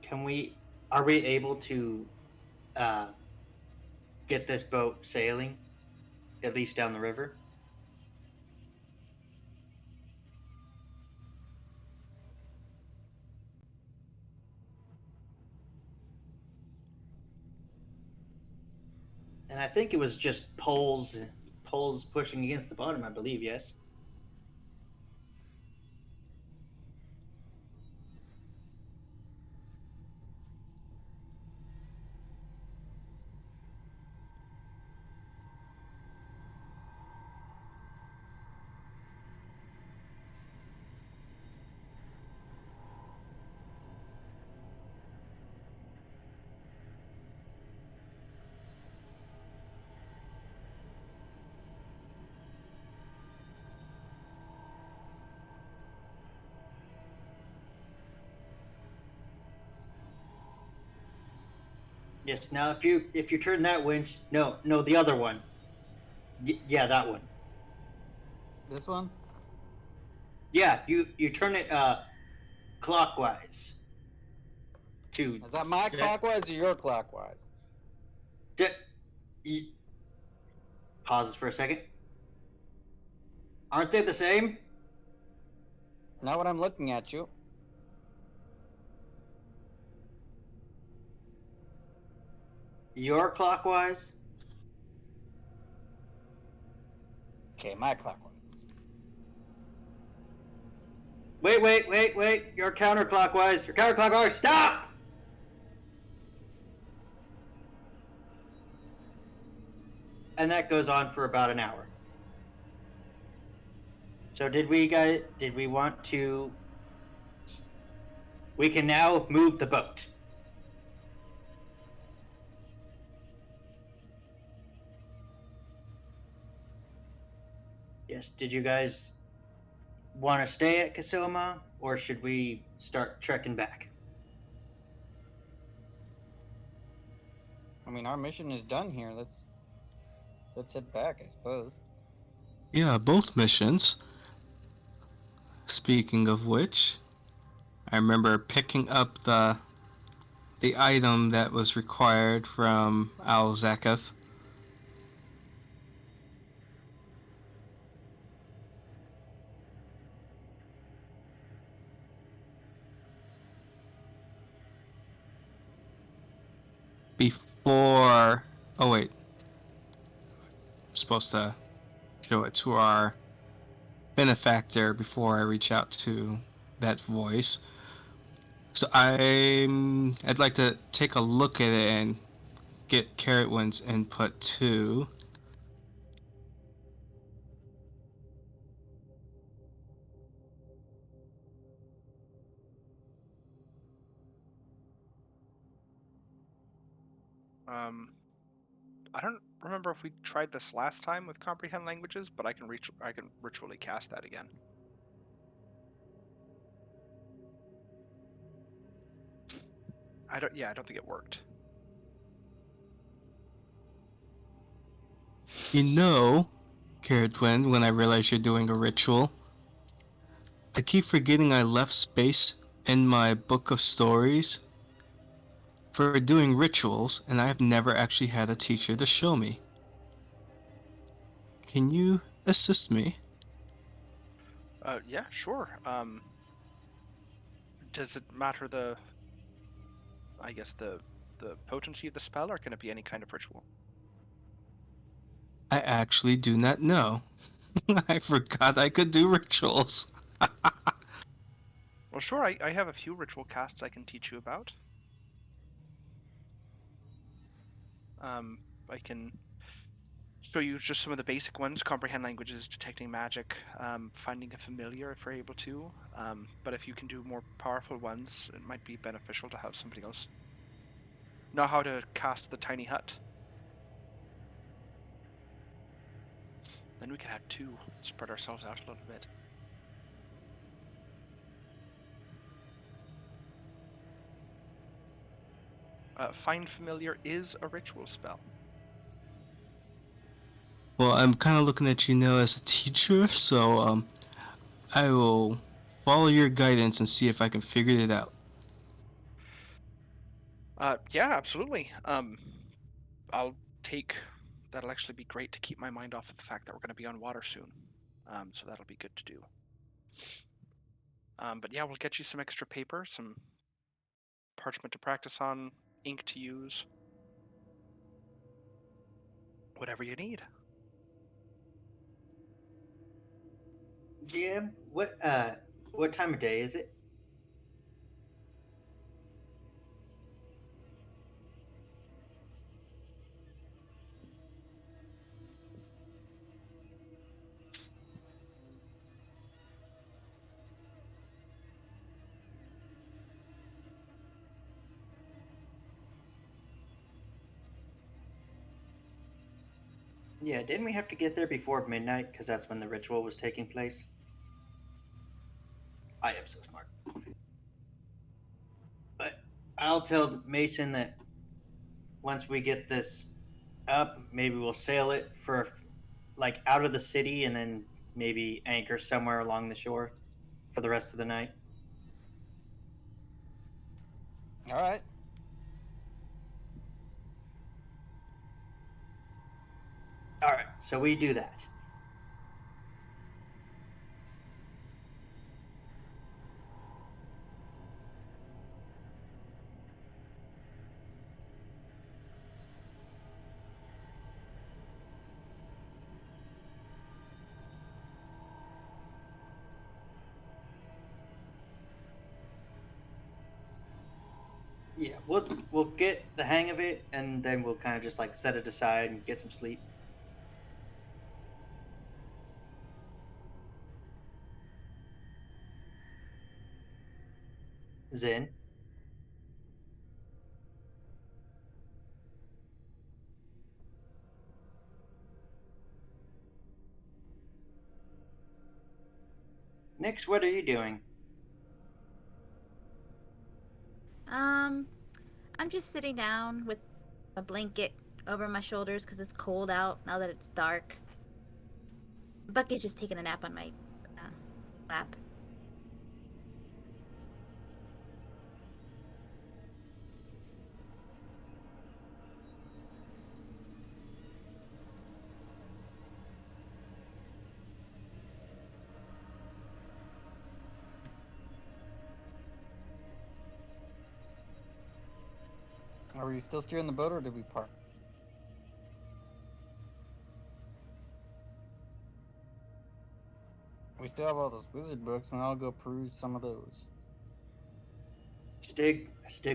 Can we? Are we able to uh, get this boat sailing at least down the river? And I think it was just poles pushing against the bottom. I believe yes. Yes. Now, if you turn that winch, no, the other one. Yeah, that one. This one? Yeah, you turn it clockwise to Is that my set. clockwise or your clockwise? Y- pauses for a second. Aren't they the same? Not when I'm looking at you. Your clockwise. Okay, my clockwise. Wait. You're counterclockwise. You're counterclockwise. Stop! And that goes on for about an hour. So did we want to we can now move the boat. Yes, did you guys want to stay at Kasoma or should we start trekking back? I mean, our mission is done here. Let's head back, I suppose. Yeah, both missions. Speaking of which, I remember picking up the item that was required from Al Zakath. Before. Oh, wait. I'm supposed to show it to our benefactor before I reach out to that voice. So I'd like to take a look at it and get Carrotwin's input too. I don't remember if we tried this last time with comprehend languages, but I can ritually cast that again. I don't think it worked. You know, Carrotwin, when I realize you're doing a ritual, I keep forgetting I left space in my book of stories for doing rituals, and I've never actually had a teacher to show me. Can you assist me? Yeah, sure. Does it matter I guess the potency of the spell, or can it be any kind of ritual? I actually do not know. I forgot I could do rituals. Well, sure. I have a few ritual casts I can teach you about. I can show you just some of the basic ones: comprehend languages, detecting magic, finding a familiar if you're able to. But if you can do more powerful ones, it might be beneficial to have somebody else know how to cast the tiny hut. Then we can have two, spread ourselves out a little bit. Find familiar is a ritual spell. Well, I'm kind of looking at you now as a teacher, so I will follow your guidance and see if I can figure it out. Yeah, absolutely. I'll take. That'll actually be great to keep my mind off of the fact that we're going to be on water soon. So that'll be good to do. But yeah, we'll get you some extra paper, some parchment to practice on, ink to use, whatever you need. Jim, what time of day is it? Yeah, didn't we have to get there before midnight because that's when the ritual was taking place? I am so smart. But I'll tell Mason that once we get this up, maybe we'll sail it for like out of the city and then maybe anchor somewhere along the shore for the rest of the night. All right. All right, so we do that. Yeah, we'll get the hang of it, and then we'll kind of just like set it aside and get some sleep. Zen. Nix, what are you doing? Um, I'm just sitting down with a blanket over my shoulders because it's cold out now that it's dark. Bucky's just taking a nap on my uh, lap. Are we still steering the boat, or did we park? We still have all those wizard books, and I'll go peruse some of those. Stig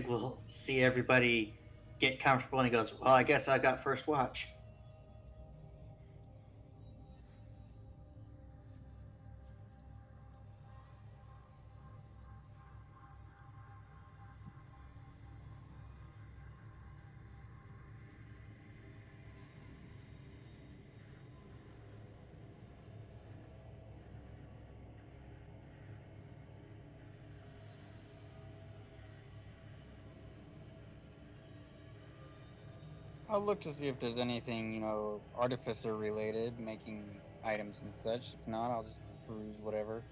will see everybody get comfortable, and he goes, "Well, I guess I got first watch." I'll look to see if there's anything, artificer related, making items and such. If not, I'll just peruse whatever.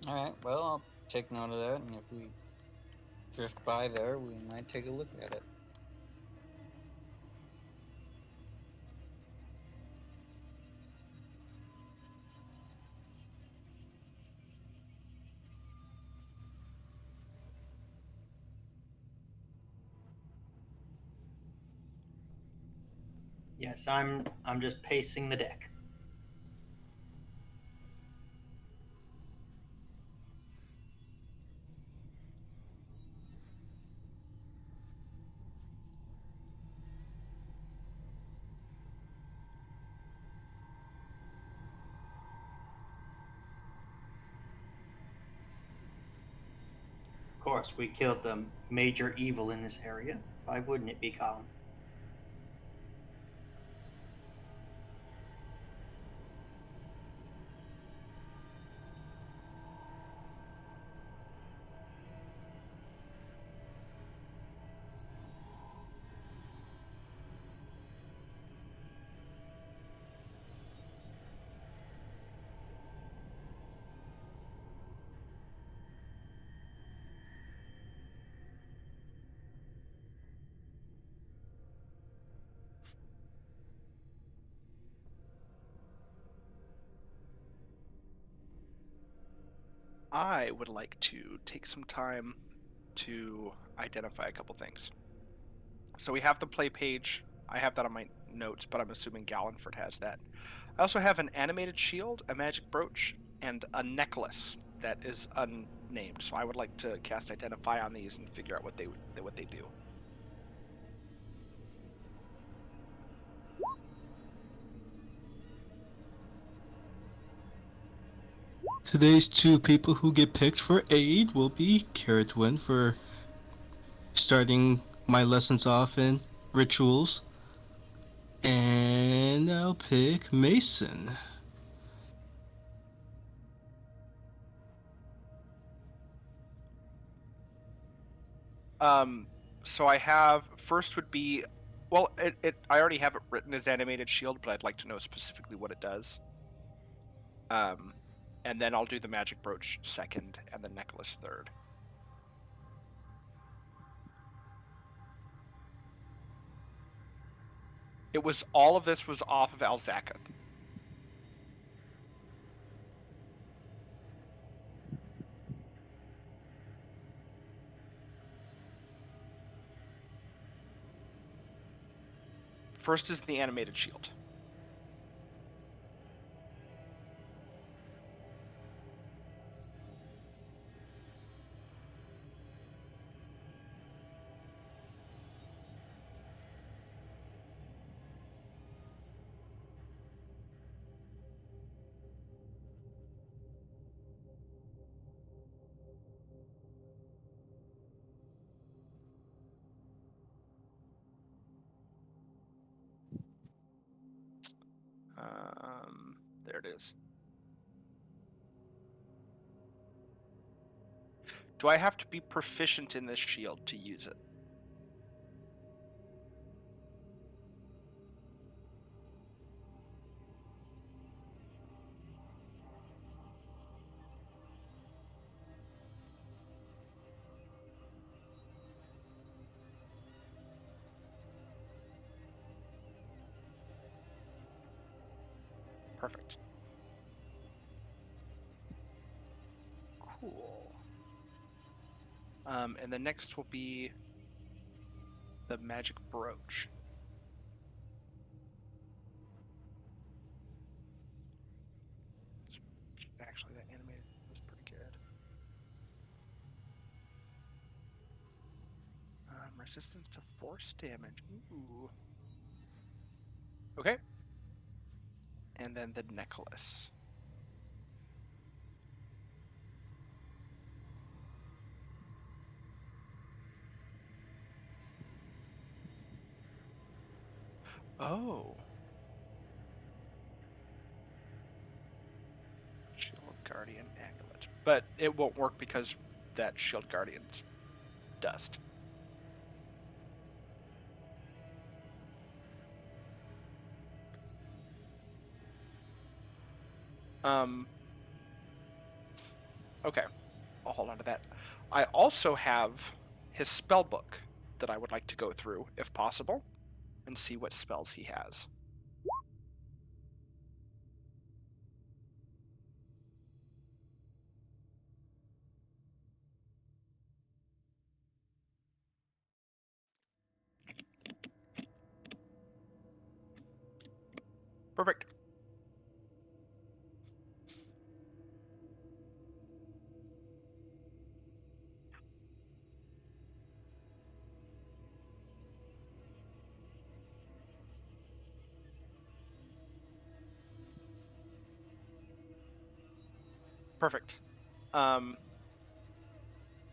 All right. Well, I'll take note of that, and if we drift by there, we might take a look at it. Yes, I'm just pacing the deck. Of course, we killed the major evil in this area. Why wouldn't it be calm? I would like to take some time to identify a couple things. So we have the play page. I have that on my notes, but I'm assuming Gallenford has that. I also have an animated shield, a magic brooch, and a necklace that is unnamed. So I would like to cast Identify on these and figure out what they do. Today's two people who get picked for aid will be Caradwin for starting my lessons off in rituals, and I'll pick Mason. So I have first would be, well, I already have it written as animated shield, but I'd like to know specifically what it does. And then I'll do the magic brooch second, and the necklace third. It was all of this was off of Alzakath. First is the animated shield. There it is. Do I have to be proficient in this shield to use it? Perfect. Cool. And the next will be the magic brooch. Actually, that animated was pretty good. Resistance to force damage. Ooh. Okay. And then the necklace. Oh. Shield Guardian Amulet. But it won't work because that Shield Guardian's dust. Okay, I'll hold on to that. I also have his spell book that I would like to go through, if possible, and see what spells he has. Perfect. Perfect.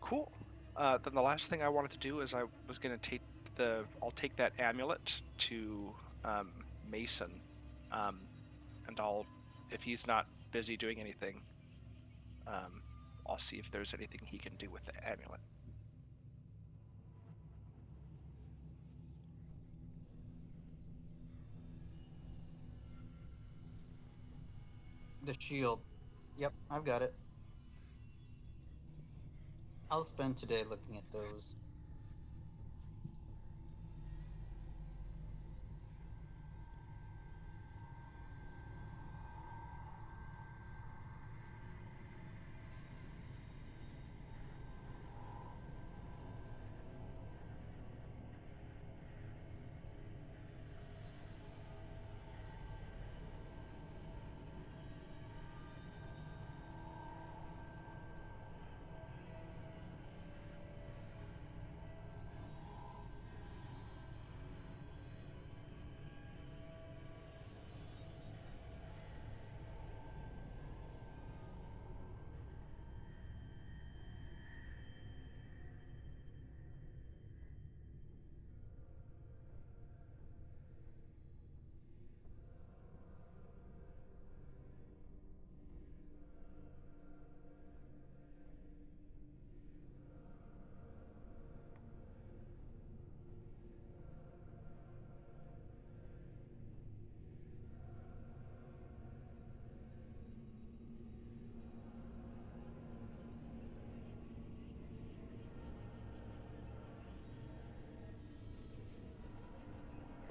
Cool. Then the last thing I wanted to do is I was going to take I'll take that amulet to Mason, and if he's not busy doing anything, um, I'll see if there's anything he can do with the amulet. The shield. Yep, I've got it. I'll spend today looking at those.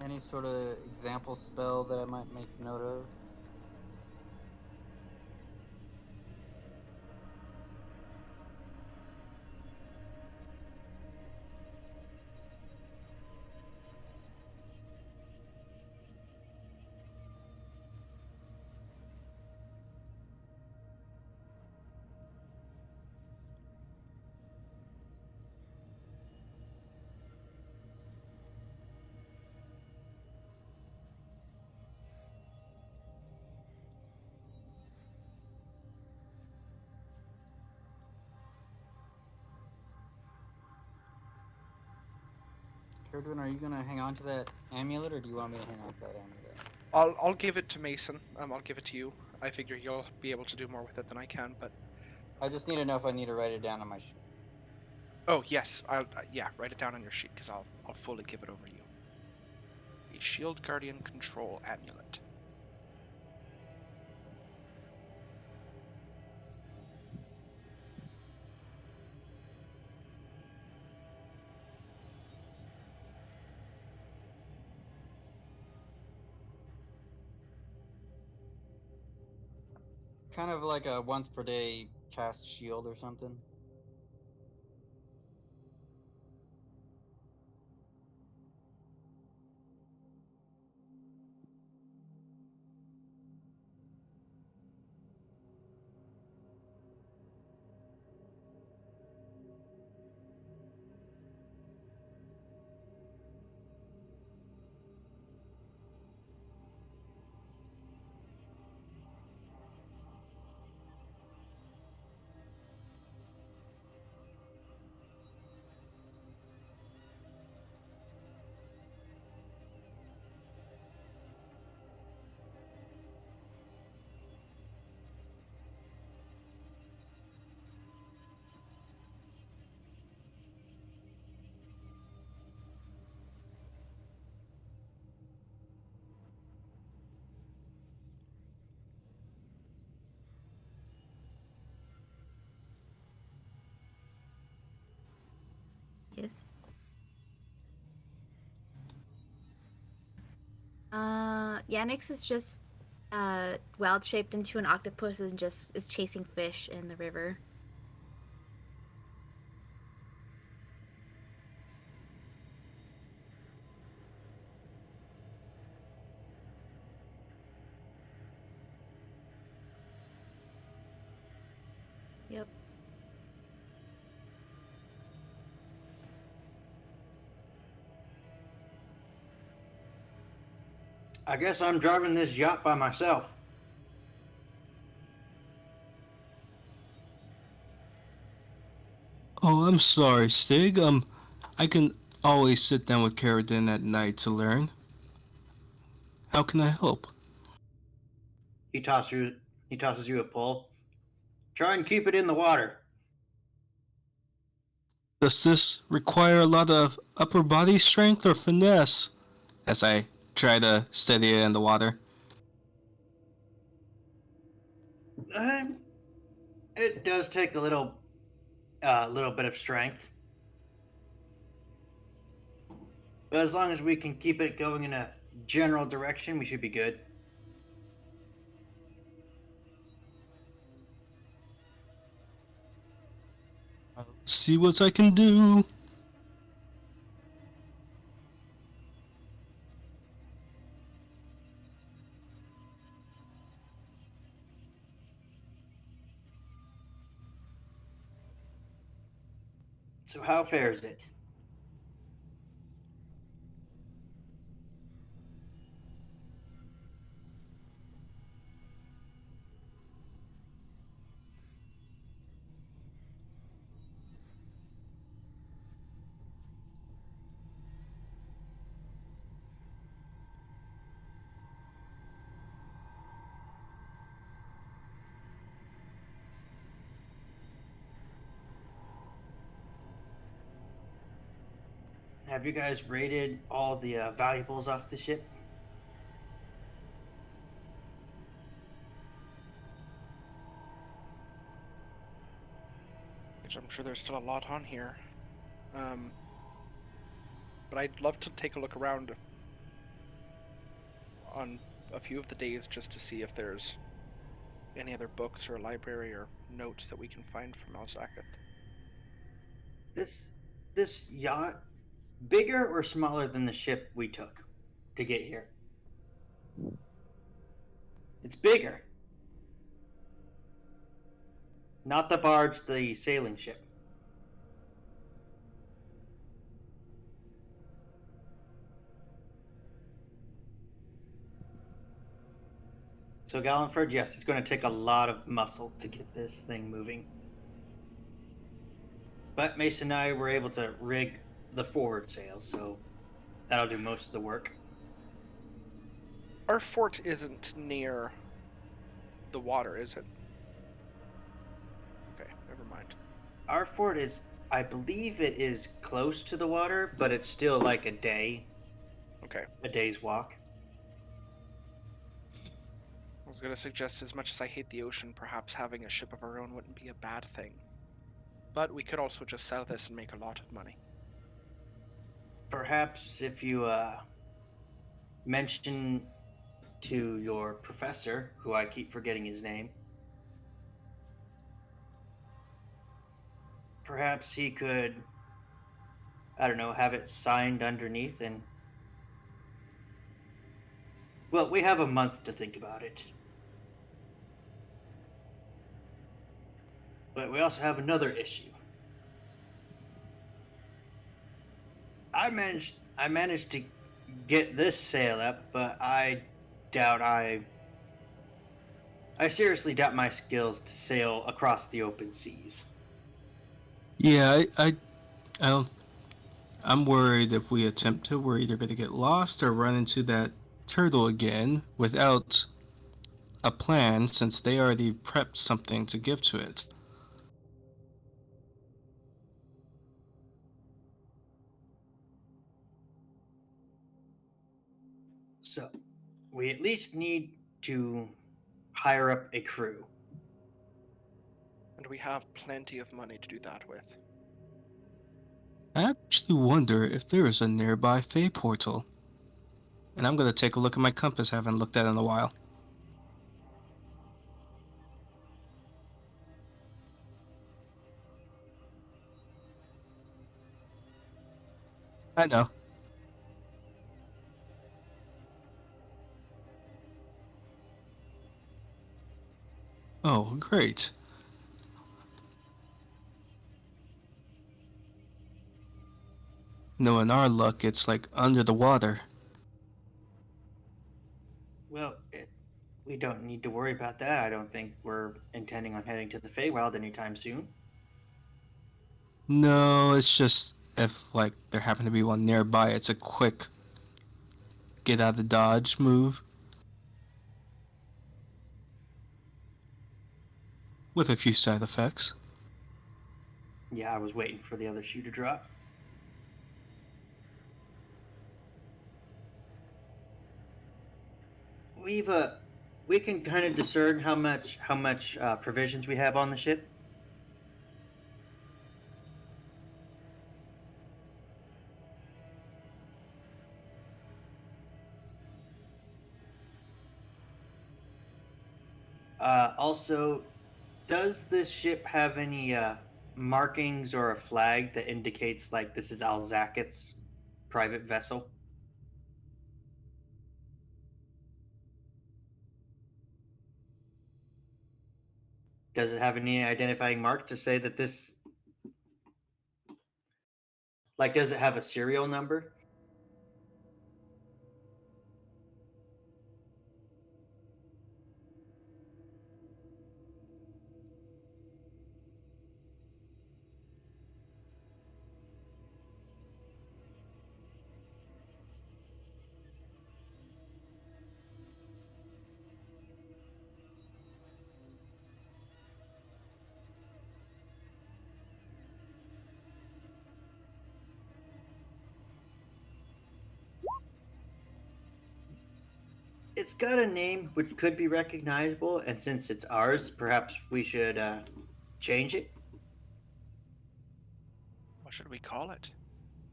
Any sort of example spell that I might make note of? Kerdwin, are you gonna hang on to that amulet, or do you want me to hang on to that amulet? I'll give it to Mason. I'll give it to you. I figure you'll be able to do more with it than I can. But I just need to know if I need to write it down on my sheet. oh yes, yeah, write it down on your sheet because I'll fully give it over to you. A Shield Guardian Control Amulet. Kind of like a once per day cast shield or something. is. Yanix is just wild shaped into an octopus and just is chasing fish in the river. Yep. I guess I'm driving this yacht by myself. Oh, I'm sorry, Stig. I can always sit down with Carradine at night to learn. How can I help? He tosses you a pole. Try and keep it in the water. Does this require a lot of upper body strength or finesse? As I try to steady it in the water. Um, it does take a little bit of strength, but as long as we can keep it going in a general direction, we should be good. I'll see what I can do. So how fares it? Have you guys raided all the valuables off the ship? Which I'm sure there's still a lot on here. But I'd love to take a look around on a few of the days just to see if there's any other books or a library or notes that we can find from Alzaketh. This yacht bigger or smaller than the ship we took to get here? It's bigger. Not the barge, the sailing ship. So Gallenford, yes, it's going to take a lot of muscle to get this thing moving. But Mason and I were able to rig the forward sail, so that'll do most of the work. Our fort isn't near the water, is it? Okay, never mind. Our fort is, I believe it is close to the water, but it's still like a day's walk. I was going to suggest, as much as I hate the ocean, perhaps having a ship of our own wouldn't be a bad thing. But we could also just sell this and make a lot of money. Perhaps if you mention to your professor, who I keep forgetting his name, perhaps he could, I don't know, have it signed underneath and... Well, we have a month to think about it. But we also have another issue. I managed to get this sail up, but I seriously doubt my skills to sail across the open seas. Yeah, I don't. I'm worried if we attempt to, we're either going to get lost or run into that turtle again without a plan, since they already prepped something to give to it. So, we at least need to hire up a crew. And we have plenty of money to do that with. I actually wonder if there is a nearby Fey portal. And I'm gonna take a look at my compass, haven't looked at it in a while. I know. Oh, great. Knowing our luck, it's like under the water. Well, we don't need to worry about that. I don't think we're intending on heading to the Feywild anytime soon. No, it's just if like there happened to be one nearby, it's a quick get out of the dodge move with a few side effects. Yeah, I was waiting for the other shoe to drop. We can kind of discern how much provisions we have on the ship. Also, does this ship have any markings or a flag that indicates like this is Alzaket's private vessel? Does it have any identifying mark to say that this, like, does it have a serial number? It's got a name which could be recognizable, and since it's ours, perhaps we should change it. What should we call it?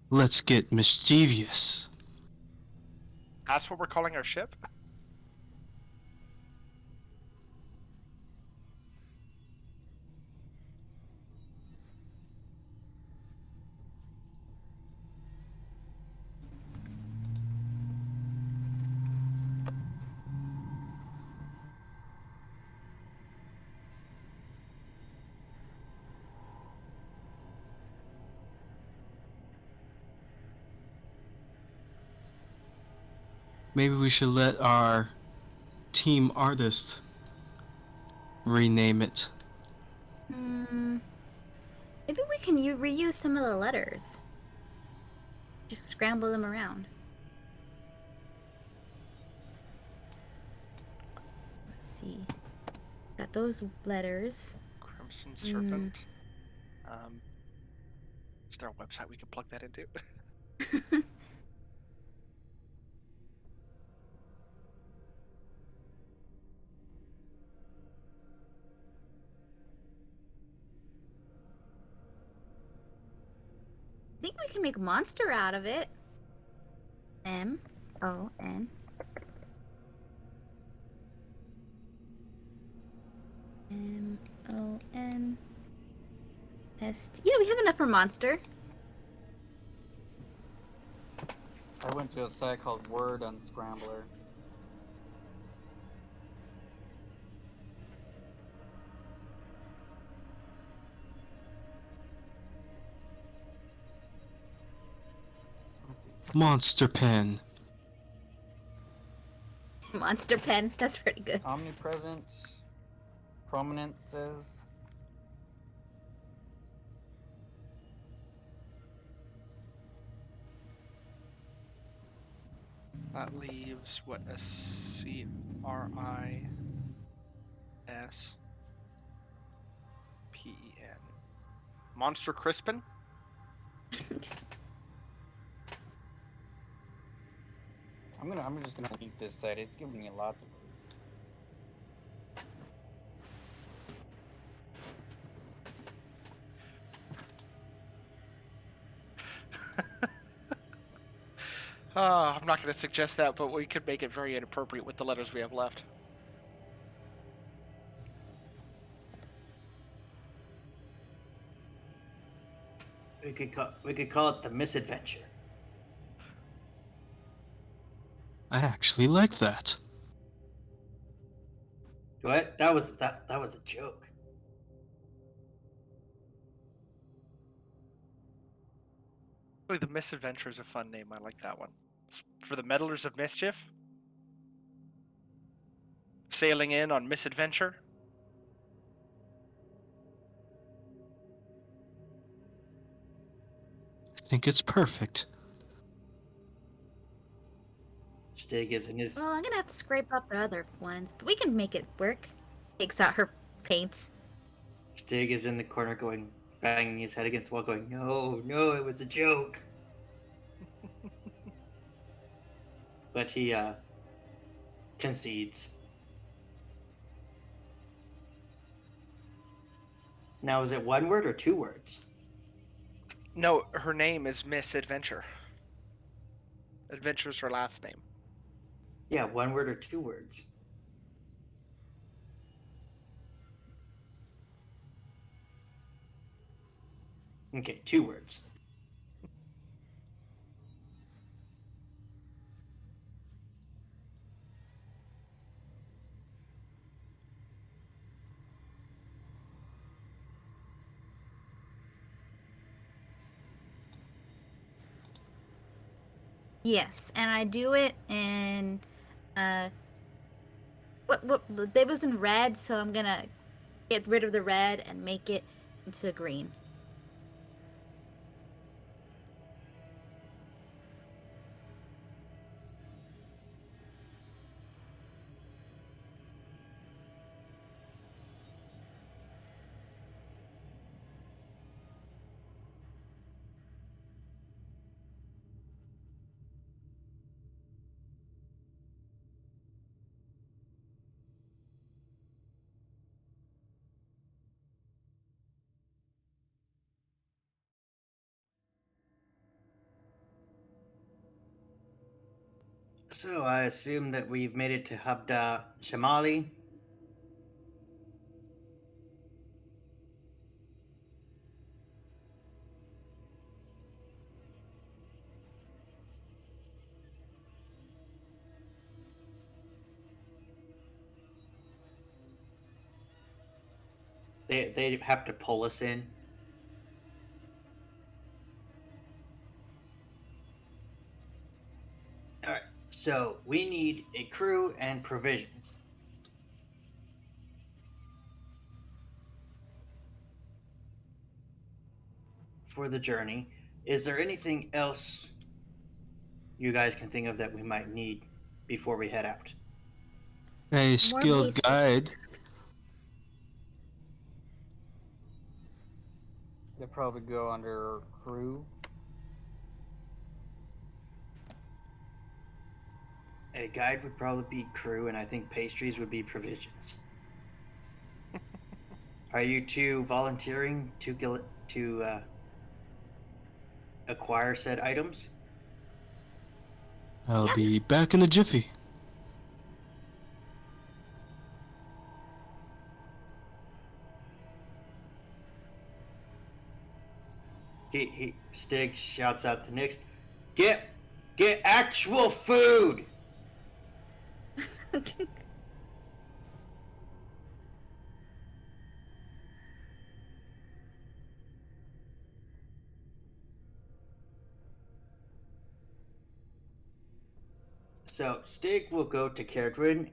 Let's get mischievous. That's what we're calling our ship? Maybe we should let our team artist rename it. Maybe we can reuse some of the letters. Just scramble them around. Let's see. Got those letters. Crimson Serpent. Is there a website we can plug that into? I think we can make monster out of it. M-O-N. M-O-N-S-T. Yeah, we have enough for monster. I went to a site called Word Unscrambler. Let's see. Monster pen. Monster pen. That's pretty good. Omnipresent. Prominences. That leaves what, a Crispen. Monster Crispin? I'm just gonna leave this site. It's giving me lots of words. I'm not going to suggest that, but we could make it very inappropriate with the letters we have left. We could call it the misadventure. I actually like that. What? That was a joke. Really, the Misadventure is a fun name. I like that one. For the Meddlers of Mischief? Sailing in on Misadventure? I think it's perfect. Stig is in his. Well, I'm gonna have to scrape up the other ones, but we can make it work. Takes out her paints. Stig is in the corner, banging his head against the wall, going, "No, no, it was a joke." But he concedes. Now, is it one word or two words? No, her name is Misadventure. Adventure's her last name. Yeah, one word or two words. Okay, two words. Yes, and I do it in what it was in red, so I'm gonna get rid of the red and make it into green. So I assume that we've made it to Habda Shamali. They have to pull us in. All right. So we need a crew and provisions for the journey. Is there anything else you guys can think of that we might need before we head out? A More skilled basic. guide. They'll probably go under crew. A guide would probably be crew, and I think pastries would be provisions. Are you two volunteering to acquire said items? I'll Yep. be back in a jiffy. He Stig shouts out to Nix, get actual food. So Stig will go to Caradwin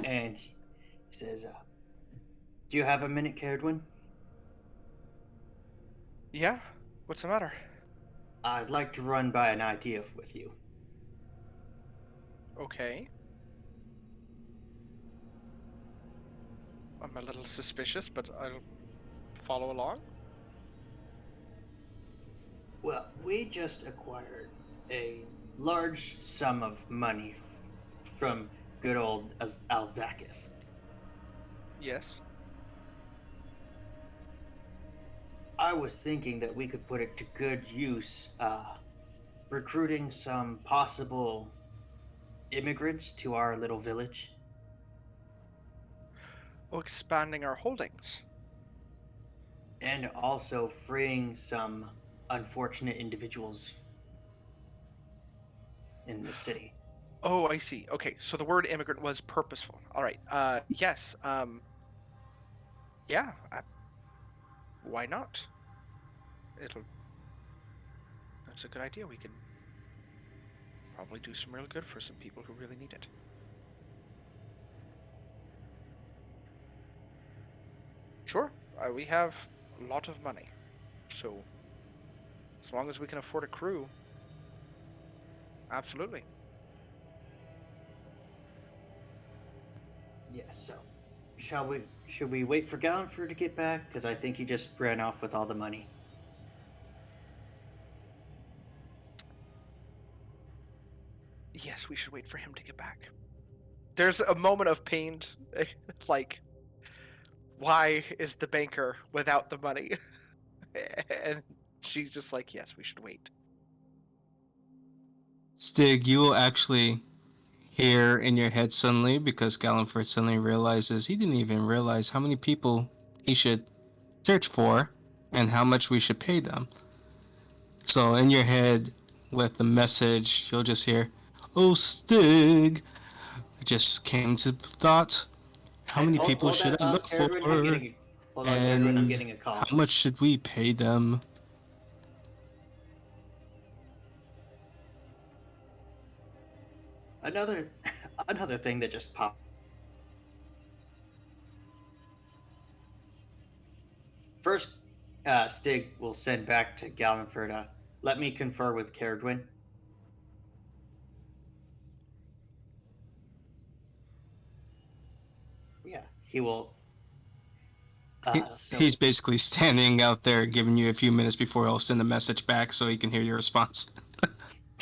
and he says, "Do you have a minute, Caradwin? Yeah? What's the matter? I'd like to run by an idea with you." Okay. I'm a little suspicious, but I'll follow along. Well, we just acquired a large sum of money from good old Alzakis. Yes. I was thinking that we could put it to good use recruiting some possible immigrants to our little village. Oh, expanding our holdings. And also freeing some unfortunate individuals in the city. Oh, I see. Okay, so the word immigrant was purposeful. All right. Yes. Yeah. Why not? It'll. That's a good idea. We can probably do some real good for some people who really need it. Sure. We have a lot of money, so as long as we can afford a crew, absolutely. Yes, so should we wait for Gallenford to get back? Because I think he just ran off with all the money. Yes, we should wait for him to get back. There's a moment of pain, like, why is the banker without the money? And she's just like, yes, we should wait. Stig, you will actually hear in your head suddenly, because Gallenford suddenly realizes he didn't even realize how many people he should search for and how much we should pay them. So in your head, with the message, you'll just hear, "Oh, Stig, I just came to thought, how many people Hold should that I thought, look for? Caradwin. Hold on, Caradwin. I'm And getting a call. how much should we pay them?" Another another thing that just popped. First, Stig will send back to Gallenford. Let me confer with Caradwin. Yeah, he will. He's basically standing out there giving you a few minutes before he'll send a message back so he can hear your response.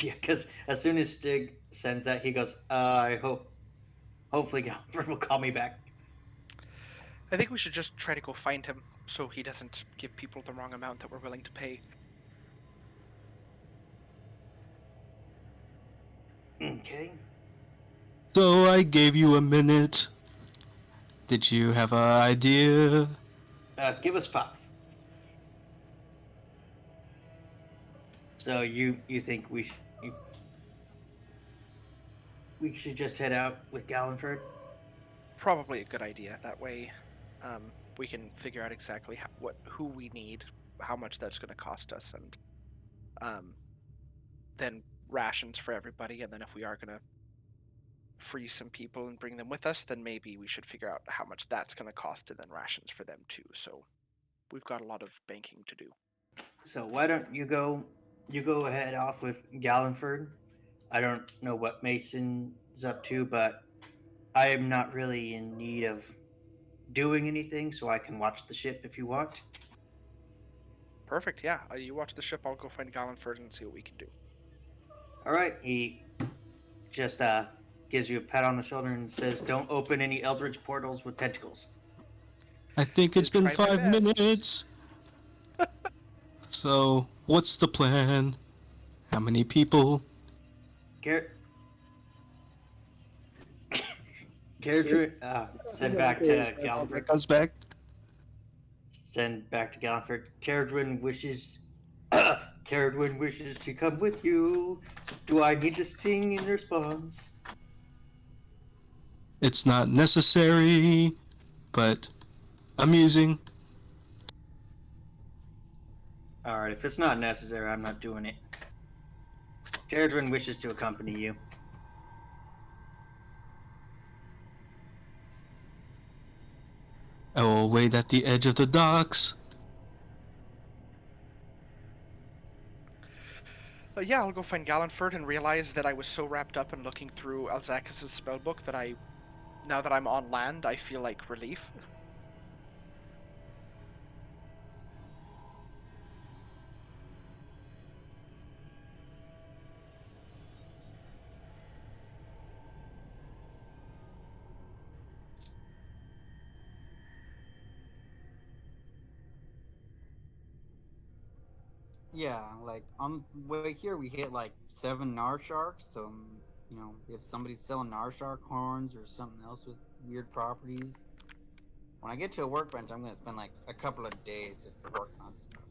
Yeah, because as soon as Stig sends that, he goes, hopefully Gallenford will call me back. I think we should just try to go find him so he doesn't give people the wrong amount that we're willing to pay. Okay. So I gave you a minute. Did you have an idea? Give us 5. So you think we should just head out with Gallenford? Probably a good idea. That way, we can figure out exactly who we need, how much that's going to cost us, and then rations for everybody. And then if we are going to free some people and bring them with us, then maybe we should figure out how much that's going to cost, and then rations for them too. So we've got a lot of banking to do. So why don't you go ahead off with Gallenford? I don't know what Mason's up to, but I am not really in need of doing anything, so I can watch the ship if you want. Perfect. Yeah, you watch the ship. I'll go find Gallenford and see what we can do. All right. He just gives you a pat on the shoulder and says, "Don't open any Eldritch portals with tentacles." I think it's I'll been try my 5 best. minutes. So, what's the plan? How many people? Garrett, send back to Gallenford. Comes back. Send back to Gallenford. Caradwin wishes. Caradwin wishes to come with you. Do I need to sing in response? It's not necessary, but amusing. All right. If it's not necessary, I'm not doing it. Caradwin wishes to accompany you. I will wait at the edge of the docks. Yeah, I'll go find Gallenford and realize that I was so wrapped up in looking through Alzakis' spellbook that now that I'm on land, I feel like relief. Yeah, like on way here we hit like 7 gnar sharks. So you know, if somebody's selling gnar shark horns or something else with weird properties, when I get to a workbench, I'm gonna spend like a couple of days just working on stuff.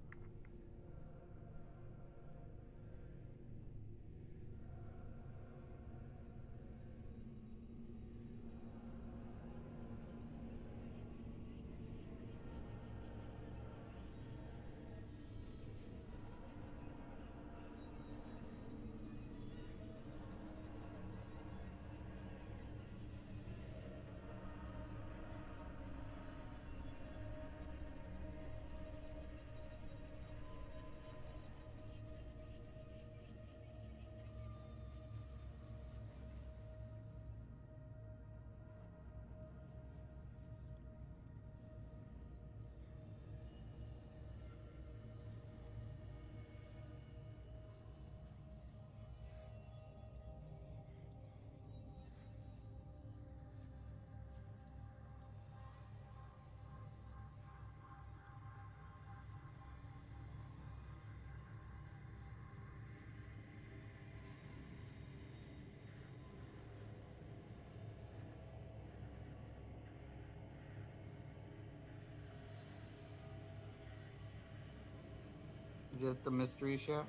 Is it the mystery shack?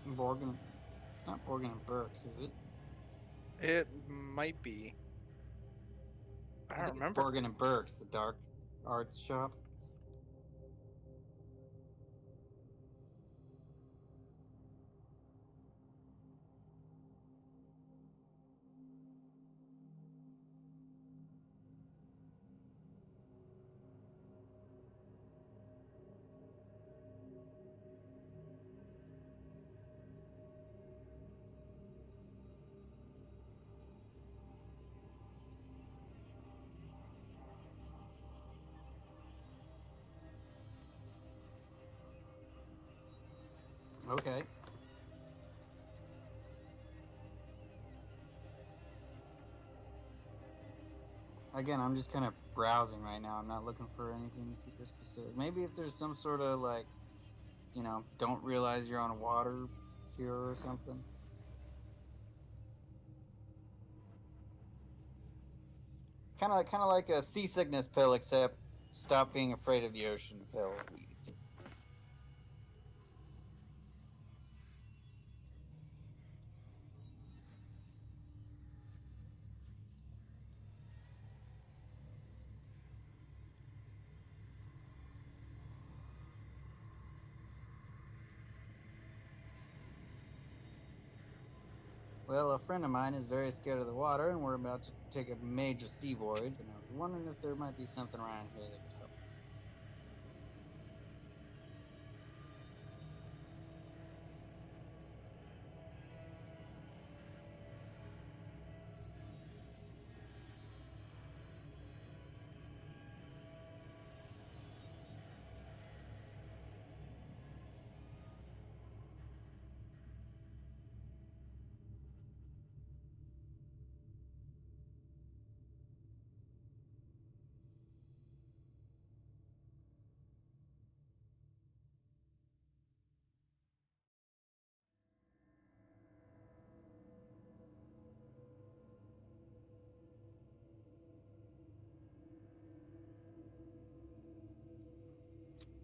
Borgin. It's not Borgin and Burks, is it? It might be. I I don't think it's remember. Borgin and Burks, the dark arts shop. Okay. Again, I'm just kind of browsing right now. I'm not looking for anything super specific. Maybe if there's some sort of like, you know, don't realize you're on water cure or something. Kind of like a seasickness pill, except stop being afraid of the ocean pill. Well, a friend of mine is very scared of the water, and we're about to take a major sea voyage. And I was wondering if there might be something around here that would help.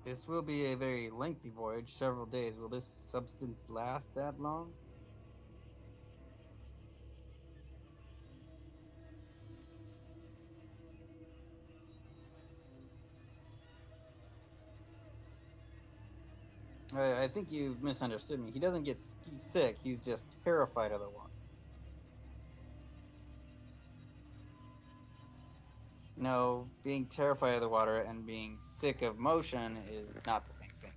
This will be a very lengthy voyage, several days. Will this substance last that long? I think you've misunderstood me. He doesn't get sick, he's just terrified of the water. No, being terrified of the water and being sick of motion is not the same thing.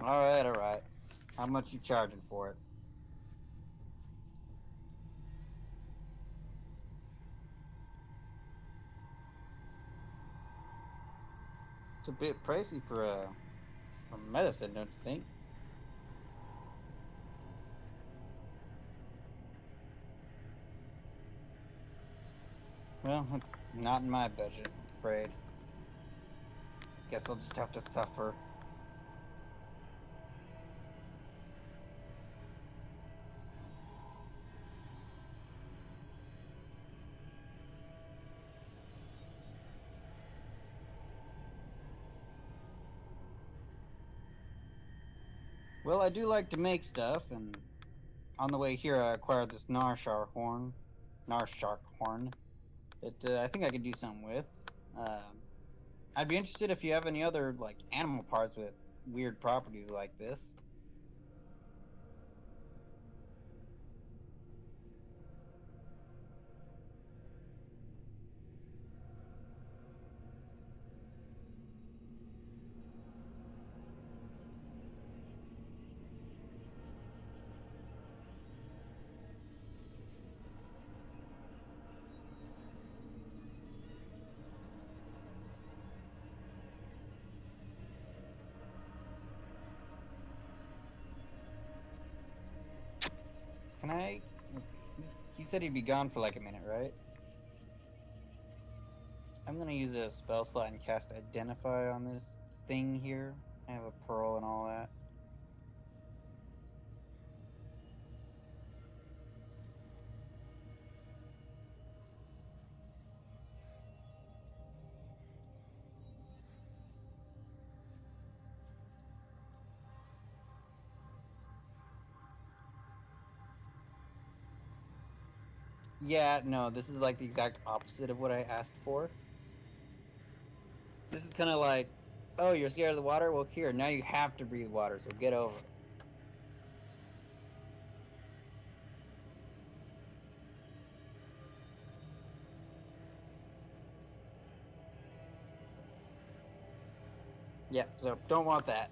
All right. How much you charging for it? It's a bit pricey for medicine, don't you think? Well, it's not in my budget, I'm afraid. Guess I'll just have to suffer. Well, I do like to make stuff, and on the way here I acquired this Narshark horn that I think I could do something with. Um, I'd be interested if you have any other like animal parts with weird properties like this. Can I? Let's see. He said he'd be gone for like a minute, right? I'm gonna use a spell slot and cast Identify on this thing here. I have a pearl and all that. Yeah, no, this is like the exact opposite of what I asked for. This is kind of like, oh, you're scared of the water? Well, here, now you have to breathe water, so get over it. Yeah, so don't want that.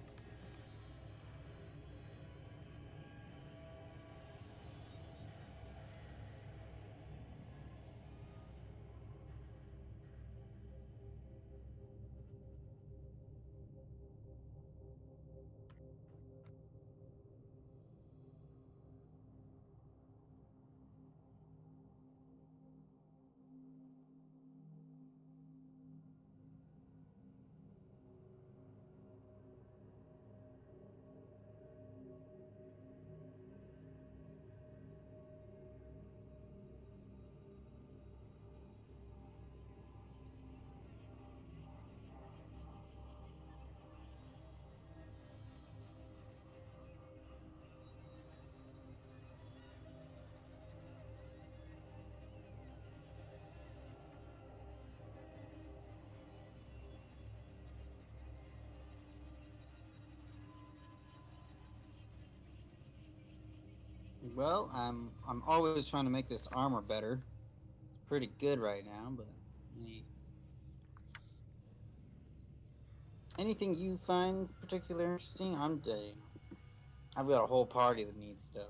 Well, I'm always trying to make this armor better. It's pretty good right now, but anything you find particularly interesting, I've got a whole party that needs stuff.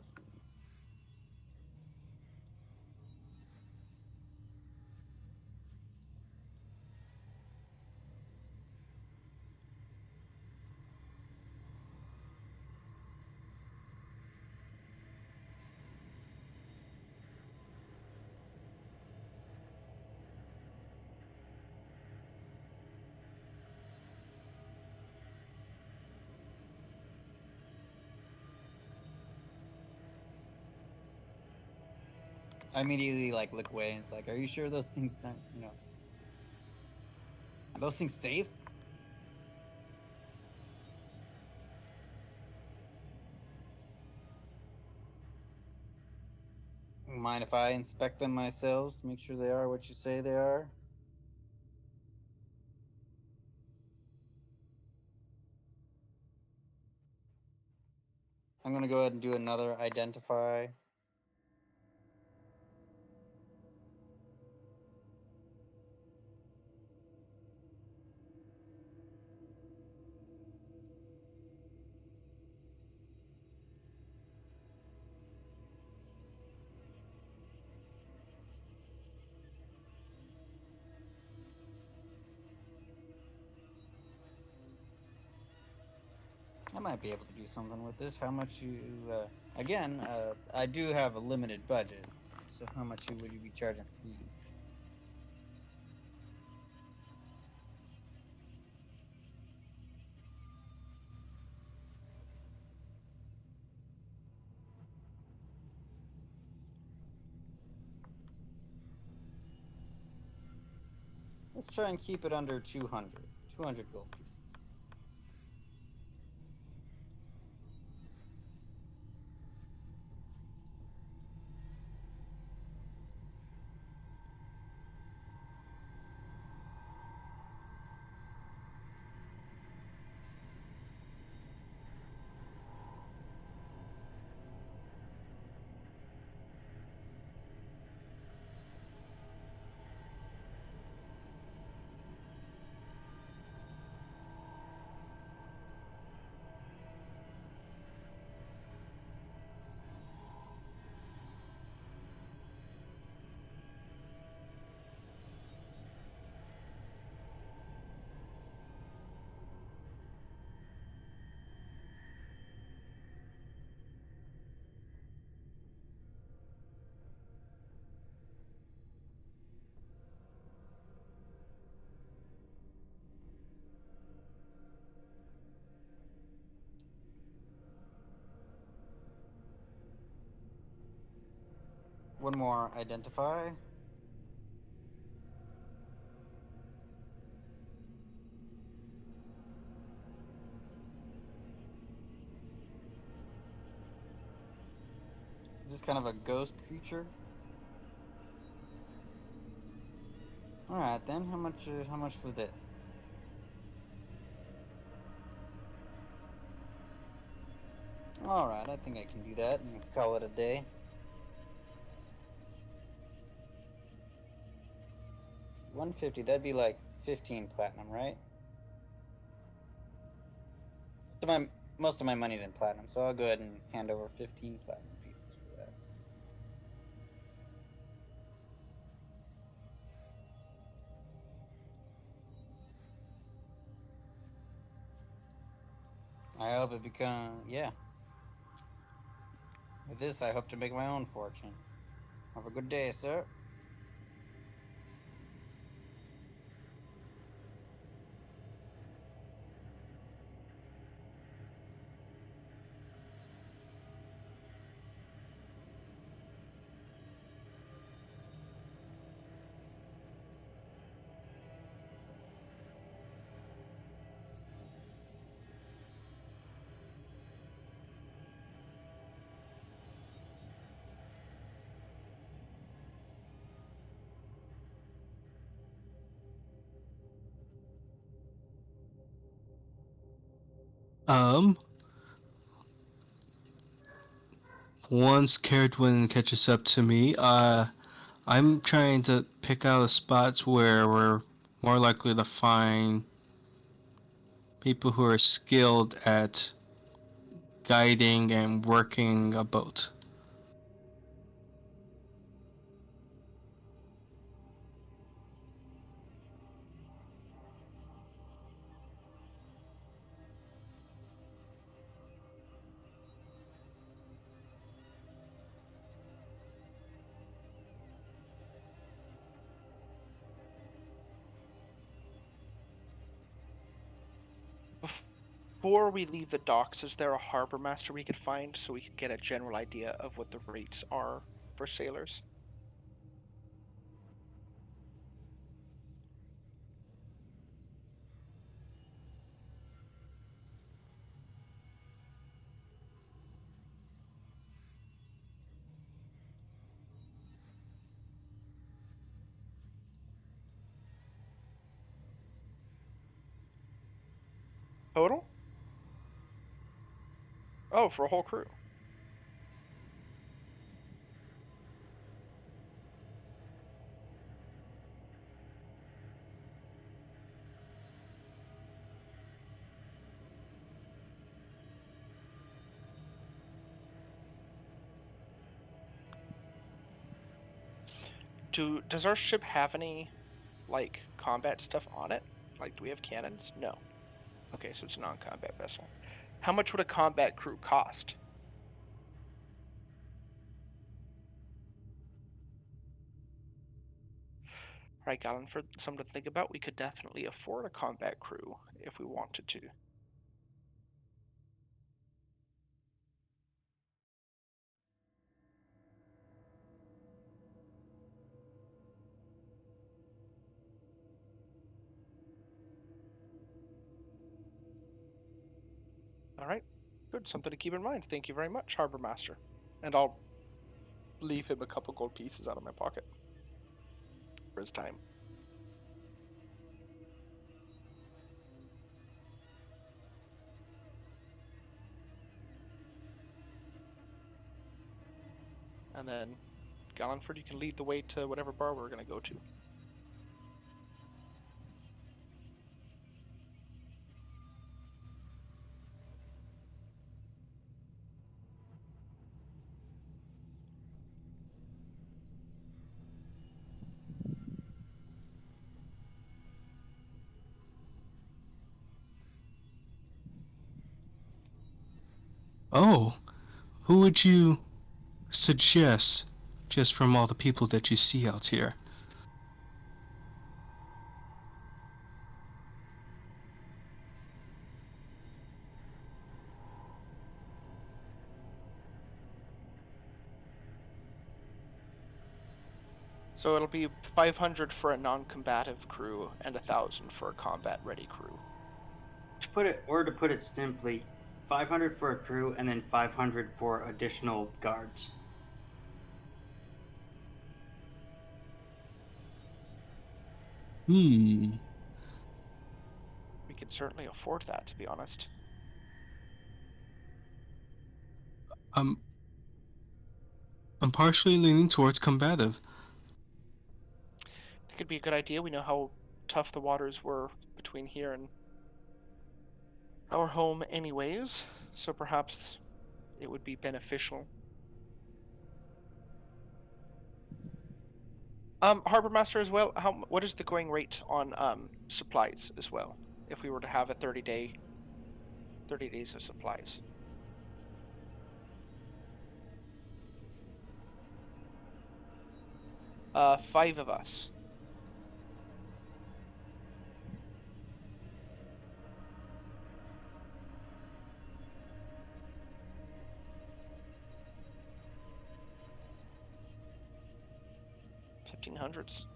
I immediately like look away and it's like, are you sure those things aren't, are those things safe? Mind if I inspect them myself to make sure they are what you say they are? I'm gonna go ahead and do another Identify. I might be able to do something with this. How much you? Again, I do have a limited budget, so how much would you be charging for these? Let's try and keep it under 200. 200 gold pieces. One more identify. Is this kind of a ghost creature? All right then. How much? How much for this? All right, I think I can do that and call it a day. It's 150. That'd be like 15 platinum, right? So most of my money's in platinum, so I'll go ahead and hand over 15 platinum pieces for that. I hope it becomes, yeah. With this, I hope to make my own fortune. Have a good day, sir. Um, once Caradwin catches up to me, I'm trying to pick out the spots where we're more likely to find people who are skilled at guiding and working a boat. Before we leave the docks, is there a harbor master we could find so we could get a general idea of what the rates are for sailors? Total? Oh, for a whole crew. Does our ship have any like combat stuff on it? Like, do we have cannons? No. Okay, so it's a non-combat vessel. How much would a combat crew cost? Right, Galen, for something to think about, we could definitely afford a combat crew if we wanted to. All right, good. Something to keep in mind. Thank you very much, Harbor Master. And I'll leave him a couple gold pieces out of my pocket for his time. And then, Gallenford, you can lead the way to whatever bar we're going to go to. Oh, who would you suggest, just from all the people that you see out here? So it'll be 500 for a non-combative crew and 1,000 for a combat-ready crew. To put it simply, 500 for a crew and then 500 for additional guards. Hmm. We can certainly afford that, to be honest. I'm partially leaning towards combative. That could be a good idea. We know how tough the waters were between here and our home anyways, so perhaps it would be beneficial. Harbor Master as well, what is the going rate on supplies as well, if we were to have a 30 days of supplies? Five of us. $1,500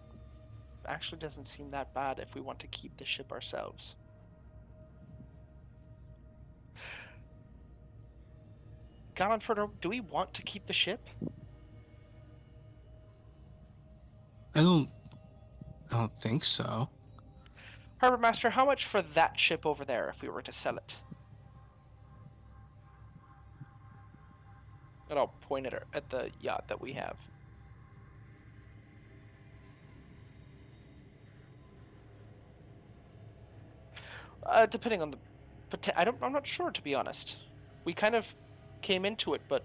actually doesn't seem that bad if we want to keep the ship ourselves. Gallenford, do we want to keep the ship? I don't think so. Harbor Master, how much for that ship over there if we were to sell it? And I'll point at the yacht that we have. Depending on the, I'm not sure, to be honest. We kind of came into it, but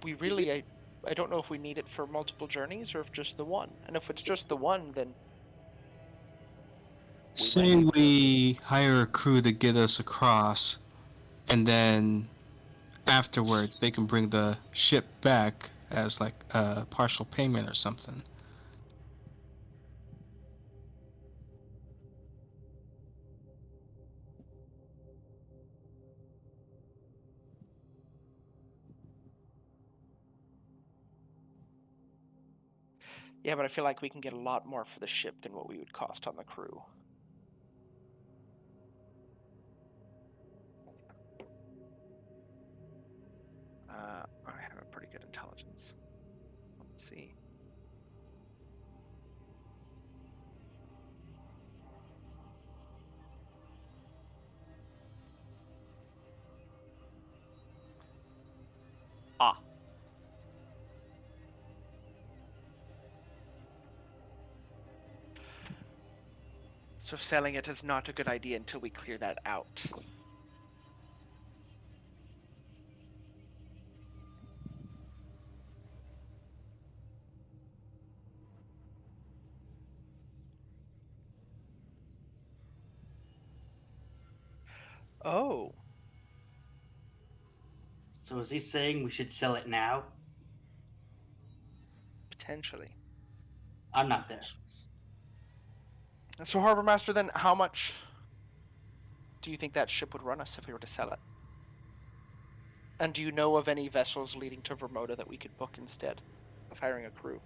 we really, I don't know if we need it for multiple journeys or if just the one. And if it's just the one, then Say we hire a crew to get us across, and then afterwards they can bring the ship back as like a partial payment or something. yeah, but I feel like we can get a lot more for the ship than what we would cost on the crew. I have a pretty good intelligence. Let's see. Ah. So selling it is not a good idea until we clear that out. Oh. So is he saying we should sell it now? Potentially. I'm not there. So, Harbor Master, then how much do you think that ship would run us if we were to sell it? And do you know of any vessels leading to Vermoda that we could book instead of hiring a crew?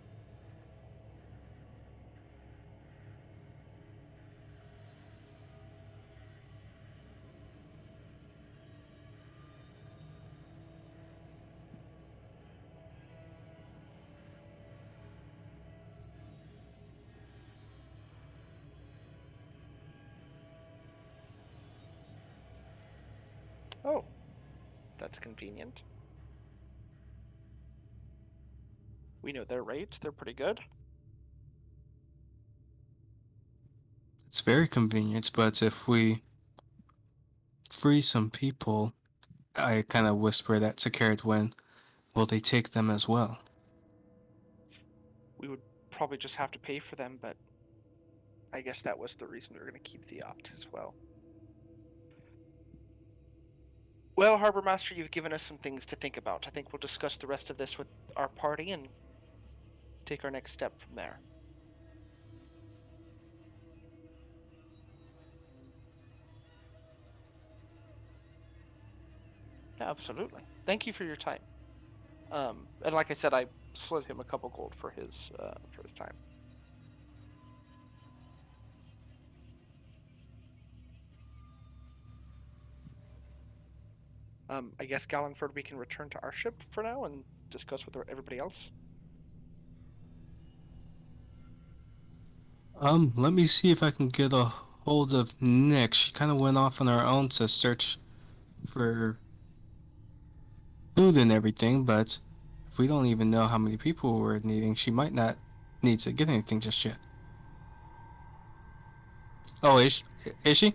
Oh, that's convenient. We know their rates, they're pretty good. It's very convenient, but if we free some people, I kind of whisper that to Carrotwin, will they take them as well? We would probably just have to pay for them, but I guess that was the reason we were going to keep the yacht as well. Well, Harbor Master, you've given us some things to think about. I think we'll discuss the rest of this with our party and take our next step from there. Absolutely. Thank you for your time. And like I said, I slid him a couple gold for his time. I guess Gallonford, we can return to our ship for now and discuss with everybody else. Let me see if I can get a hold of Nick. She kind of went off on her own to search for food and everything, but if we don't even know how many people we're needing, she might not need to get anything just yet. Oh, is she?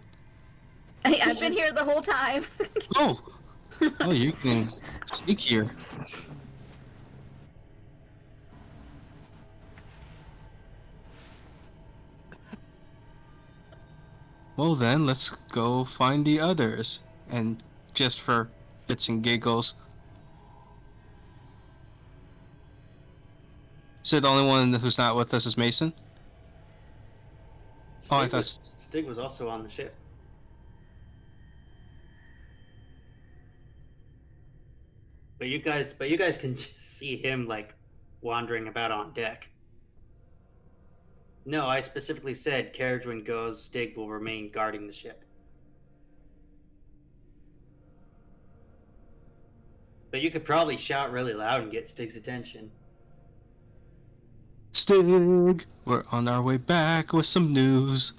I've been here the whole time. Oh, oh, you can sneak here. Well then, let's go find the others. And just for fits and giggles. So the only one who's not with us is Mason? Oh, I thought... Stig was also on the ship. But you guys can just see him like wandering about on deck. No, I specifically said Carriagewin goes, Stig will remain guarding the ship. But you could probably shout really loud and get Stig's attention. Stig, we're on our way back with some news.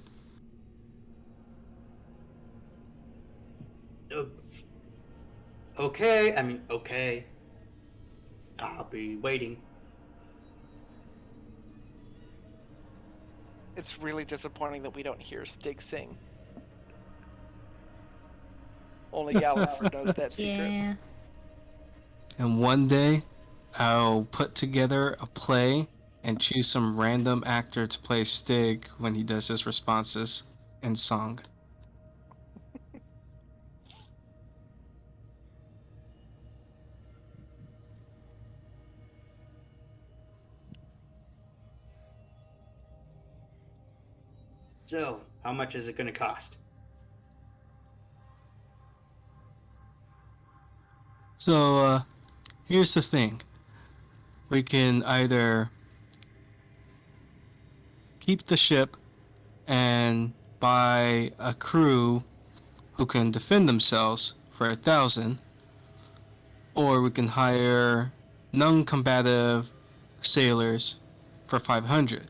Okay. I'll be waiting. It's really disappointing that we don't hear Stig sing. Only Gallonford knows that secret. Yeah. And one day, I'll put together a play and choose some random actor to play Stig when he does his responses in song. So, how much is it going to cost? So, here's the thing. We can either keep the ship and buy a crew who can defend themselves for 1,000, or we can hire non-combative sailors for 500,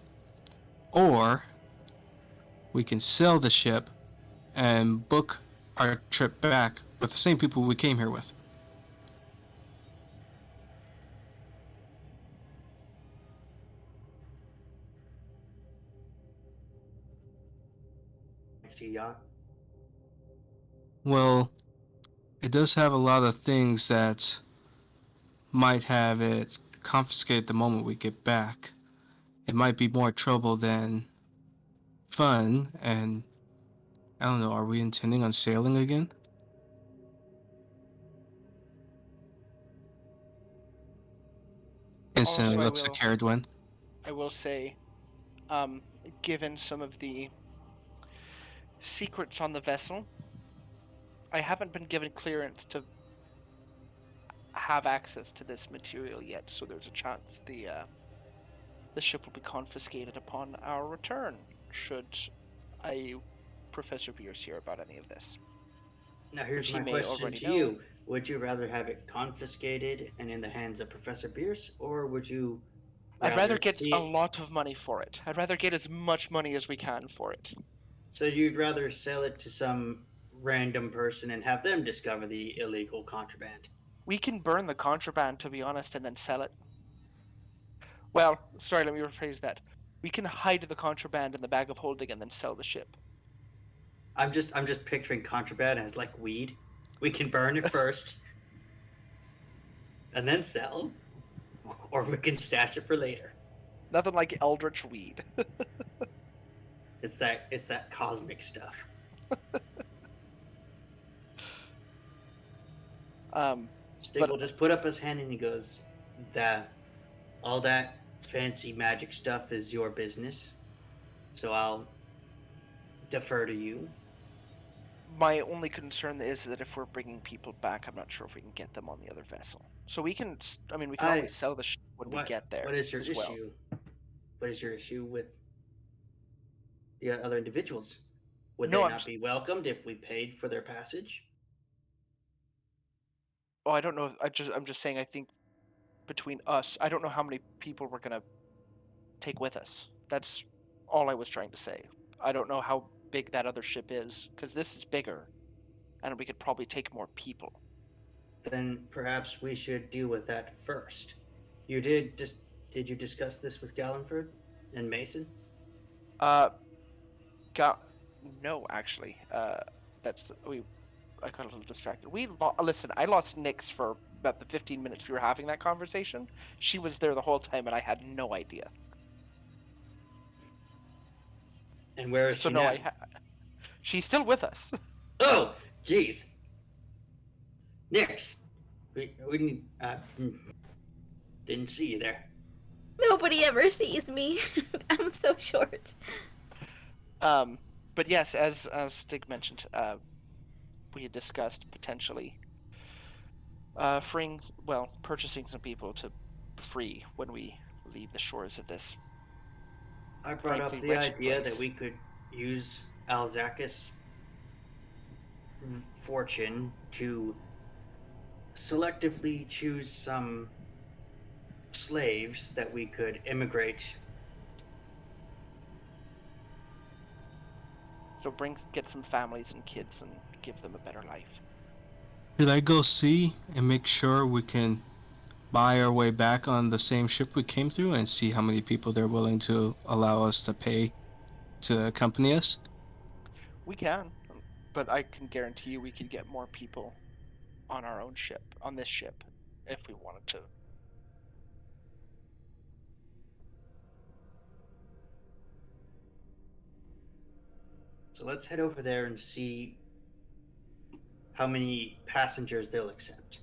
or we can sell the ship and book our trip back with the same people we came here with. Fancy yacht. Well, it does have a lot of things that might have it confiscated the moment we get back. It might be more trouble than fun, and I don't know, are we intending on sailing again? Instantly Also, looks at Caradwin. I will say, given some of the secrets on the vessel, I haven't been given clearance to have access to this material yet, so there's a chance the ship will be confiscated upon our return, should Professor Pierce hear about any of this. Now, here's Which he my may question already to know. you. Would you rather have it confiscated and in the hands of Professor Bierce, or would you I'd rather rather get see a it? lot of money for it. I'd rather get as much money as we can for it. So you'd rather sell it to some random person and have them discover the illegal contraband? We can burn the contraband, to be honest, and then sell it. Well, sorry, let me rephrase that. We can hide the contraband in the bag of holding and then sell the ship. I'm just picturing contraband as like weed. We can burn it first and then sell, or we can stash it for later. Nothing like eldritch weed. It's that cosmic stuff. Stig will just put up his hand and he goes, "That all that fancy magic stuff is your business, so I'll defer to you." My only concern is that if we're bringing people back, I'm not sure if we can get them on the other vessel. So we can, we can always sell the ship when we get there. What is your as well. issue? What is your issue with the other individuals? Would No, they I'm not be welcomed if we paid for their passage? Oh, I don't know. I'm just saying. I think between us, I don't know how many people we're gonna take with us. That's all I was trying to say. I don't know how big that other ship is, because this is bigger, and we could probably take more people. Then perhaps we should deal with that first. Did you discuss this with Gallenford and Mason? Got no, actually. I got a little distracted. Listen. I lost Nyx for about the 15 minutes we were having that conversation. She was there the whole time, and I had no idea. And where is So she no, now? she's still with us. Oh, jeez. Nix. We didn't see you there. Nobody ever sees me. I'm so short. But yes, as Stig mentioned, we had discussed potentially purchasing some people to free when we leave the shores of this. I brought frankly up the wretched idea place. that we could use Alzakis' fortune to selectively choose some slaves that we could immigrate. So get some families and kids and give them a better life. Should I go see and make sure we can buy our way back on the same ship we came through and see how many people they're willing to allow us to pay to accompany us? We can, but I can guarantee you we could get more people on our own ship, on this ship, if we wanted to. So let's head over there and see how many passengers they'll accept.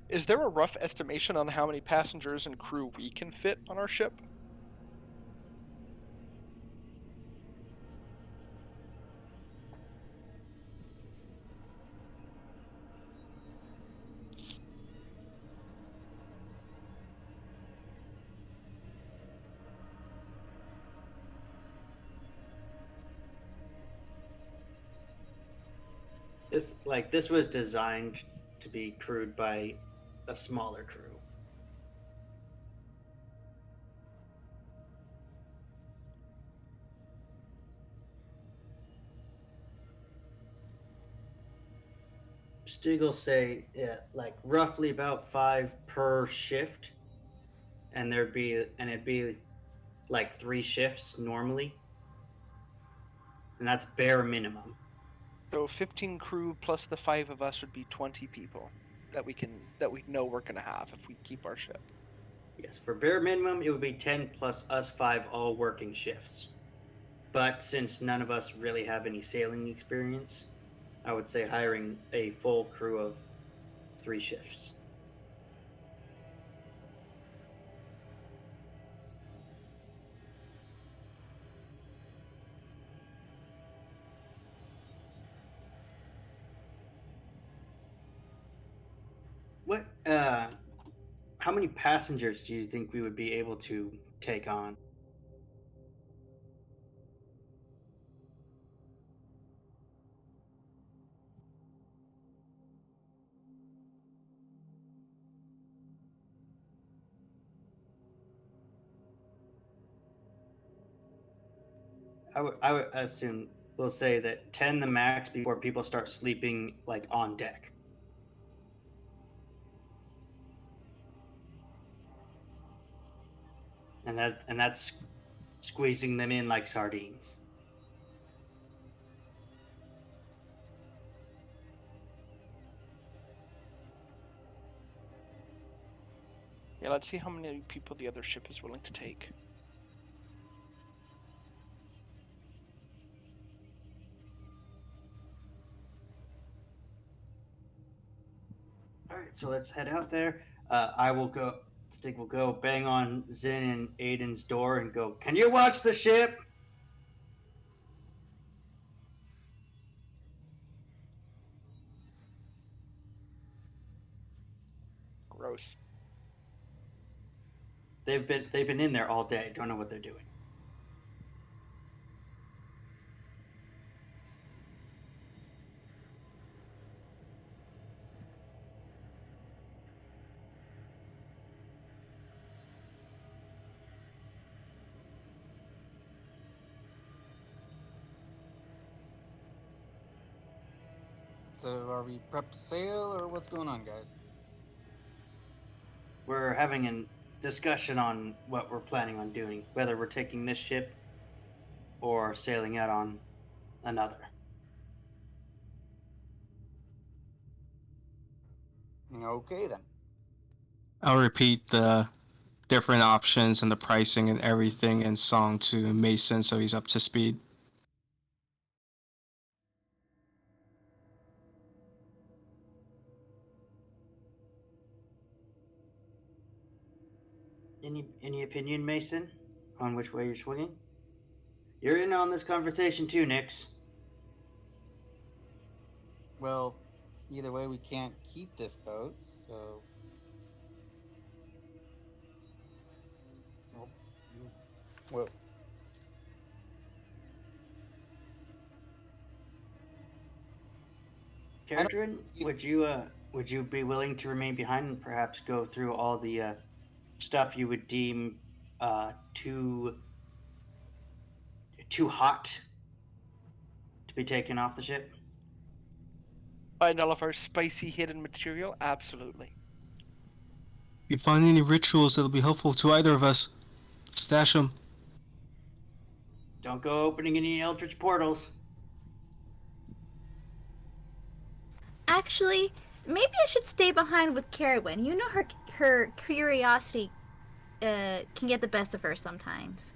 Is there a rough estimation on how many passengers and crew we can fit on our ship? This was designed to be crewed by a smaller crew. Stig will say, yeah, like roughly about 5 per shift, and it'd be like 3 shifts normally, and that's bare minimum. So 15 crew plus the 5 of us would be 20 people that we know we're gonna have if we keep our ship. Yes, for bare minimum, it would be 10 plus us 5 all working shifts. But since none of us really have any sailing experience, I would say hiring a full crew of 3 shifts. What? How many passengers do you think we would be able to take on? I would assume we'll say that 10 the max before people start sleeping like on deck. And that's squeezing them in like sardines. Yeah, let's see how many people the other ship is willing to take. All right, so let's head out there. I will go. Stig will go bang on Zin and Aiden's door and go, "Can you watch the ship?" Gross. They've been in there all day. Don't know what they're doing. So are we prepped to sail, or what's going on, guys? We're having a discussion on what we're planning on doing, whether we're taking this ship or sailing out on another. Okay then. I'll repeat the different options and the pricing and everything in song to Mason so he's up to speed. Any opinion, Mason, on which way you're swinging? You're in on this conversation too, Nix. Well, either way, we can't keep this boat, so. Well, Caradrin, would you be willing to remain behind and perhaps go through all the stuff you would deem too hot to be taken off the ship? Find all of our spicy hidden material? Absolutely. If you find any rituals that'll be helpful to either of us, stash them. Don't go opening any eldritch portals. Actually, maybe I should stay behind with Carowin. You know her curiosity can get the best of her sometimes.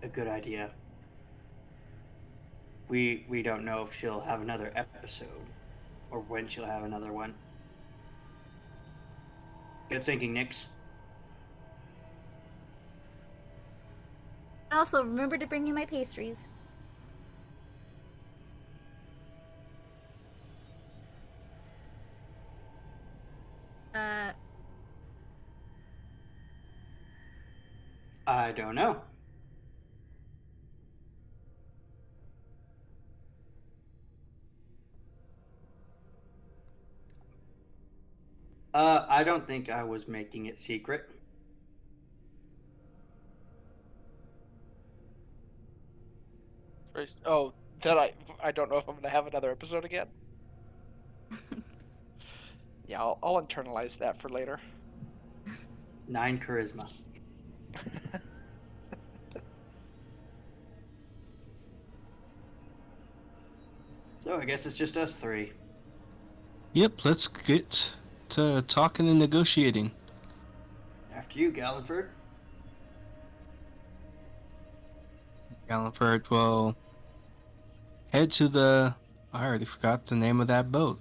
A good idea. We don't know if she'll have another episode or when she'll have another one. Good thinking, Nix. Also, remember to bring you my pastries. I don't know. I don't think I was making it secret. Oh, that I don't know if I'm gonna have another episode again. Yeah, I'll internalize that for later. 9 charisma. So I guess it's just us 3. Yep, let's get to talking and negotiating. After you, Galliford. Galliford will head to the... I already forgot the name of that boat.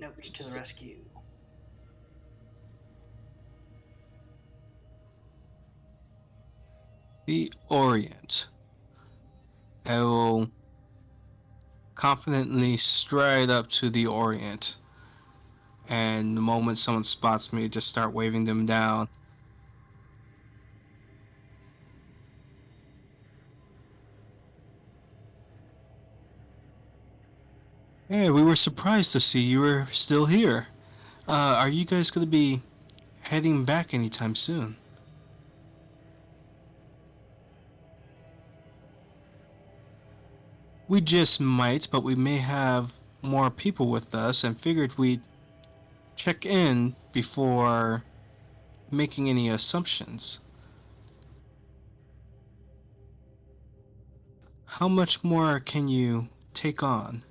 Notes to the rescue. The Orient. I will confidently stride up to the Orient. And the moment someone spots me, just start waving them down. Hey, we were surprised to see you were still here. Are you guys going to be heading back anytime soon? We just might, but we may have more people with us and figured we'd check in before making any assumptions. How much more can you take on?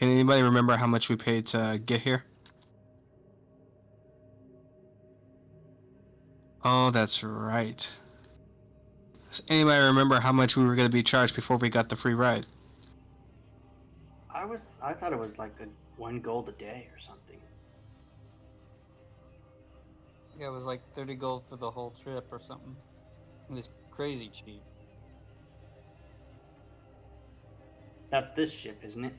Can anybody remember how much we paid to get here? Oh, that's right. Does anybody remember how much we were going to be charged before we got the free ride? I thought it was like 1 gold a day or something. Yeah, it was like 30 gold for the whole trip or something. It was crazy cheap. That's this ship, isn't it?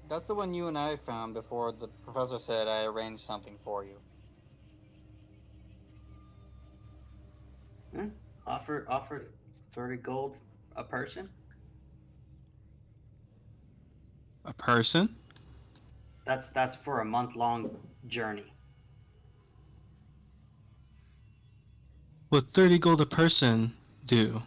That's the one you and I found before the professor said I arranged something for you. Huh? Offer 30 gold a person? A person? That's for a month-long journey. What 30 gold a person do?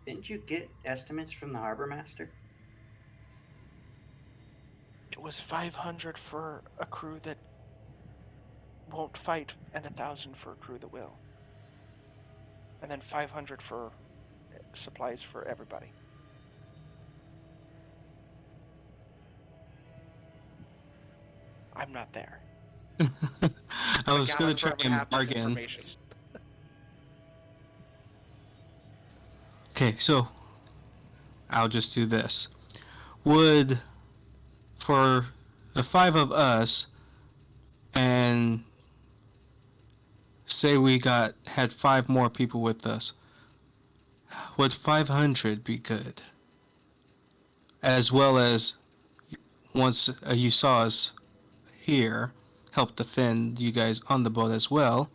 Didn't you get estimates from the harbor master? It was 500 for a crew that won't fight, and 1,000 for a crew that will. And then 500 for supplies for everybody. I'm not there. I was going to try Gallenberg would and have this bargain. information. Okay, so I'll just do this. Would, for the 5 of us, and say we had 5 more people with us, would 500 be good? As well as, once you saw us here, help defend you guys on the boat as well,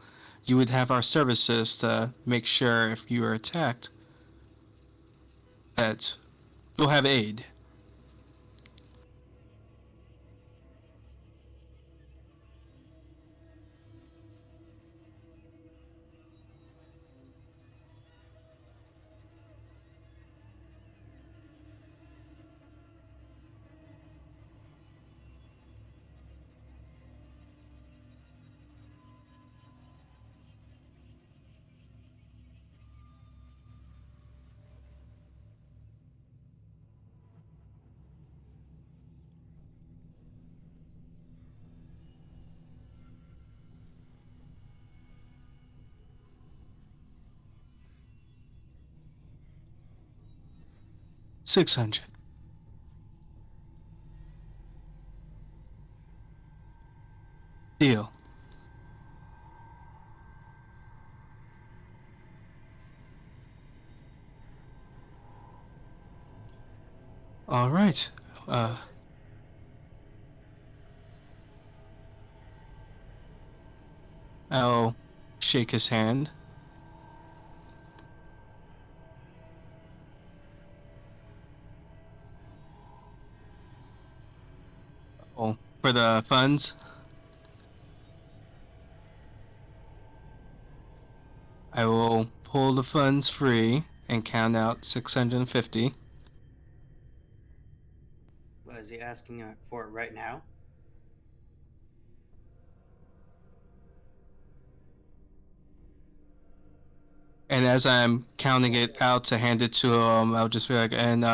you would have our services to make sure if you are attacked that you'll have aid. $600. Deal. All right. I'll shake his hand. Oh, for the funds, I will pull the funds free and count out 650. Is he asking for it right now? And as I'm counting it out to hand it to him, I'll just be like, and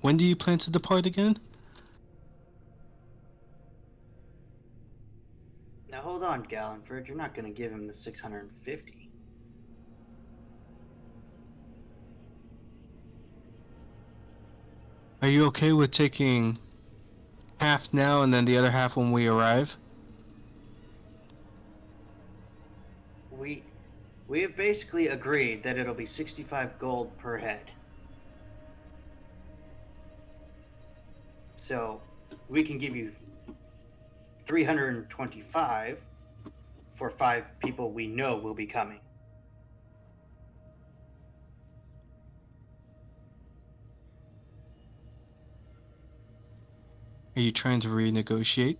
when do you plan to depart again? Now hold on, Gallenford. You're not going to give him the 650. Are you okay with taking half now and then the other half when we arrive? We have basically agreed that it'll be 65 gold per head. So we can give you 325 for 5 people we know will be coming. Are you trying to renegotiate?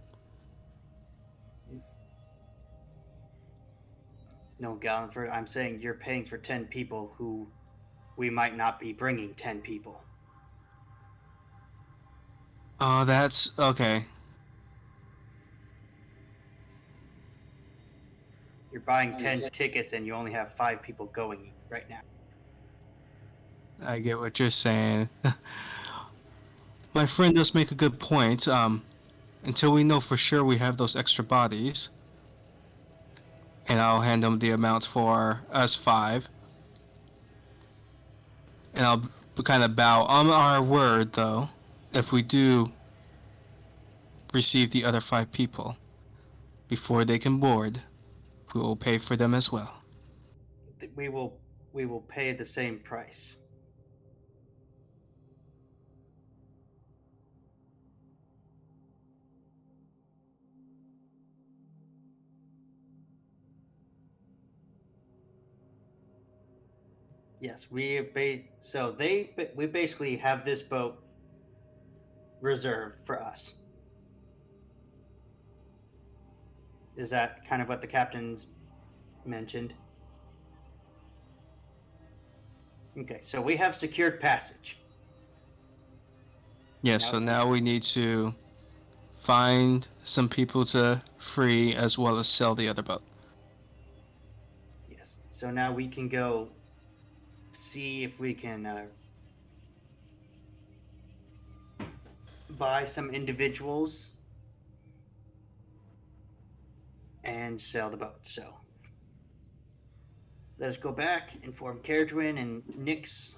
No, Gallenford, I'm saying you're paying for 10 people who we might not be bringing 10 people. Oh, that's okay. You're buying 10 tickets and you only have 5 people going right now. I get what you're saying. My friend does make a good point. Until we know for sure we have those extra bodies, and I'll hand them the amounts for us 5. And I'll kind of bow on our word, though, if we do receive the other 5 people before they can board, we will pay for them as well. We will pay the same price. Yes, we basically have this boat reserved for us. Is that kind of what the captain's mentioned? Okay, so we have secured passage. Yes, Now- so now we need to find some people to free as well as sell the other boat. Yes. So now we can go see if we can buy some individuals and sell the boat. So let us go back, inform Caradwin and Nyx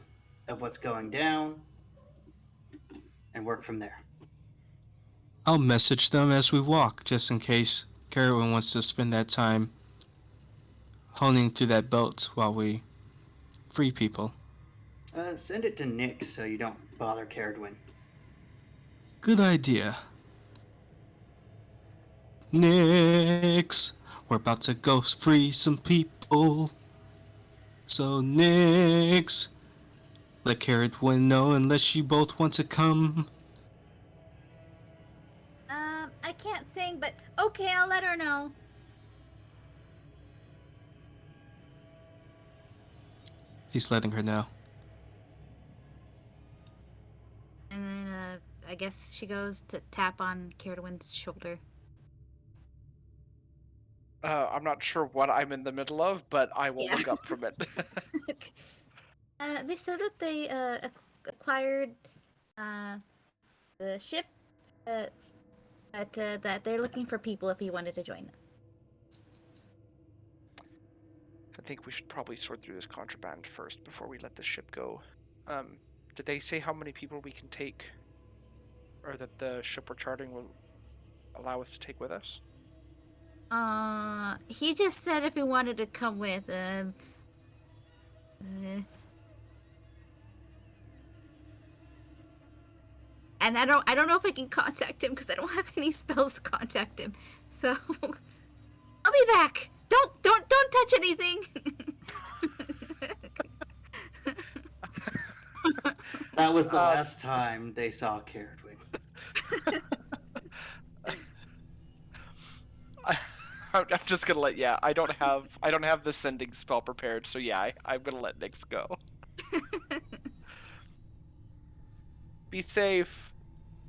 of what's going down, and work from there. I'll message them as we walk, just in case Carowin wants to spend that time honing through that boat while we free people. Send it to Nyx so you don't bother Caradwin. Good idea. Nix, we're about to go free some people. So Nix, let Carradwin know unless you both want to come. I can't sing, but okay, I'll let her know. He's letting her know. And then, I guess she goes to tap on Caradwin's shoulder. I'm not sure what I'm in the middle of, but I will Yeah. look up from it. They said that they acquired the ship. That they're looking for people if he wanted to join them. I think we should probably sort through this contraband first before we let the ship go. Did they say how many people we can take, or that the ship we're chartering will allow us to take with us? He just said if he wanted to come with. And I don't know if I can contact him because I don't have any spells to contact him. So I'll be back. Don't touch anything. That was the last time they saw Caradwin. I'm just gonna let. Yeah, I don't have the sending spell prepared, so yeah, I'm gonna let Nyx go. Be safe.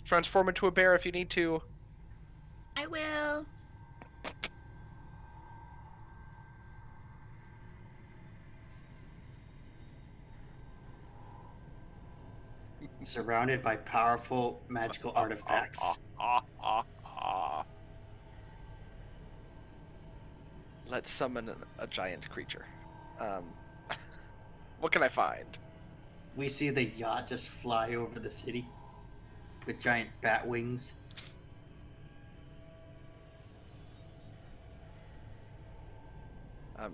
Transform into a bear if you need to. I will. surrounded by powerful magical artifacts. Let's summon a giant creature. What can I find? We see the yacht just fly over the city with giant bat wings.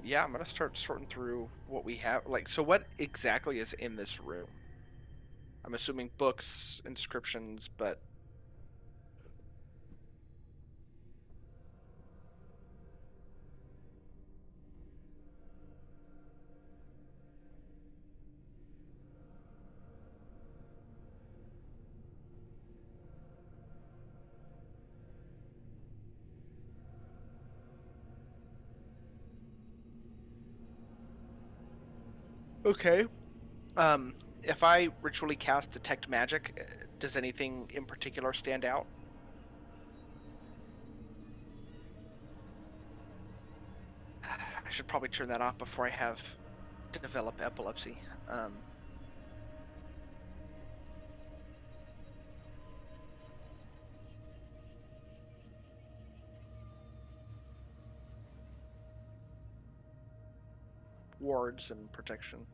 Yeah, I'm gonna start sorting through what we have. Like, so what exactly is in this room? I'm assuming books, inscriptions, but okay. If I ritually cast detect magic, does anything in particular stand out? I should probably turn that off before I have develop epilepsy. Wards and protection.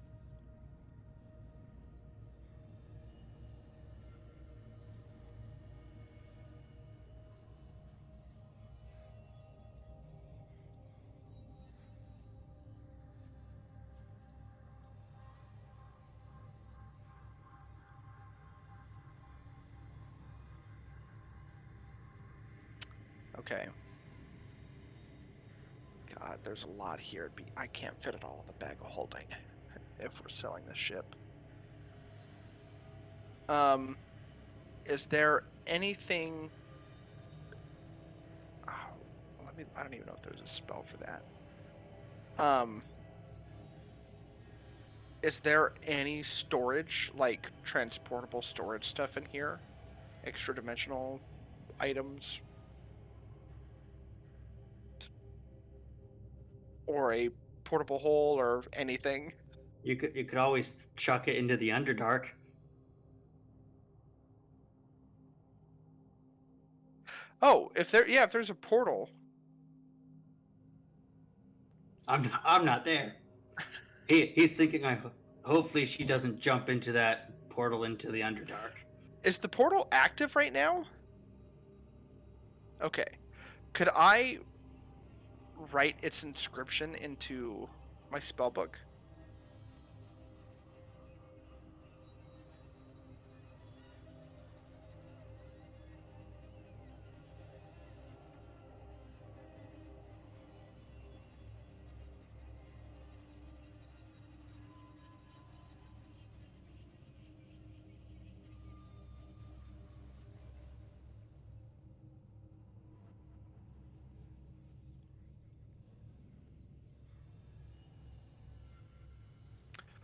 Okay. God, there's a lot here. I can't fit it all in the bag of holding if we're selling this ship. Is there anything? Oh, I don't even know if there's a spell for that. Is there any storage, like transportable storage stuff in here? Extra dimensional items? Or a portable hole or anything? You could always chuck it into the Underdark. Oh, if there's a portal. I'm not there. He's thinking hopefully she doesn't jump into that portal into the Underdark. Is the portal active right now? Okay. Could I write its inscription into my spellbook?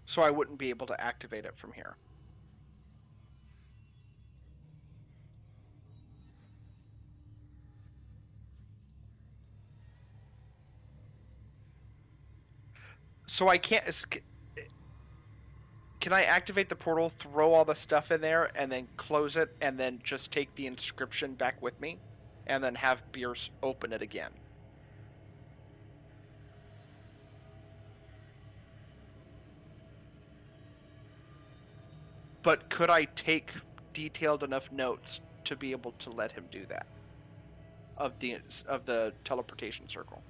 So I wouldn't be able to activate it from here. So I can't. Can I activate the portal, throw all the stuff in there, and then close it, and then just take the inscription back with me, and then have Bierce open it again? But could I take detailed enough notes to be able to let him do that? Of the teleportation circle.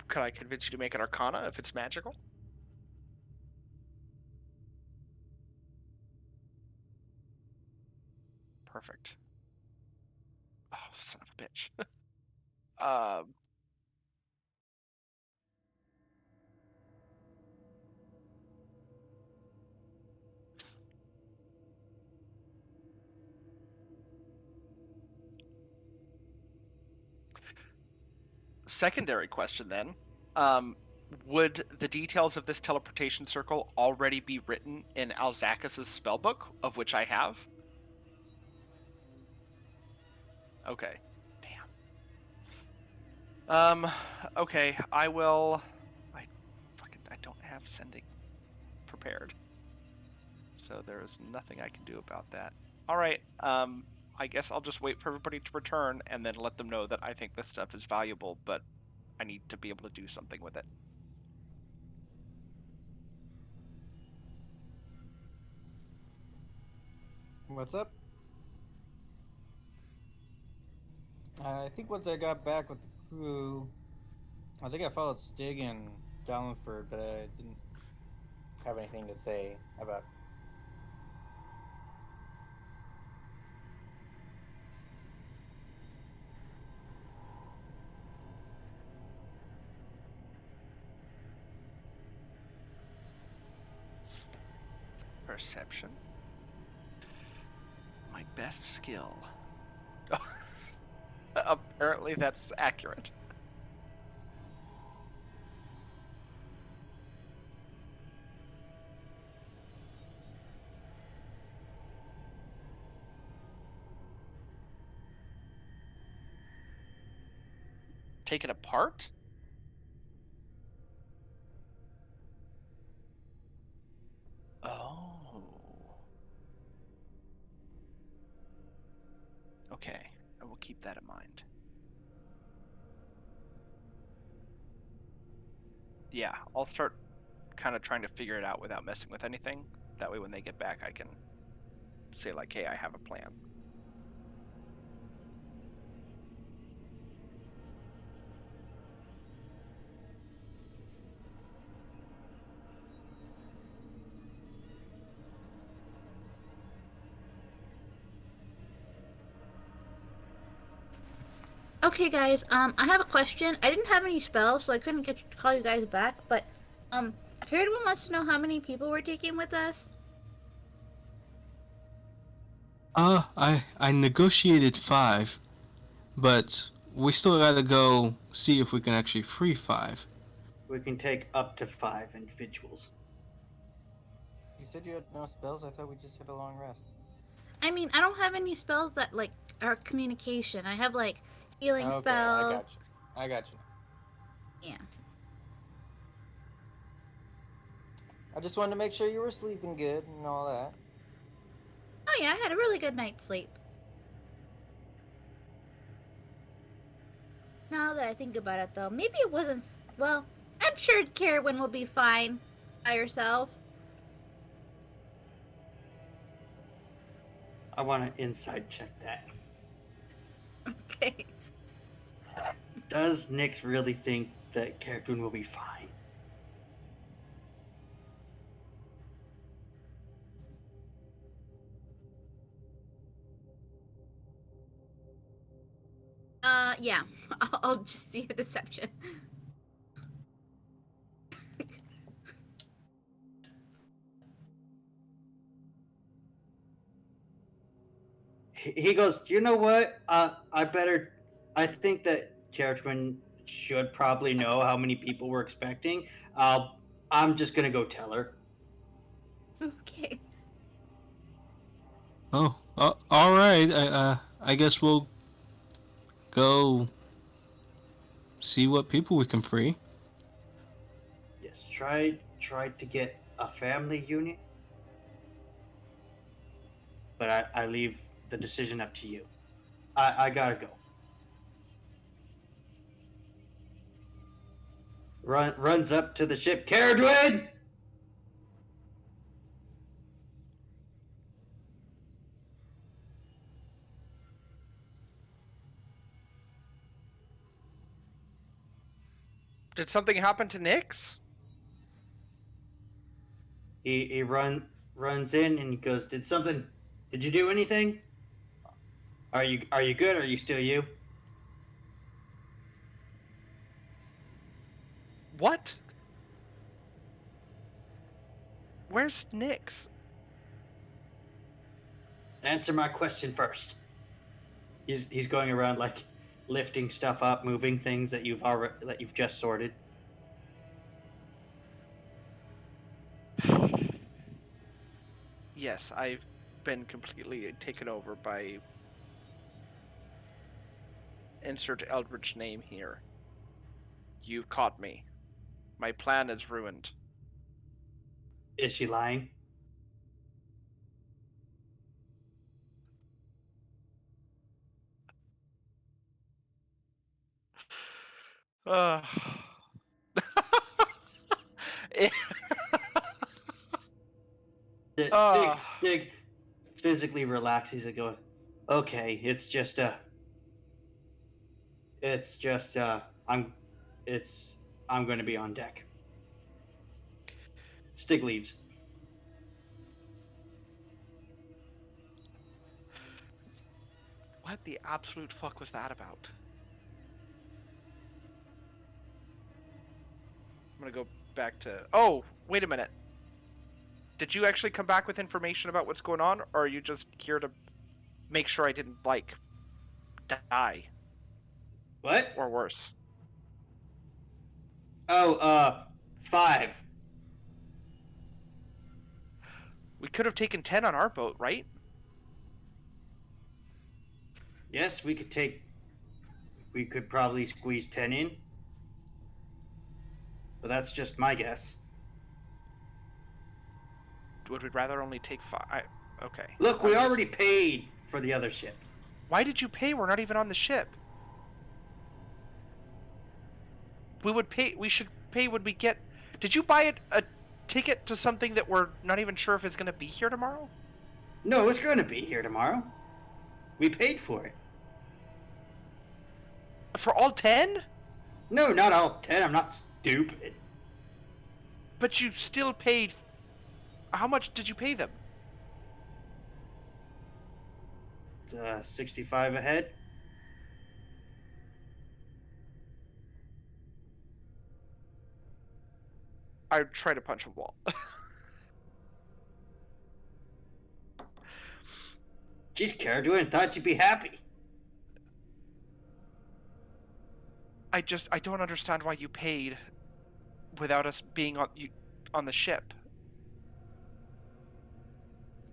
Could I convince you to make an Arcana if it's magical? Perfect. Oh, son of a bitch. Secondary question then. Would the details of this teleportation circle already be written in Alzakis' spellbook, of which I have? Okay. Damn. Okay, I will. I don't have sending prepared, so there is nothing I can do about that. All right. I guess I'll just wait for everybody to return and then let them know that I think this stuff is valuable, but I need to be able to do something with it. What's up? I think once I got back with the crew, I think I followed Stig and Gallenford, but I didn't have anything to say about. Perception. My best skill. Apparently that's accurate. Take it apart? Oh. Okay, I will keep that in mind. Yeah, I'll start kind of trying to figure it out without messing with anything. That way when they get back, I can say, like, hey, I have a plan. Okay, guys. I have a question. I didn't have any spells, so I couldn't call you guys back. But Herodman wants to know how many people we're taking with us. I negotiated 5, but we still gotta go see if we can actually free 5. We can take up to 5 individuals. You said you had no spells. I thought we just had a long rest. I mean, I don't have any spells that like are communication. I have like healing Okay, spells. I got you. I got you. Yeah. I just wanted to make sure you were sleeping good and all that. Oh yeah, I had a really good night's sleep. Now that I think about it, though, maybe it wasn't. Well, I'm sure Carowin will be fine by herself. I want to inside check that. Okay. Does Nyx really think that Caratoon will be fine? Yeah. I'll just see a deception. He goes, you know what? I think that Caratoon should probably know how many people we're expecting. I'm just going to go tell her. Okay. Oh, all right. I guess we'll go see what people we can free. Yes, try to get a family unit, but I leave the decision up to you. I gotta go. Runs up to the ship. Caradwin! Did something happen to Nyx? He runs in and he goes, Did you do anything? Are you good? Are you still you? What? Where's Nyx? Answer my question first. He's going around like lifting stuff up, moving things that you've just sorted. Yes, I've been completely taken over by insert Eldritch name here. You caught me. My plan is ruined. Is she lying? Uh, it- Stig physically relaxes and goes, "Okay, it's just it's I'm going to be on deck." Stig leaves. What the absolute fuck was that about? I'm gonna go back to. Oh, wait a minute. Did you actually come back with information about what's going on, or are you just here to make sure I didn't die What? or worse? Oh, 5. We could have taken 10 on our boat, right? Yes, we could probably squeeze 10 in. But that's just my guess. Would we rather only take 5? Okay. Look, we already paid for the other ship. Why did you pay? We're not even on the ship. We would pay. We should pay when we get. Did you buy a ticket to something that we're not even sure if it's going to be here tomorrow? No, it's going to be here tomorrow. We paid for it. For all 10? No, not all 10. I'm not stupid. But you still paid. How much did you pay them? 65 ahead. I try to punch a wall. Jeez, Carradine, I thought you'd be happy. I don't understand why you paid without us being on the ship.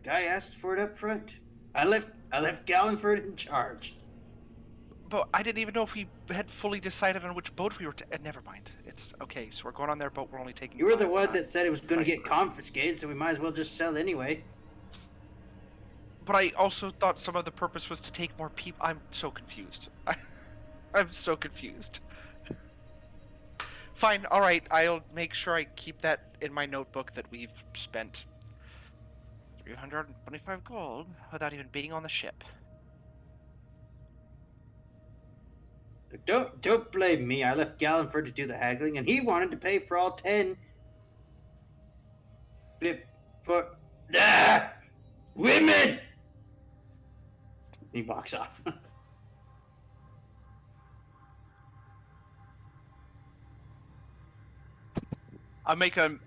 Guy asked for it up front. I left Galliford in charge. But I didn't even know if we had fully decided on which boat we were. Never mind. It's okay. So we're going on their boat. We're only taking. You were the 5. one that said it was going to Right. get confiscated, so we might as well just sell anyway. But I also thought some of the purpose was to take more people. I'm so confused. I'm so confused. Fine. All right. I'll make sure I keep that in my notebook that we've spent 325 gold without even being on the ship. Don't blame me. I left Galliford to do the haggling, and he wanted to pay for all 10. For women. He walks off. I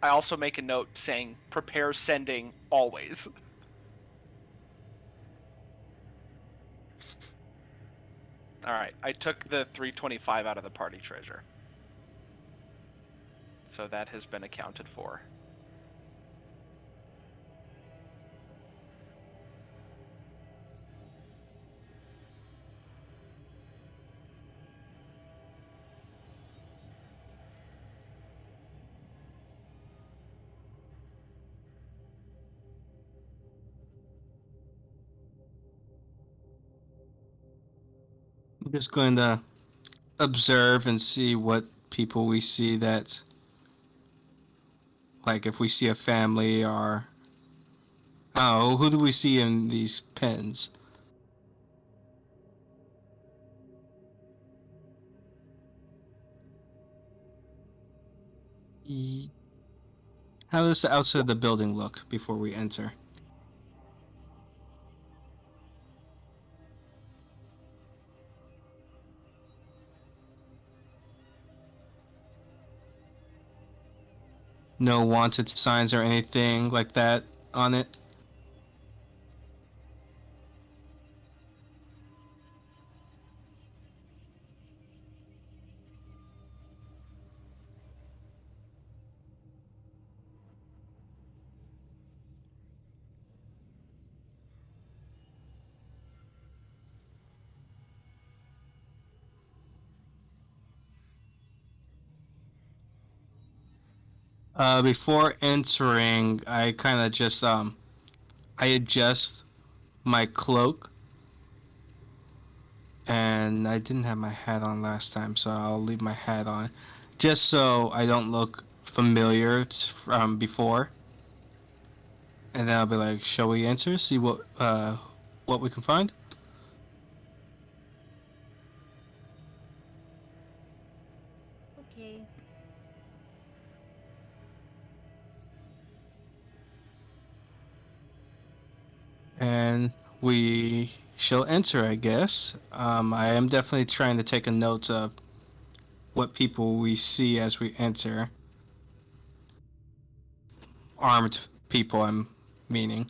also make a note saying prepare sending always. All right, I took the 325 out of the party treasure. So that has been accounted for. I'm just going to observe and see what people we see that, like, if we see a family or, oh, who do we see in these pens? How does the outside of the building look before we enter? No wanted signs or anything like that on it? Before entering, I kind of just I adjust my cloak, and I didn't have my hat on last time, so I'll leave my hat on, just so I don't look familiar from before. And then I'll be like, "Shall we enter? See what we can find?" Okay. And we shall enter, I guess. I am definitely trying to take a note of what people we see as we enter. Armed people, I'm meaning.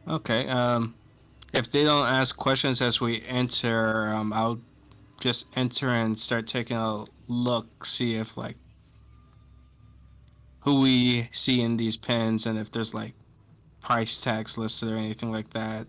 Okay. If they don't ask questions as we enter, I'll just enter and start taking a look, see if like who we see in these pens and if there's like price tags listed or anything like that.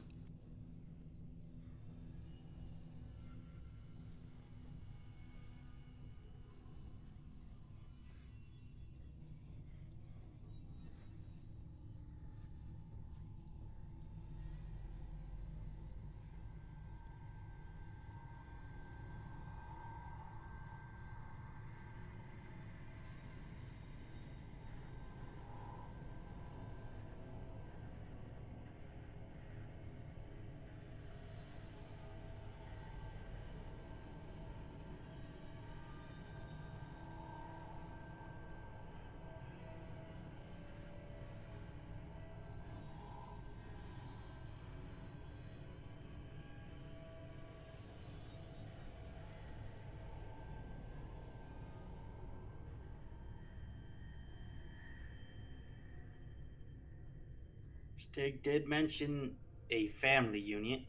Stig did mention a family unit.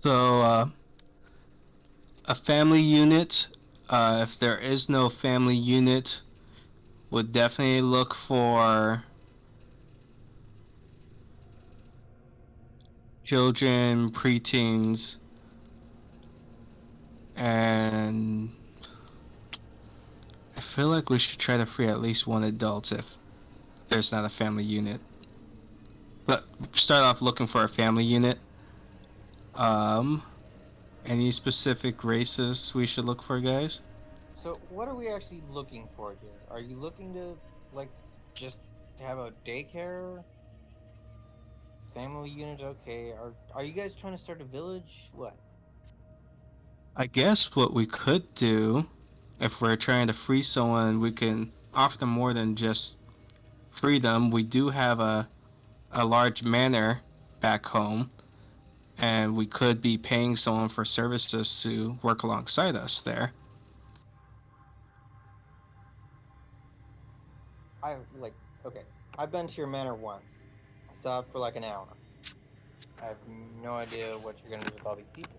So a family unit. If there is no family unit, would definitely look for children, preteens, and I feel like we should try to free at least one adult if there's not a family unit. But start off looking for a family unit. Um, any specific races we should look for, guys? So, what are we actually looking for here? Are you looking to, like, just have a daycare? Family unit? Okay. Are you guys trying to start a village? What? I guess what we could do, if we're trying to free someone, we can offer them more than just free them. We do have a large manor back home, and we could be paying someone for services to work alongside us there. I, like, okay. I've been to your manor once. I saw it for like an hour. I have no idea what you're gonna do with all these people.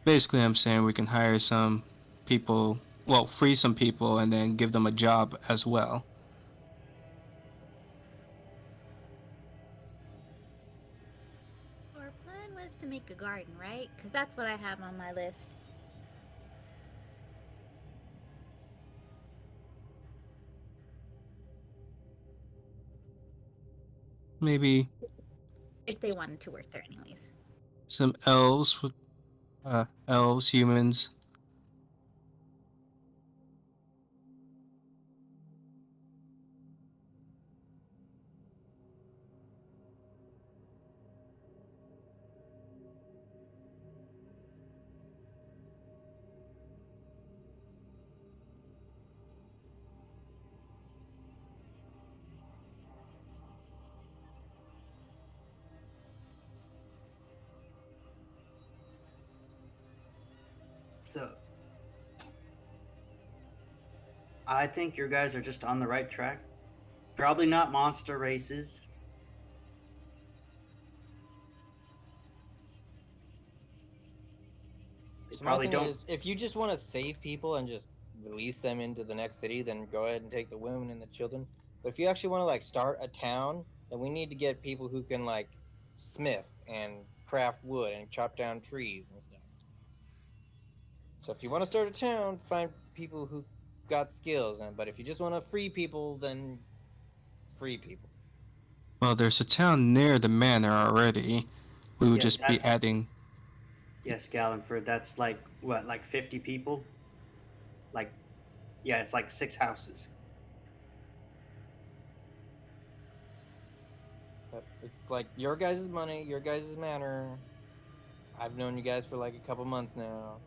Basically, I'm saying we can hire some people, well, free some people, and then give them a job as well. Our plan was to make a garden, right? Because that's what I have on my list. Maybe If they wanted to work there, anyways. some elves, elves, humans. So I think your guys are just on the right track. Probably not monster races. They So my probably thing don't. is, if you just want to save people and just release them into the next city, then go ahead and take the women and the children. But if you actually want to like start a town, then we need to get people who can like smith and craft wood and chop down trees and stuff. So if you want to start a town, find people who got skills. And but if you just want to free people, then free people. Well, there's a town near the manor already. We would Yes, just be that's adding. yes, Gallenford. That's like what, like 50 people? Like, yeah, it's like 6 houses. But it's like your guys' money, your guys' manor. I've known you guys for like a couple months now.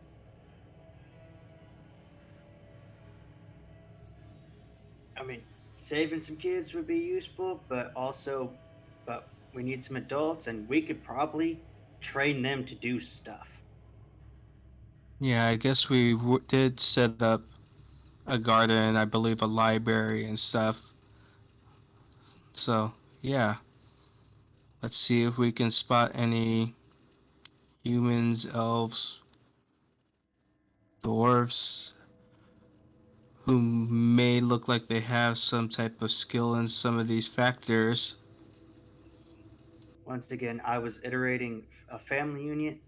I mean, saving some kids would be useful, but we need some adults, and we could probably train them to do stuff. Yeah, I guess we did set up a garden, I believe a library and stuff. So, yeah. Let's see if we can spot any humans, elves, dwarves who may look like they have some type of skill in some of these factors. Once again, I was iterating a family unit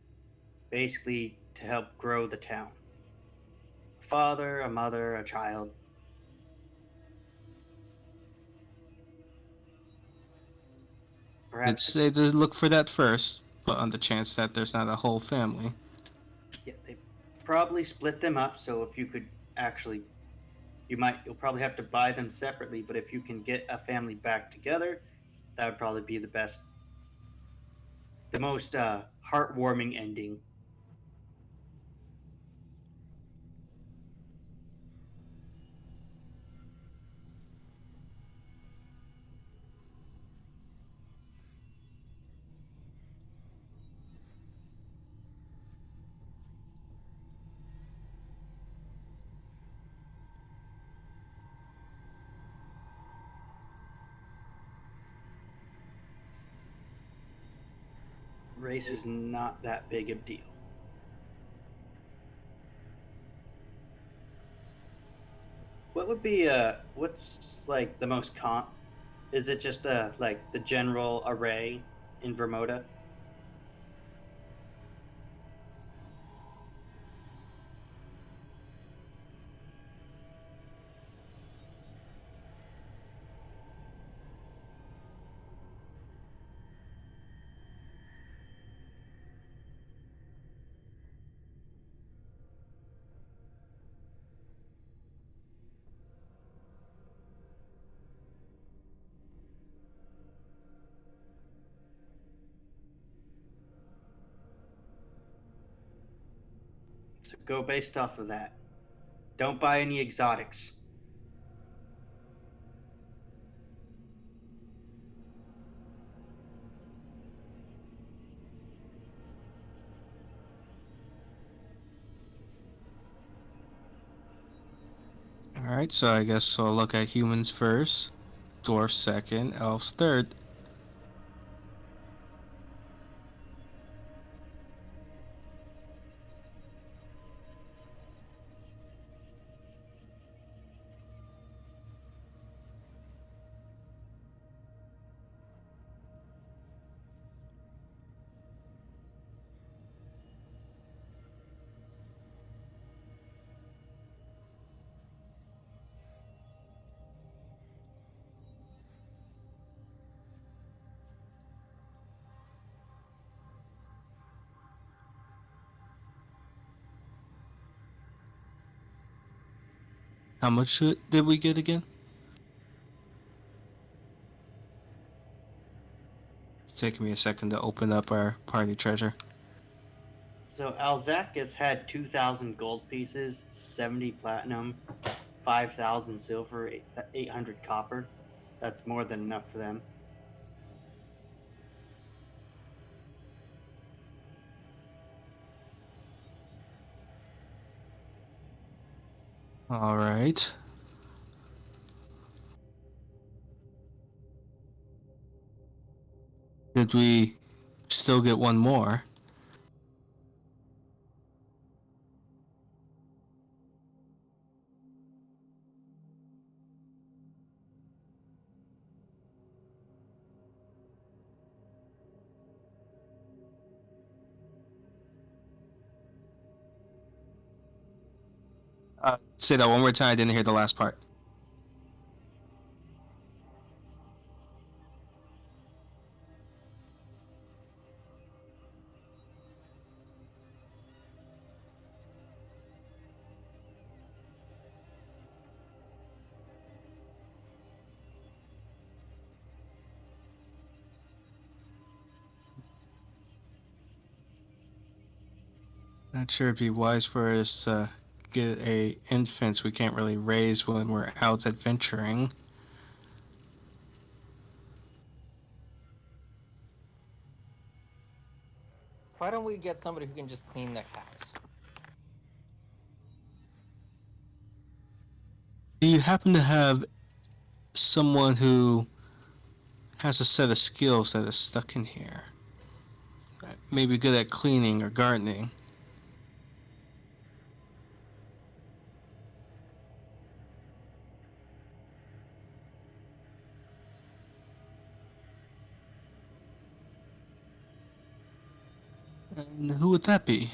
basically to help grow the town. A father, a mother, a child. I'd Perhaps, say to look for that first, but on the chance that there's not a whole family. yeah, they probably split them up. So if you could actually, you'll probably have to buy them separately. But if you can get a family back together, that would probably be the most heartwarming ending. Race is not that big of a deal. What would be what's like the most is it just like the general array in Vermoda? So go based off of that. Don't buy any exotics. Alright, so I guess we'll look at humans first, dwarfs second, elves third. How much did we get again? It's taking me a second to open up our party treasure. So Alzac has had 2,000 gold pieces, 70 platinum, 5,000 silver, 800 copper. That's more than enough for them. All right. Did we still get one more? Say that one more time. I didn't hear the last part. Not sure it'd be wise for us to get a infant we can't really raise when we're out adventuring. Why don't we get somebody who can just clean the house? Do you happen to have someone who has a set of skills that is stuck in here? Maybe good at cleaning or gardening. And who would that be?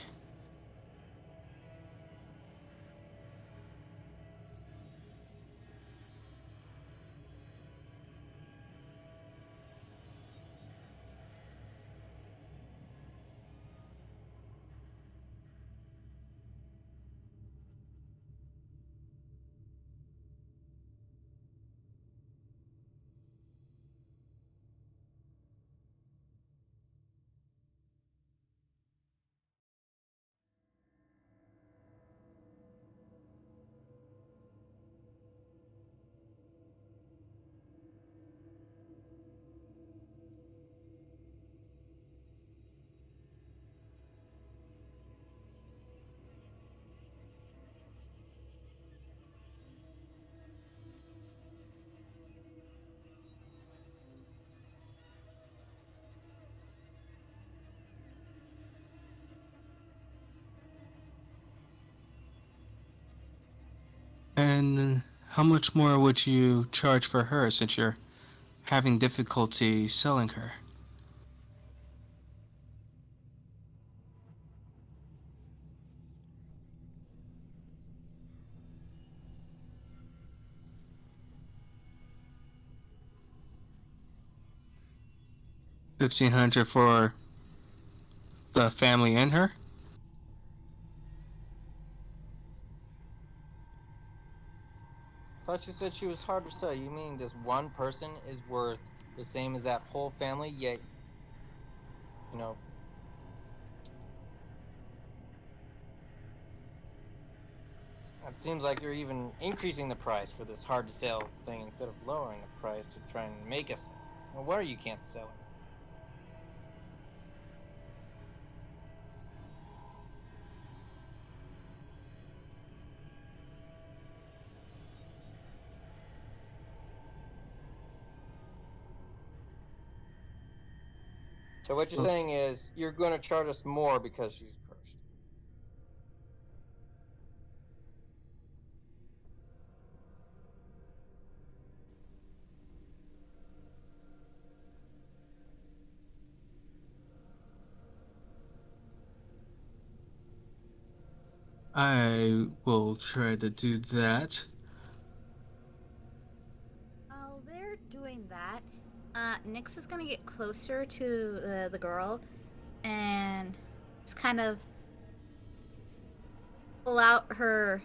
And how much more would you charge for her since you're having difficulty selling her? $1,500 for the family and her? I thought you said she was hard to sell. You mean this one person is worth the same as that whole family, yet, you know, it seems like you're even increasing the price for this hard to sell thing instead of lowering the price to try and make us sell. No wonder you can't sell it. So what you're saying is you're going to charge us more because she's cursed. I will try to do that. While they're doing that, Nyx is gonna get closer to the girl and just kind of pull out her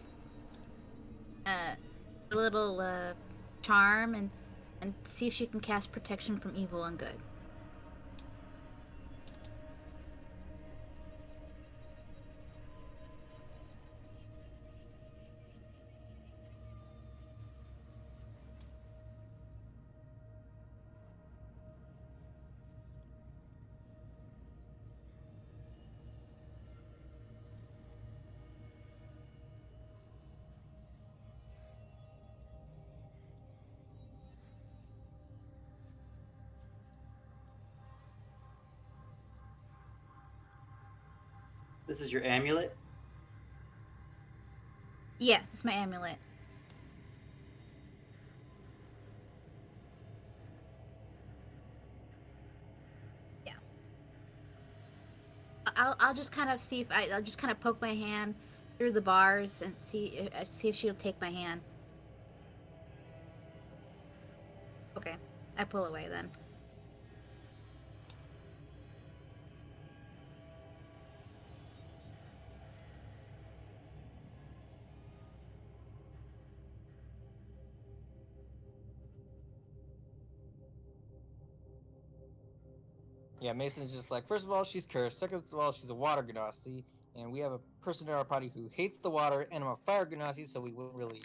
uh, little charm and see if she can cast protection from evil and good. This is your amulet? Yes, it's my amulet. Yeah. I'll just kind of see if I'll just kind of poke my hand through the bars and see if she'll take my hand. Okay, I pull away then. Yeah, Mason's just like, first of all, she's cursed. Second of all, she's a water genasi, and we have a person in our party who hates the water, and I'm a fire genasi, so we wouldn't really,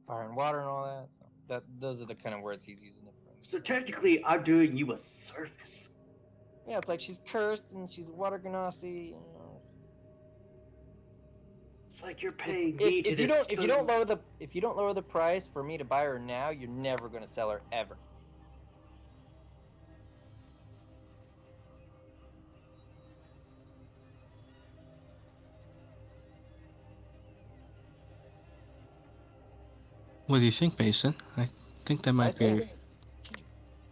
fire and water and all that. So those are the kind of words he's using to bring. So technically, I'm doing you a service. Yeah, it's like she's cursed and she's a water genasi. It's like you're If, paying if, me to if you don't if you don't dispose. lower the price for me to buy her now, you're never gonna sell her ever. What do you think, Mason? I think that I might be. think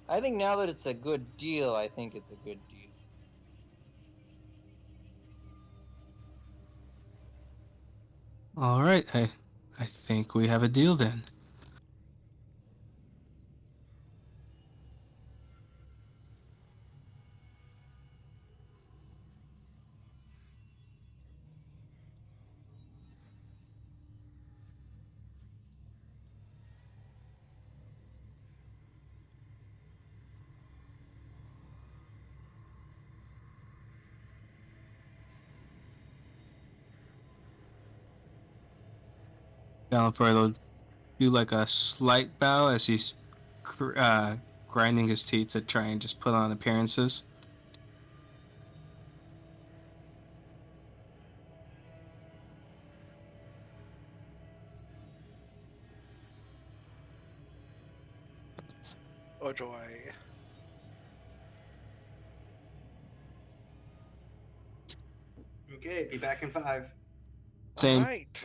I think now that it's a good deal, I think it's a good deal. All right, I think we have a deal then. Alfredo do like a slight bow as he's grinding his teeth to try and just put on appearances. Oh joy. Okay, be back in 5. All Same. right.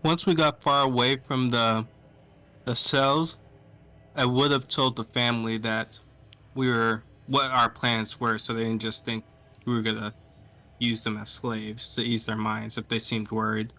Once we got far away from the cells, I would have told the family that what our plans were, so they didn't just think we were gonna use them as slaves to ease their minds if they seemed worried.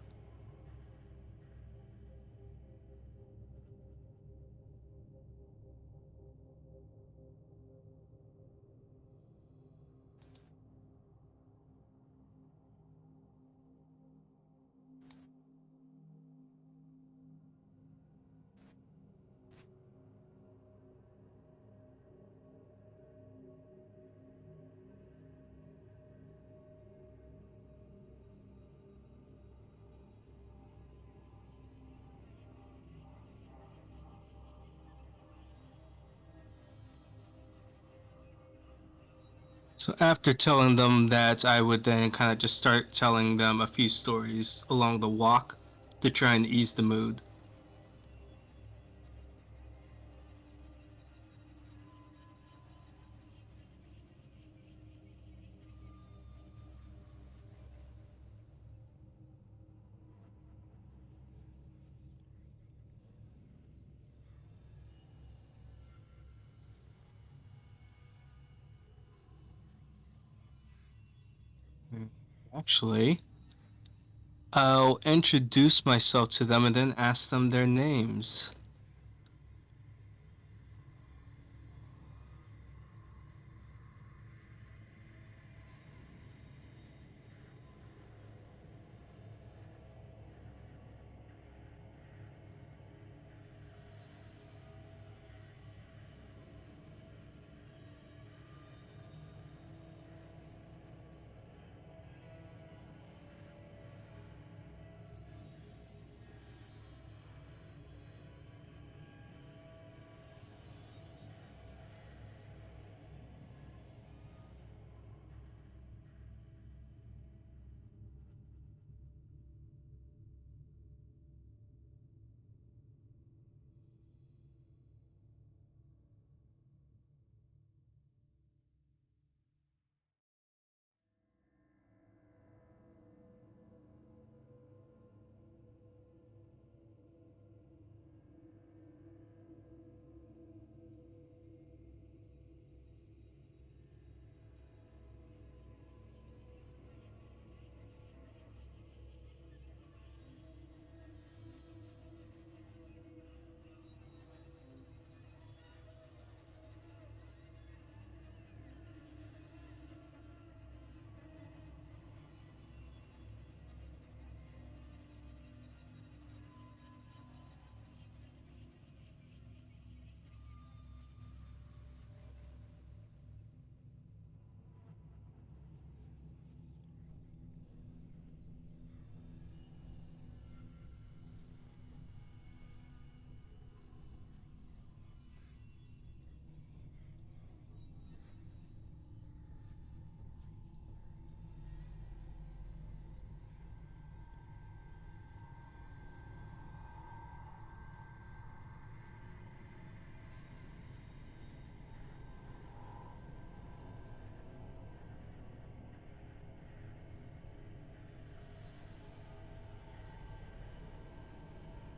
So after telling them that, I would then kind of just start telling them a few stories along the walk to try and ease the mood. Actually, I'll introduce myself to them and then ask them their names.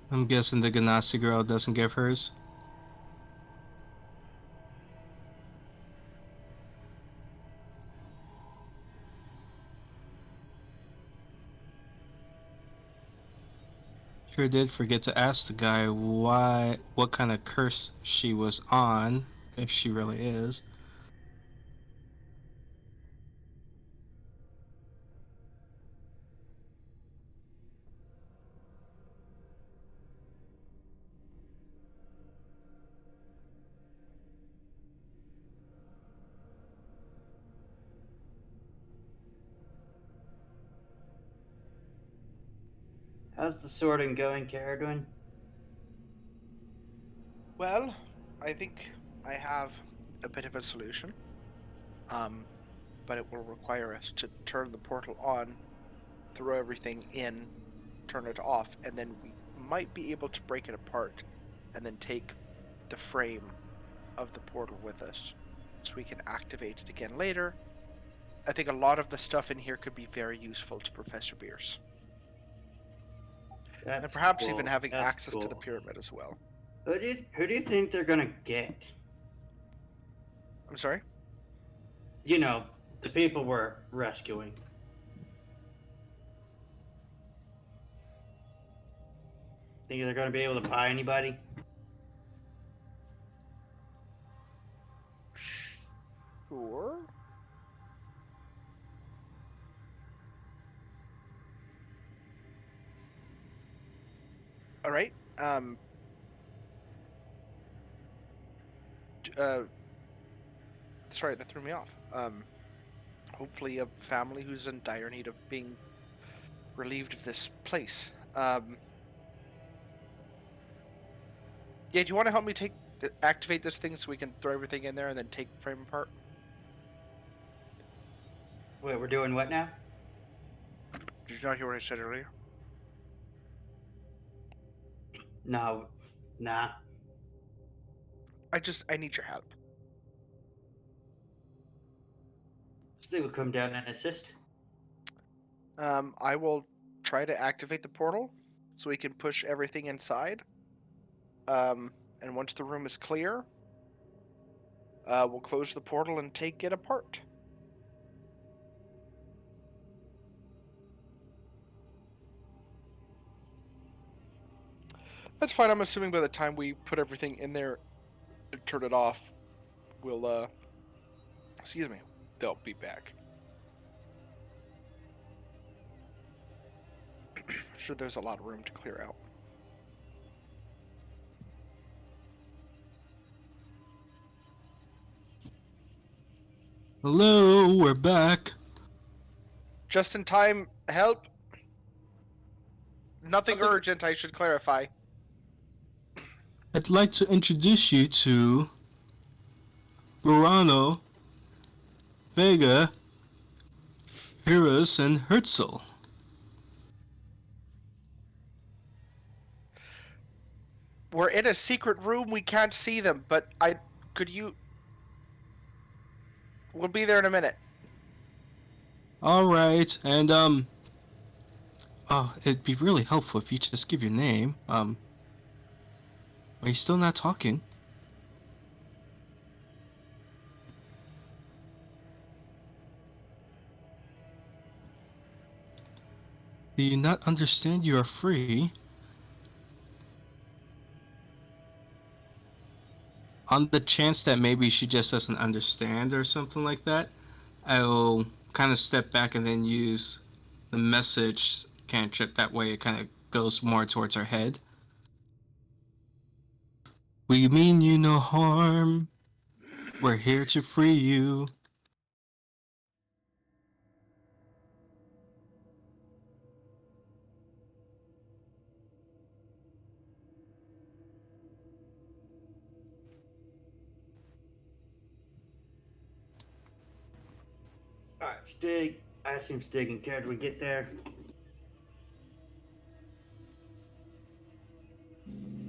I'm guessing the Ganassi girl doesn't give hers. Sure did forget to ask the guy what kind of curse she was on, if she really is. How's the sorting going, Caradwin? Well, I think I have a bit of a solution. But it will require us to turn the portal on, throw everything in, turn it off, and then we might be able to break it apart and then take the frame of the portal with us so we can activate it again later. I think a lot of the stuff in here could be very useful to Professor Beers. That's and perhaps cool. even having That's access to the cool. pyramid as well. Who do you think they're gonna get? I'm sorry? You know, the people we're rescuing. Think they're gonna be able to buy anybody? Sure. All right. Sorry, that threw me off. Hopefully a family who's in dire need of being relieved of this place. Yeah, do you want to help me activate this thing so we can throw everything in there and then take frame apart? Wait, we're doing what now? Did you not hear what I said earlier? No, nah. I need your help. Steve will come down and assist. I will try to activate the portal so we can push everything inside. And once the room is clear, we'll close the portal and take it apart. That's fine. I'm assuming by the time we put everything in there and turn it off, we'll, excuse me, they'll be back. Sure, there's a lot of room to clear out. Hello, we're back. Just in time help. Nothing Okay. urgent, I should clarify. I'd like to introduce you to Burano, Vega, Hirus, and Herzl. We're in a secret room, we can't see them, but we'll be there in a minute. Alright, and it'd be really helpful if you just give your name. Are you still not talking? Do you not understand you are free? On the chance that maybe she just doesn't understand or something like that, I'll kind of step back and then use the message cantrip. That way it kind of goes more towards her head. We mean you no harm. We're here to free you. Alright, Stig. I assume Stig and Ked would get there.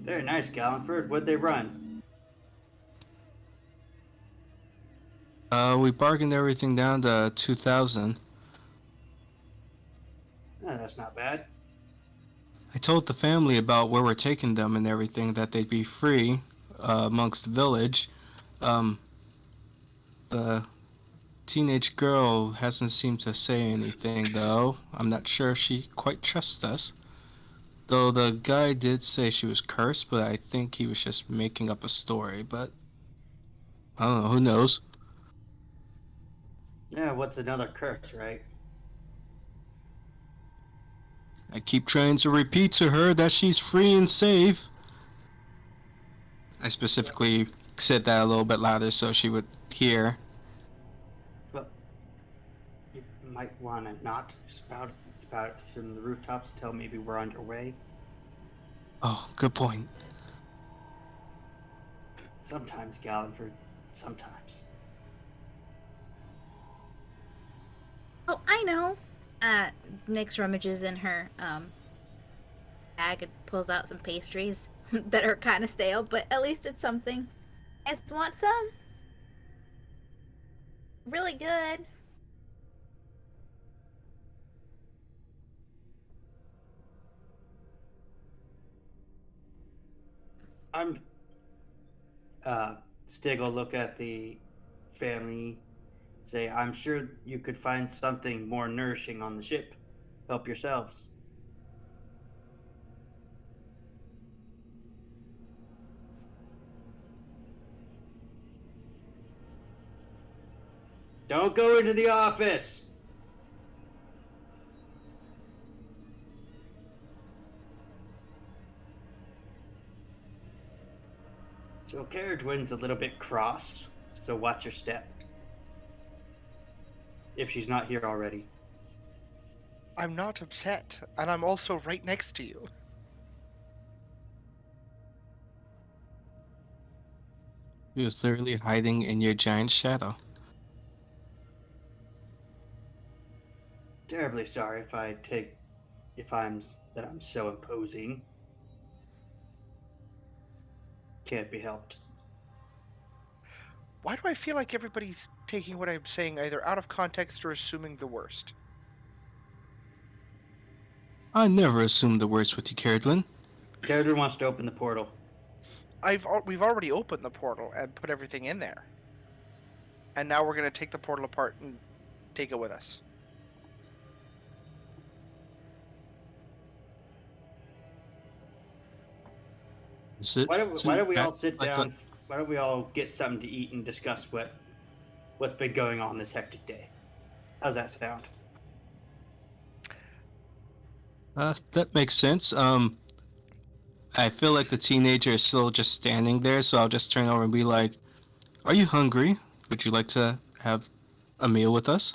Very nice, Gallenford. What'd they run? We bargained everything down to 2,000. Oh, that's not bad. I told the family about where we're taking them and everything, that they'd be free amongst the village. The teenage girl hasn't seemed to say anything, though. I'm not sure if she quite trusts us. Though the guy did say she was cursed, but I think he was just making up a story, but I don't know, who knows? Yeah, what's another curse, right? I keep trying to repeat to her that she's free and safe. I specifically said that a little bit louder so she would hear. Well, you might want to not spout it from the rooftops until maybe we're on your way. Oh, good point. Sometimes, Gallenford. Sometimes. Oh, I know. Nyx rummages in her bag and pulls out some pastries that are kind of stale, but at least it's something. Guys want some? Really good. I'm Stig will look at the family, say, I'm sure you could find something more nourishing on the ship. Help yourselves. Don't go into the office! So Carriage Wind's a little bit cross, so watch your step. If she's not here already. I'm not upset, and I'm also right next to you. He was literally hiding in your giant shadow. Terribly sorry if I'm so imposing. Can't be helped. Why do I feel like everybody's taking what I'm saying either out of context or assuming the worst? I never assumed the worst with you, Caradwin. Carriage Wind wants to open the portal. We've already opened the portal and put everything in there, and now we're gonna take the portal apart and take it with us. Is it Why don't we all that, sit like down? Why don't we all get something to eat and discuss what's been going on this hectic day? How's that sound? that makes sense. I feel like the teenager is still just standing there, so I'll just turn over and be like, "Are you hungry? Would you like to have a meal with us?"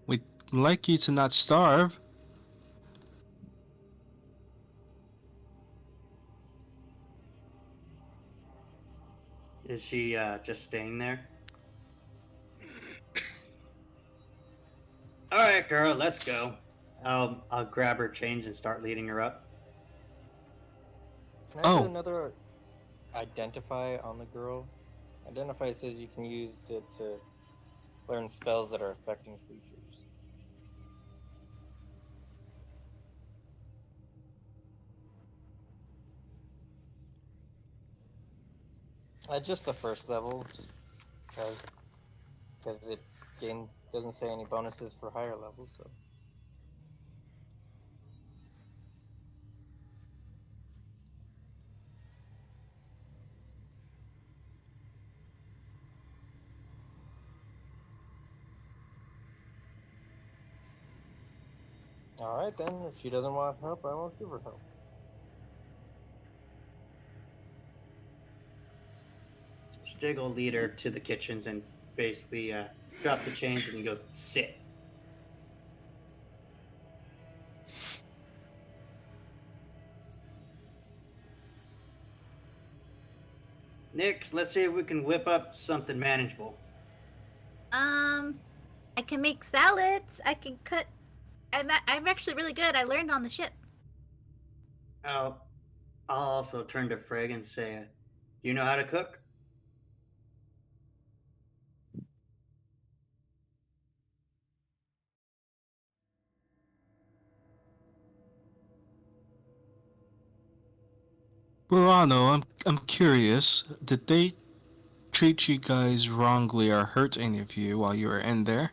We'd like you to not starve. Is she just staying there? All right, girl, let's go. I'll grab her change and start leading her up. Can I do Oh, another identify on the girl? Identify says you can use it to learn spells that are affecting creatures. Just the first level, just because it doesn't say any bonuses for higher levels. So all right then. If she doesn't want help, I won't give her help. Stig will lead her to the kitchens and basically drop the chains and he goes, sit. Nick, let's see if we can whip up something manageable. I can make salads. I can cut. I'm actually really good. I learned on the ship. I'll also turn to Frigg and say, do you know how to cook? Burano, I'm curious. Did they treat you guys wrongly or hurt any of you while you were in there?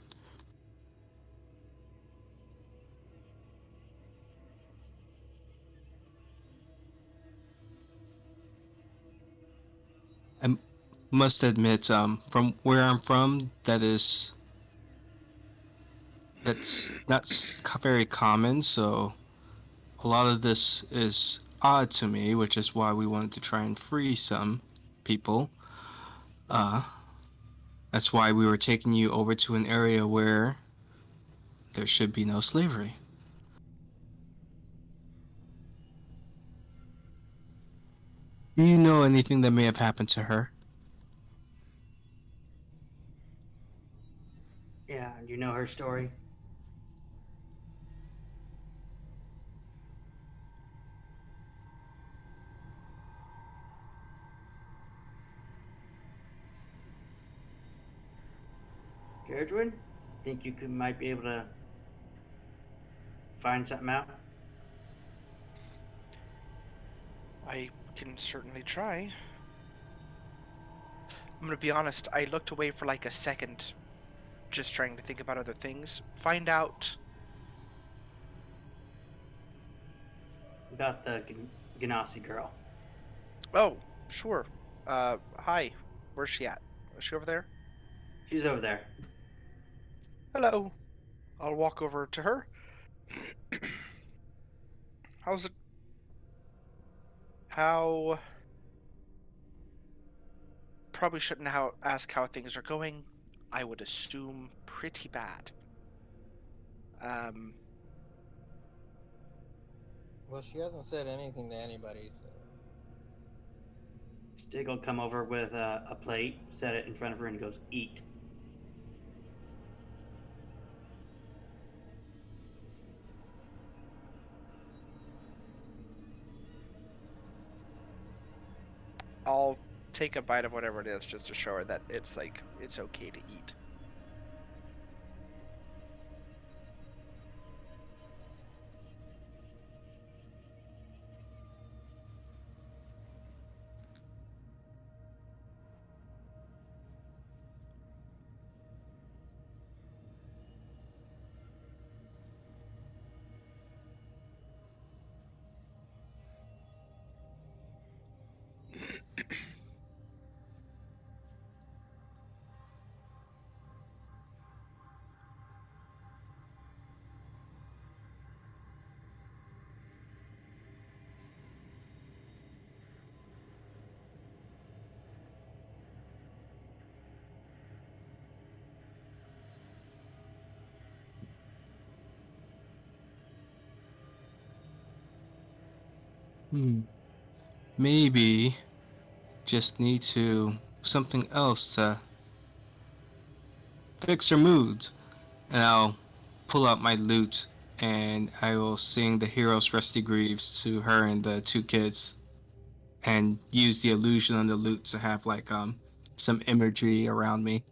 I must admit, from where I'm from, that's not very common. So a lot of this is odd to me, which is why we wanted to try and free some people. Uh, that's why we were taking you over to an area where there should be no slavery. Do you know anything that may have happened to her? Yeah, you know her story? Gertrude, think you might be able to find something out? I can certainly try. I'm gonna be honest, I looked away for like a second, just trying to think about other things. Find out. About the Ganassi girl. Oh, sure. Hi. Where's she at? Is she over there? She's over there. Hello. I'll walk over to her. How's it? How? Probably shouldn't ask how things are going. I would assume pretty bad. Um, Well, she hasn't said anything to anybody, so. Stig will come over with a plate, set it in front of her, and goes, "Eat." I'll take a bite of whatever it is just to show her that it's okay to eat. Maybe just need to something else to fix her moods. And I'll pull out my lute and I will sing the hero's rusty greaves to her and the two kids and use the illusion on the lute to have like some imagery around me.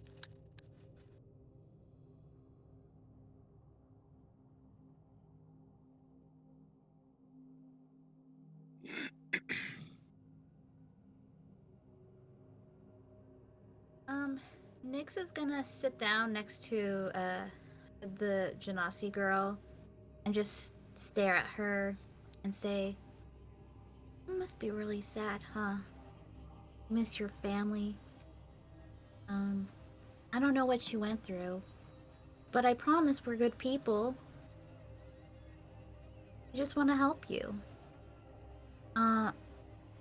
Nyx is gonna sit down next to the Genasi girl and just stare at her and say, "You must be really sad, huh? Miss your family. I don't know what you went through, but I promise we're good people. I just want to help you.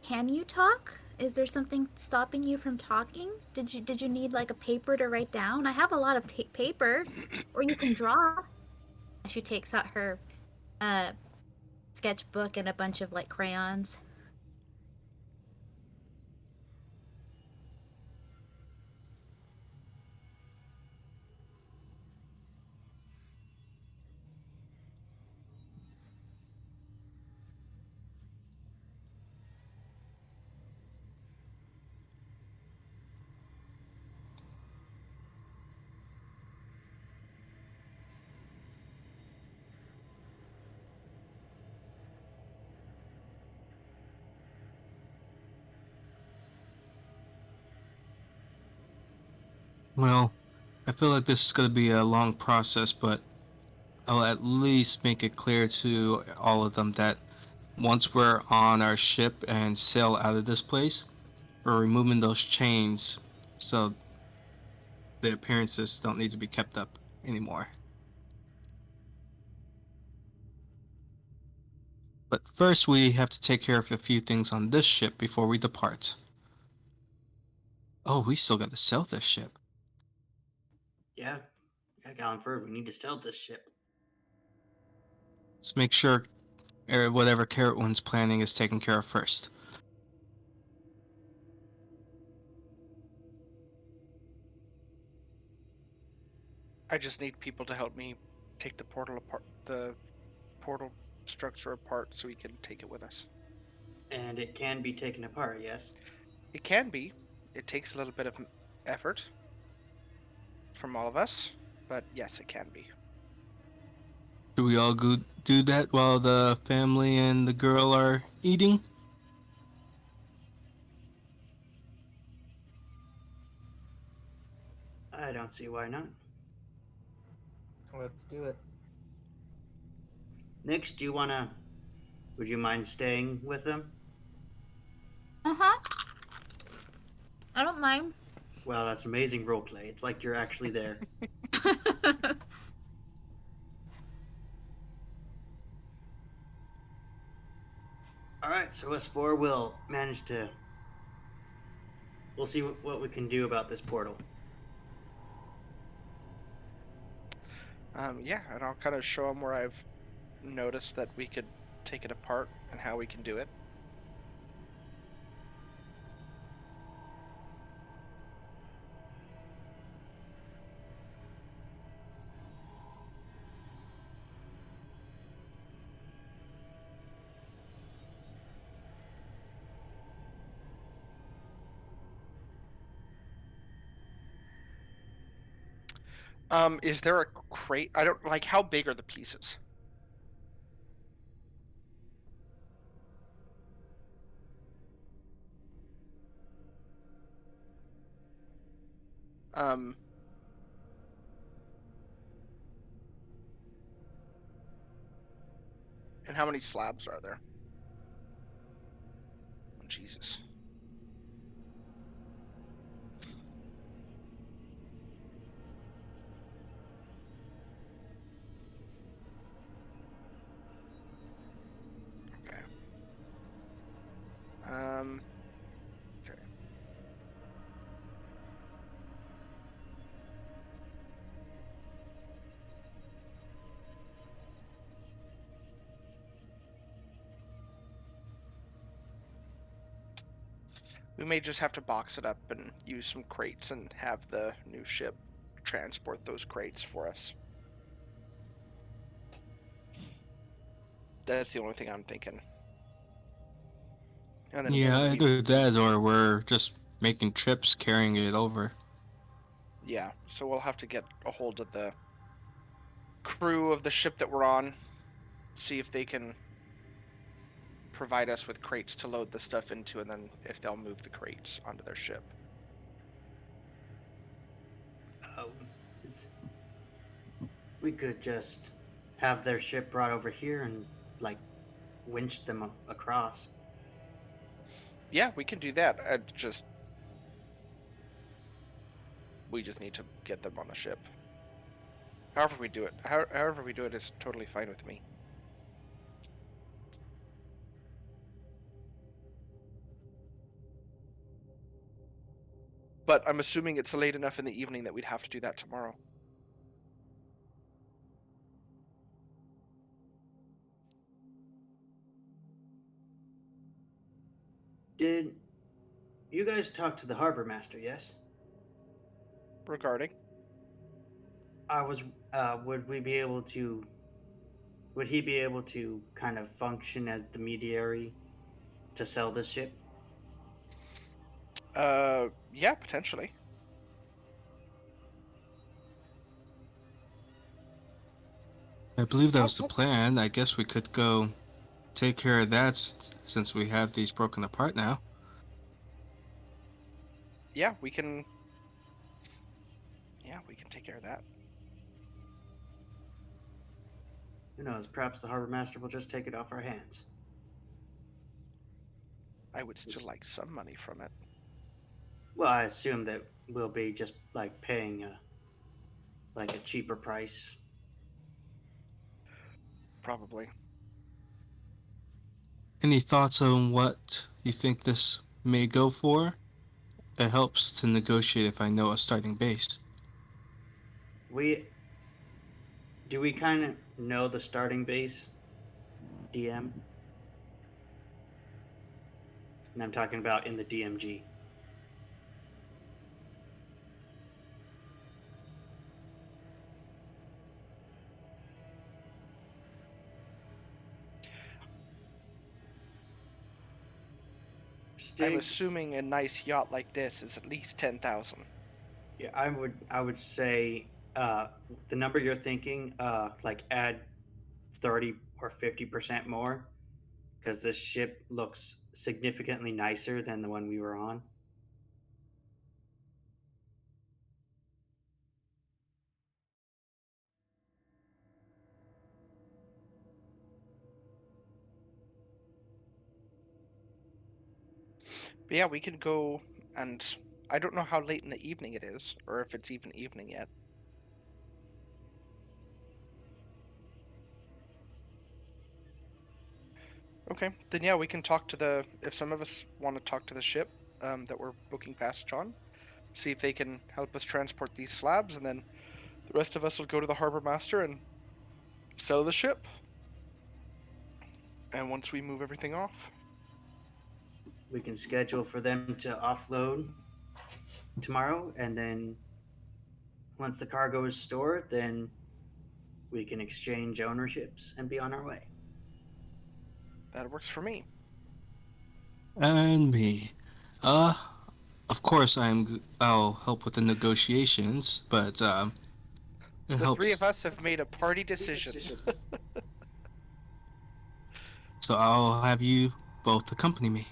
Can you talk? Is there something stopping you from talking? Did you need like a paper to write down? I have a lot of paper, or you can draw." She takes out her uh sketchbook and a bunch of like crayons. Well, I feel like this is going to be a long process, but I'll at least make it clear to all of them that once we're on our ship and sail out of this place, we're removing those chains so the appearances don't need to be kept up anymore. But first we have to take care of a few things on this ship before we depart. Oh, we still got to sell this ship. Yeah, Gallenford, we need to stealth this ship. Let's make sure whatever Carrot One's planning is taken care of first. I just need people to help me take the portal structure apart, so we can take it with us. And it can be taken apart, yes? It can be. It takes a little bit of effort. from all of us, but yes, it can be. Do we all go do that while the family and the girl are eating? I don't see why not. Let's do it. Nix, do you wanna? Would you mind staying with them? Uh-huh. I don't mind. Well, that's amazing roleplay. It's like you're actually there. All right, so us four will manage to. We'll see what we can do about this portal. Yeah, and I'll kind of show them where I've noticed that we could take it apart and how we can do it. Is there a crate? I don't like, how big are the pieces? Um, and how many slabs are there? Oh, Jesus. Okay. Okay. We may just have to box it up and use some crates and have the new ship transport those crates for us. That's the only thing I'm thinking. And then Yeah, we either that or we're just making trips carrying it over. yeah, so we'll have to get a hold of the crew of the ship that we're on, see if they can provide us with crates to load the stuff into, and then if they'll move the crates onto their ship. Is- we could just have their ship brought over here and like winch them across. Yeah, we can do that. We just need to get them on the ship. However we do it, however we do it is totally fine with me. But I'm assuming it's late enough in the evening that we'd have to do that tomorrow. Did you guys talk to the harbor master? Yes. Regarding? I was. Would we be able to? Would he be able to kind of function as the mediary to sell this ship? Yeah, potentially. I believe that was the plan. I guess we could go take care of that since we have these broken apart now. Yeah, we can. Yeah, we can take care of that. Who knows? Perhaps the harbor master will just take it off our hands. I would still like some money from it. Well, I assume that we'll be just like paying like a cheaper price. Probably. Any thoughts on what you think this may go for? It helps to negotiate if I know a starting base. Do we kind of know the starting base, DM? And I'm talking about in the DMG. I'm assuming a nice yacht like this is at least 10,000. Yeah, I would say the number you're thinking, like add 30 or 50% more, because this ship looks significantly nicer than the one we were on. But yeah, we can go, and I don't know how late in the evening it is, or if it's even evening yet. Okay, then yeah, we can talk to the, if some of us want to talk to the ship that we're booking passage on, see if they can help us transport these slabs, and then the rest of us will go to the harbor master and sell the ship. And once we move everything off, We can schedule for them to offload tomorrow, and then once the cargo is stored, then we can exchange ownerships and be on our way. that works for me. And me. Of course I'll help with the negotiations, but it The three of helps. us have made a party decision. So I'll have you both accompany me.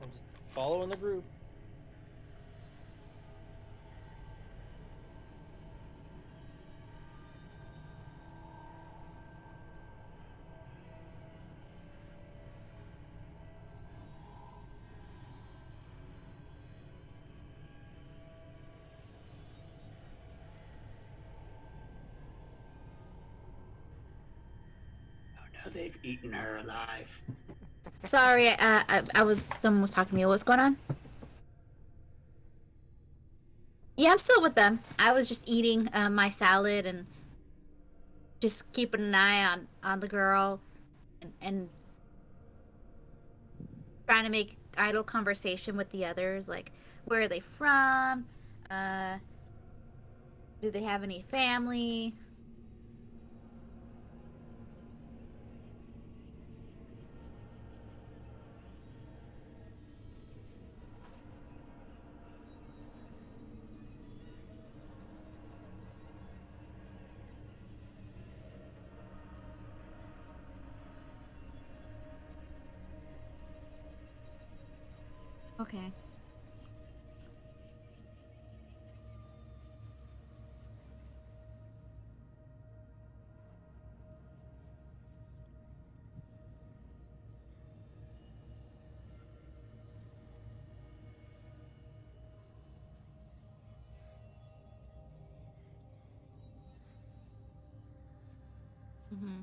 I'm just following the group. Oh no, they've eaten her alive. Sorry, someone was talking to me. What's going on? Yeah, I'm still with them. I was just eating my salad and just keeping an eye on the girl and trying to make idle conversation with the others. Like, where are they from? Uh, do they have any family? Okay. Mm-hmm.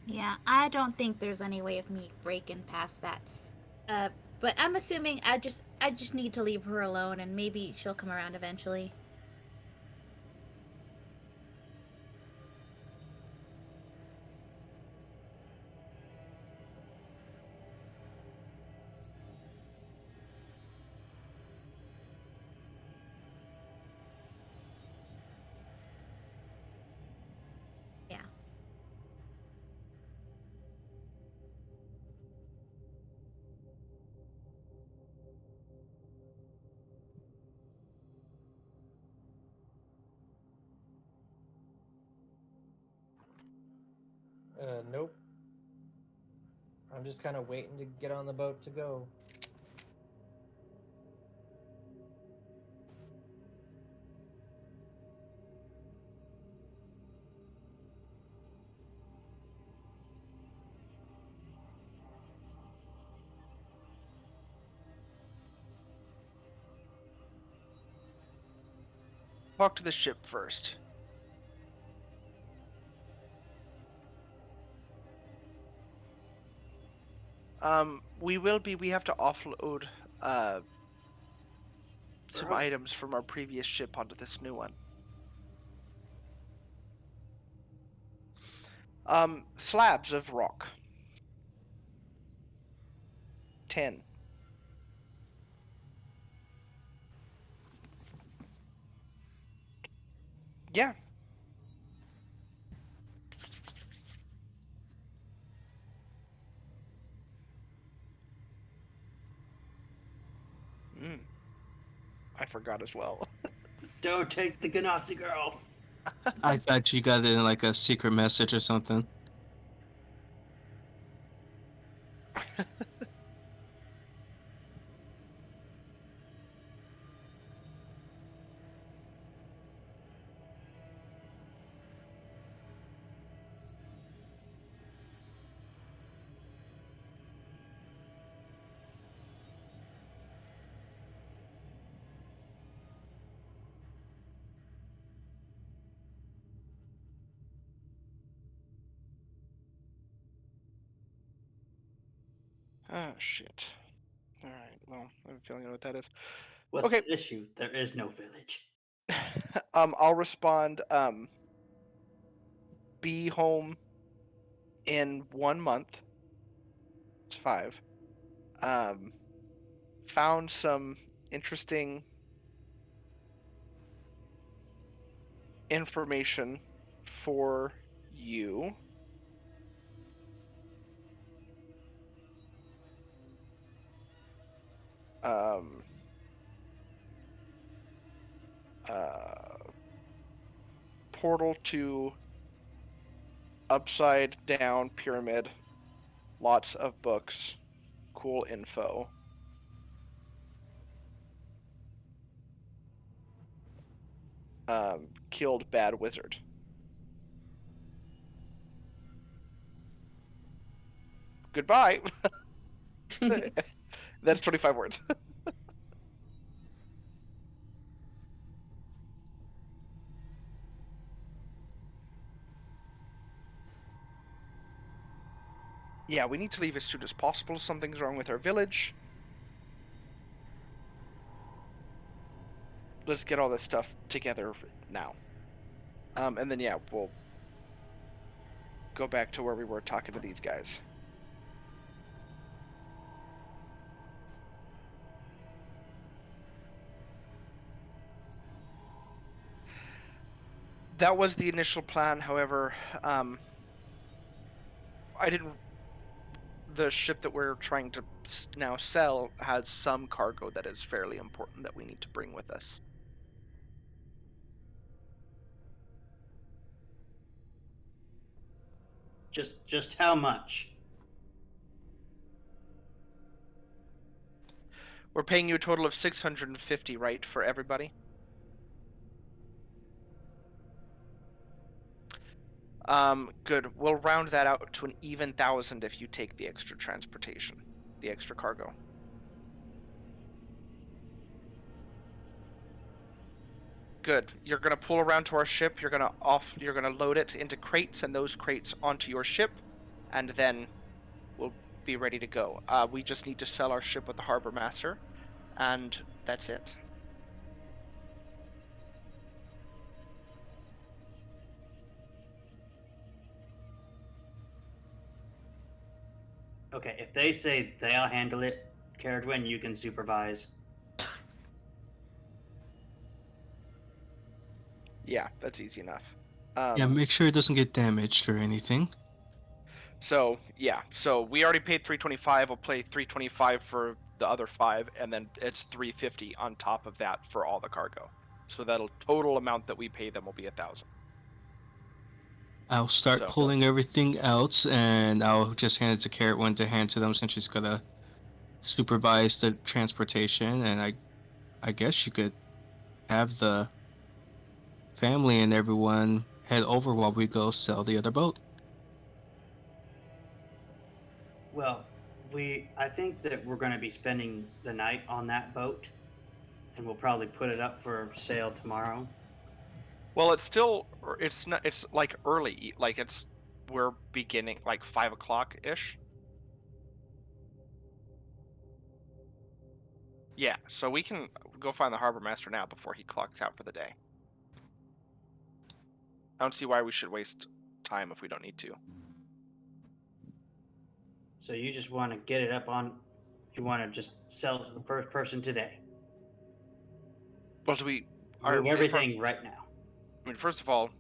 Yeah, I don't think there's any way of me breaking past that. Uh, but I'm assuming I just need to leave her alone, and maybe she'll come around eventually. Yeah. Nope. I'm just kind of waiting to get on the boat to go. Talk to the ship first. We have to offload some Bro. items from our previous ship onto this new one. Slabs of rock. 10. Yeah. I forgot as well. Don't take the Ganassi girl. I thought you got it in like a secret message or something. Oh shit. All right. Well, I have a feeling I know what that is. What's Okay. the issue? There is no village. I'll respond. Be home in 1 month. It's 5. Found some interesting information for you. Um. Portal to upside down pyramid. Lots of books. Cool info. Killed bad wizard. Goodbye. That's 25 words. Yeah, we need to leave as soon as possible. Something's wrong with our village. Let's get all this stuff together now. And then, yeah, we'll go back to where we were talking to these guys. That was the initial plan. However, I didn't. The ship that we're trying to now sell has some cargo that is fairly important that we need to bring with us. Just how much? We're paying you a total of 650, right, for everybody? Good. We'll round that out to an even 1,000 if you take the extra transportation, the extra cargo. Good. You're gonna pull around to our ship. You're gonna load it into crates, and those crates onto your ship, and then we'll be ready to go. We just need to sell our ship with the harbor master, and that's it. Okay, if they say they'll handle it, Caradwin, you can supervise. Yeah, that's easy enough. Yeah, make sure it doesn't get damaged or anything. So yeah, so we already paid 325. I'll pay 325 for the other 5, and then it's 350 on top of that for all the cargo. So that'll total amount that we pay them will be 1,000. I'll start So- pulling everything out, and I'll just hand it to Carrot One to hand to them since she's gonna supervise the transportation. And I guess you could have the family and everyone head over while we go sell the other boat. Well, I think that we're going to be spending the night on that boat, and we'll probably put it up for sale tomorrow. Well, it's not. It's like early. Like we're beginning like 5 o'clock ish. Yeah, so we can go find the harbor master now before he clocks out for the day. I don't see why we should waste time if we don't need to. So you just want to get it up on. You want to just sell it to the first person today. Well, do we? Move everything right now. I mean, first of all,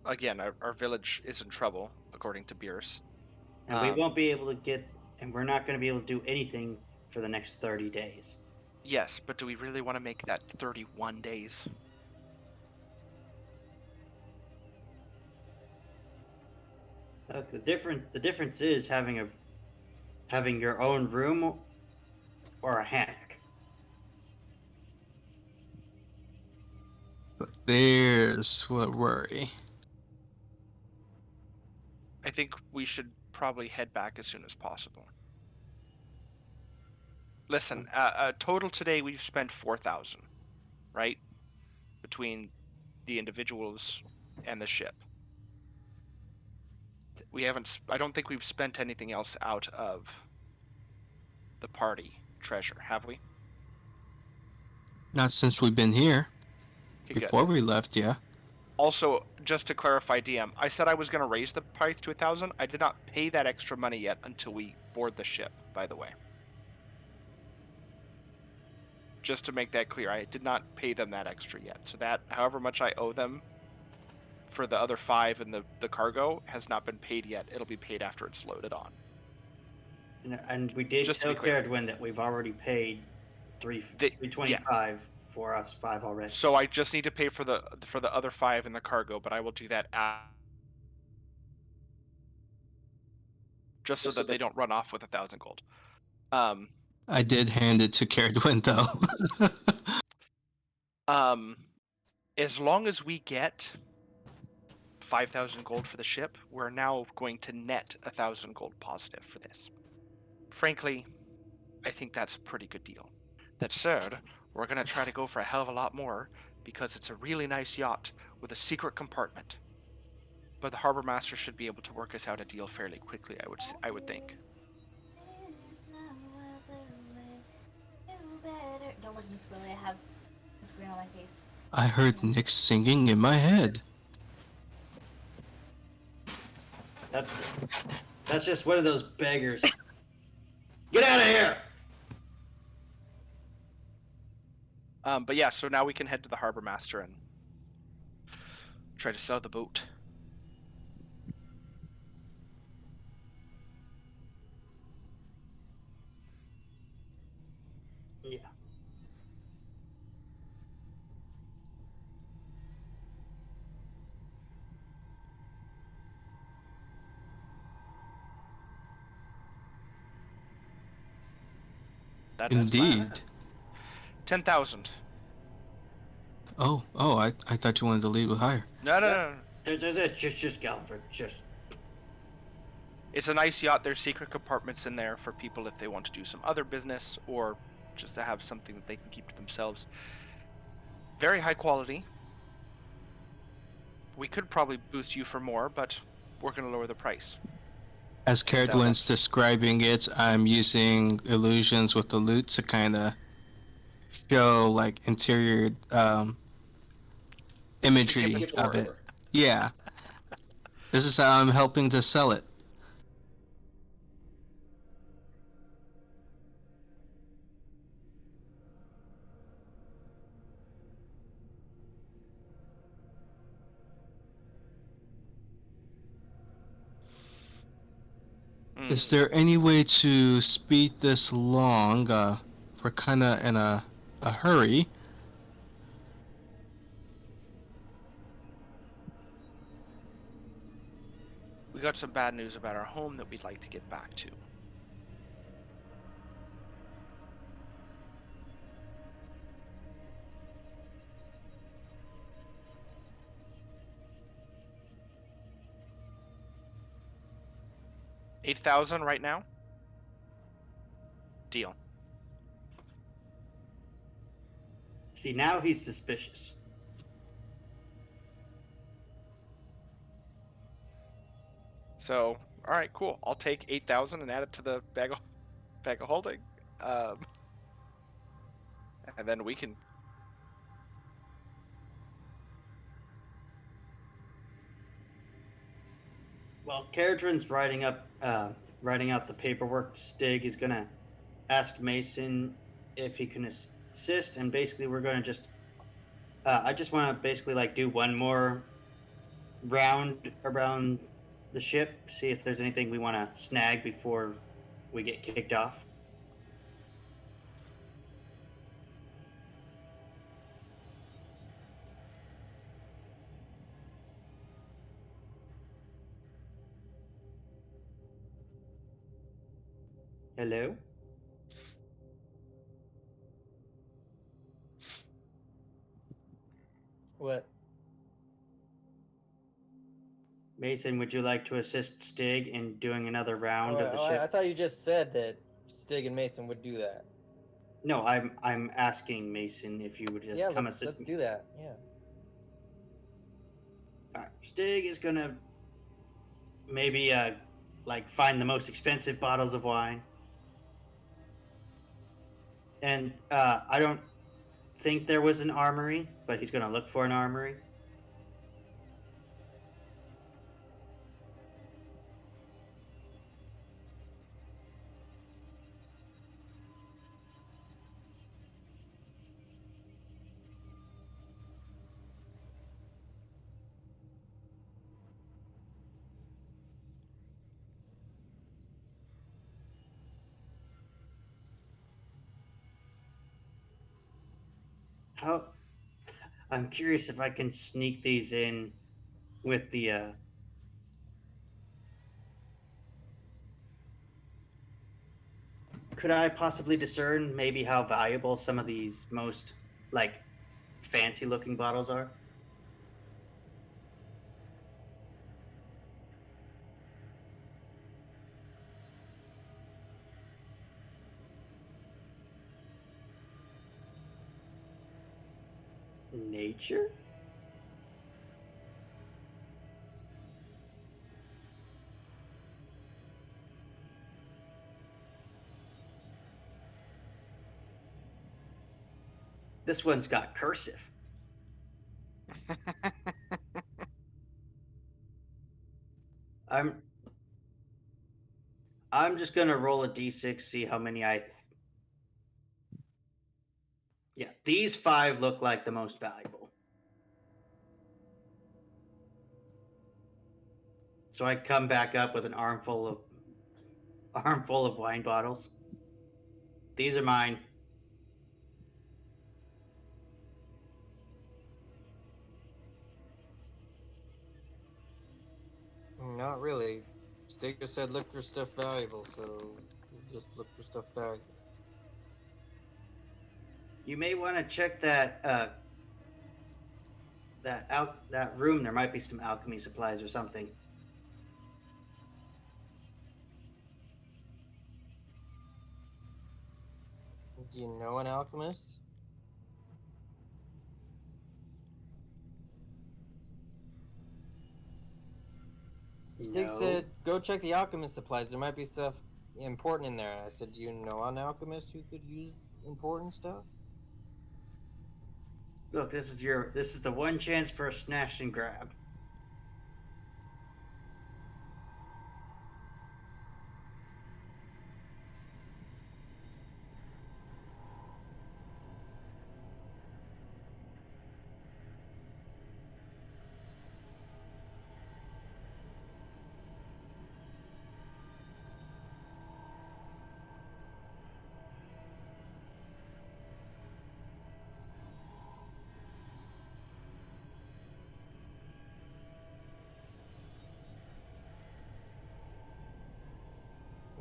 again, our village is in trouble, according to Beers. And we won't be able to get, and we're not going to be able to do anything for the next 30 days. Yes, but do we really want to make that 31 days? The difference is having your own room or a hammock. But there's what worry. I think we should probably head back as soon as possible. Listen, total today we've spent 4,000, right? Between the individuals and the ship. We haven't. I don't think we've spent anything else out of the party treasure, have we? Not since we've been here. Okay, good. Before we left, yeah. Also, just to clarify, DM, I said I was going to raise the price to 1,000. I did not pay that extra money yet until we board the ship, by the way. Just to make that clear, I did not pay them that extra yet. So that, however much I owe them for the other 5 in the cargo has not been paid yet. It'll be paid after it's loaded on. And we did Just to tell be clear. Caradwin that we've already paid 325 for us 5 already. So I just need to pay for the other 5 in the cargo, but I will do that just so that they don't run off with 1,000 gold. I did hand it to Caradwin, though. As long as we get 5,000 gold for the ship, we're now going to net 1,000 gold positive for this. Frankly, I think that's a pretty good deal. That said, we're going to try to go for a hell of a lot more because it's a really nice yacht with a secret compartment. But the harbor master should be able to work us out a deal fairly quickly, I would think. Don't look at me, Squirrely. I have a screen on my face. I heard Nick singing in my head. That's just one of those beggars. Get out of here! But yeah, so now we can head to the harbor master and try to sell the boat. Yeah. That's the plan. Indeed. 10,000. Oh, I thought you wanted to lead with higher. No. Just Galliford. Just. It's a nice yacht. There's secret compartments in there for people if they want to do some other business or just to have something that they can keep to themselves. Very high quality. We could probably boost you for more, but we're going to lower the price. As Caradwin's describing it, I'm using illusions with the loot to kind of show like interior imagery of it. Yeah. This is how I'm helping to sell it. Is there any way to speed this along? We're kind of in a hurry. We got some bad news about our home that we'd like to get back to. $8,000 right now? Deal. See, now he's suspicious. So, all right, cool. I'll take 8,000 and add it to the bag of holding, and then we can. Well, Caradwin's writing out the paperwork. Stig is gonna ask Mason if he can assist, and basically we're gonna just I just want to basically like do one more round around the ship, see if there's anything we want to snag before we get kicked off. Hello? What? Mason, would you like to assist Stig in doing another round of the I ship? thought you just said that Stig and Mason would do that. No, I'm asking Mason if you would just Yeah, come let's assist me. do that. Yeah. All right, Stig is gonna maybe like find the most expensive bottles of wine, and I don't think there was an armory, but he's gonna look for an armory. How I'm curious if I can sneak these in with the could I possibly discern maybe how valuable some of these most like fancy looking bottles are? Nature? This one's got cursive. I'm I'm just gonna roll a d6, see how many yeah, these 5 look like the most valuable. So I come back up with an armful of wine bottles. These are mine. Not really. Stig just said look for stuff valuable, so just look for stuff valuable. You may want to check that room. There might be some alchemy supplies or something. Do you know an alchemist? Stig No. said, go check the alchemist supplies. There might be stuff important in there. I said, do you know an alchemist who could use important stuff? Look, this is the one chance for a snatch and grab.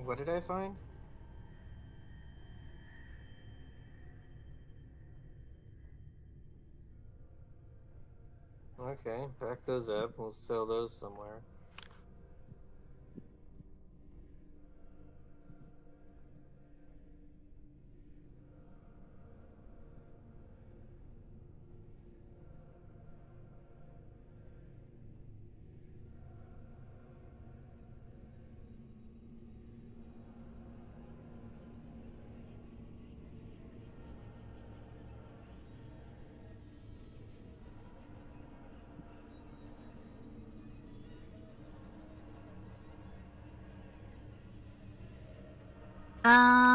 What did I find? Okay, pack those up. We'll sell those somewhere.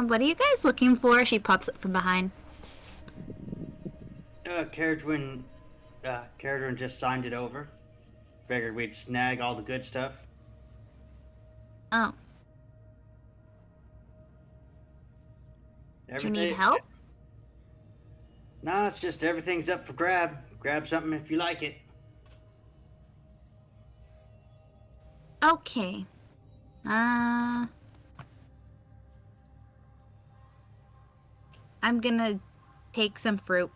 What are you guys looking for? She pops up from behind. Carriage, when Caradron just signed it over. Figured we'd snag all the good stuff. Oh, do you need Everything. help? Nah, it's just everything's up for grab. Grab something if you like it. Okay. I'm gonna take some fruit.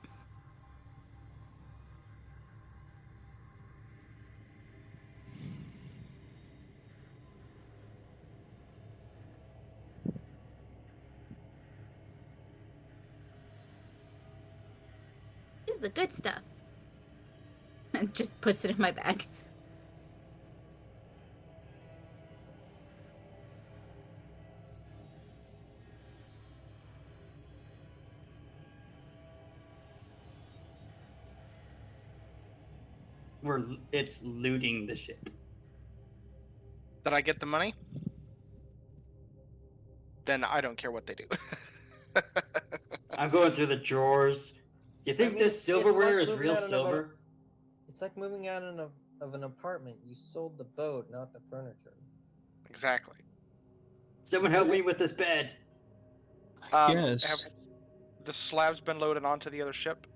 This is the good stuff. And just puts it in my bag. It's looting the ship. Did I get the money? Then I don't care what they do. I'm going through the drawers. You think this it's silverware like is moving real out of a- silver? It's like moving out of an apartment. You sold the boat, not the furniture. Exactly. Someone help me with this bed. Yes. Have the slabs been loaded onto the other ship?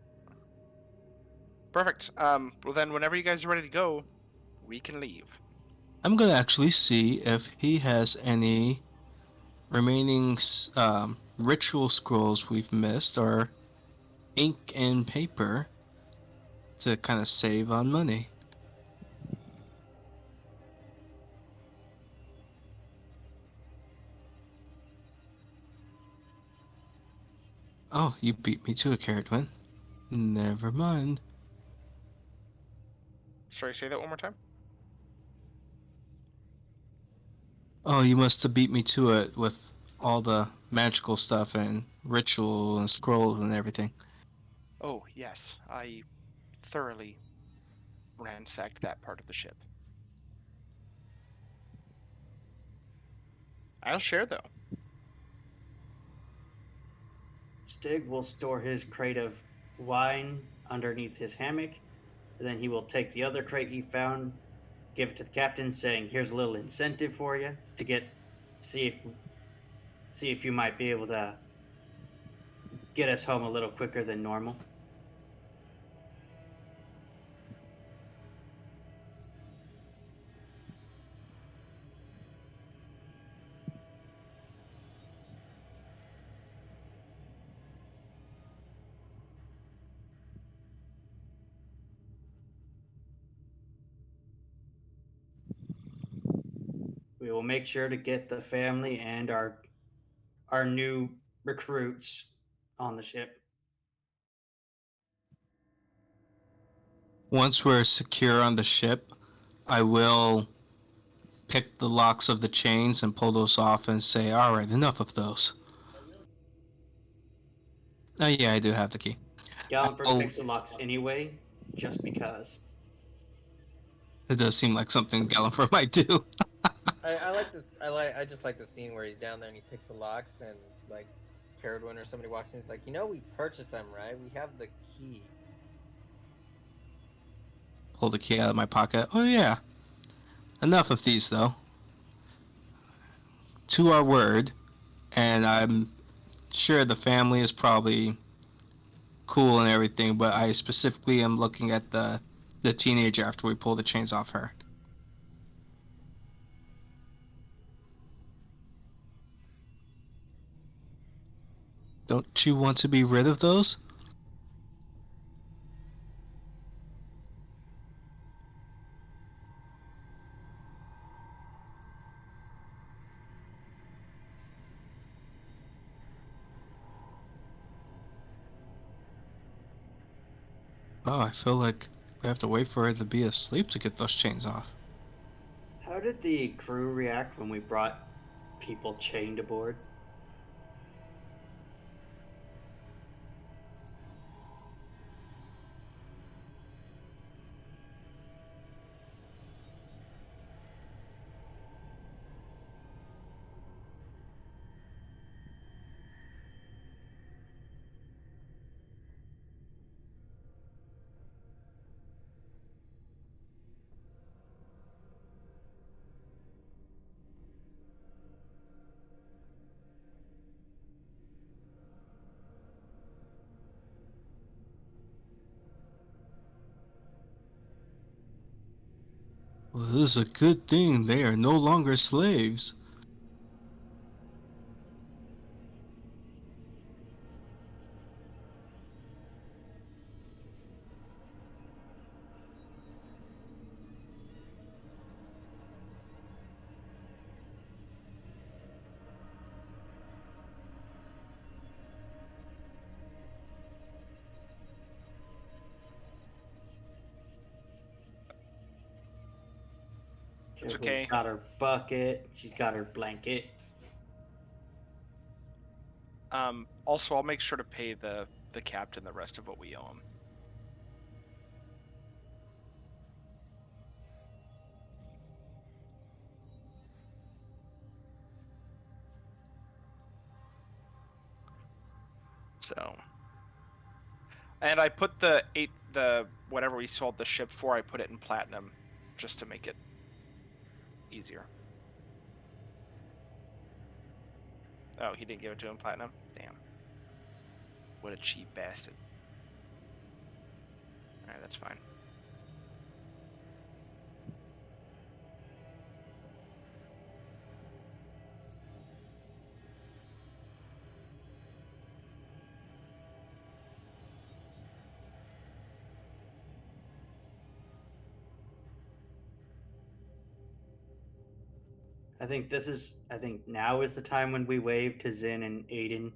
Perfect. Well then, whenever you guys are ready to go, we can leave. I'm gonna actually see if he has any remaining ritual scrolls we've missed, or ink and paper to kind of save on money. Oh, you beat me to a carrot win. Never mind. Sorry, say that one more time. Oh, you must have beat me to it with all the magical stuff and ritual and scrolls and everything. Oh, yes. I thoroughly ransacked that part of the ship. I'll share, though. Stig will store his crate of wine underneath his hammock, and then he will take the other crate he found, give it to the captain, saying, "Here's a little incentive for you to see if you might be able to get us home a little quicker than normal." We will make sure to get the family and our new recruits on the ship. Once we're secure on the ship, I will pick the locks of the chains and pull those off and say, alright, enough of those. Oh yeah, I do have the key. Galliford Oh, picks the locks anyway, just because. it does seem like something Gallifrey might do. I like this. I just like the scene where he's down there and he picks the locks and like Caradwin or somebody walks in. It's like, we purchased them, right? We have the key. Pull the key out of my pocket. Oh yeah. Enough of these though. To our word, and I'm sure the family is probably cool and everything, but I specifically am looking at the teenager after we pull the chains off her. Don't you want to be rid of those? Oh, I feel like we have to wait for her to be asleep to get those chains off. How did the crew react when we brought people chained aboard? Well, this is a good thing they are no longer slaves. It's Careful's okay. got her bucket. She's got her blanket. Also, I'll make sure to pay the captain the rest of what we owe him. So, and I put the whatever we sold the ship for, I put it in platinum, just to make it easier. Oh, he didn't give it to him platinum? Damn. What a cheap bastard. Alright, that's fine. I think now is the time when we wave to Zin and Aiden.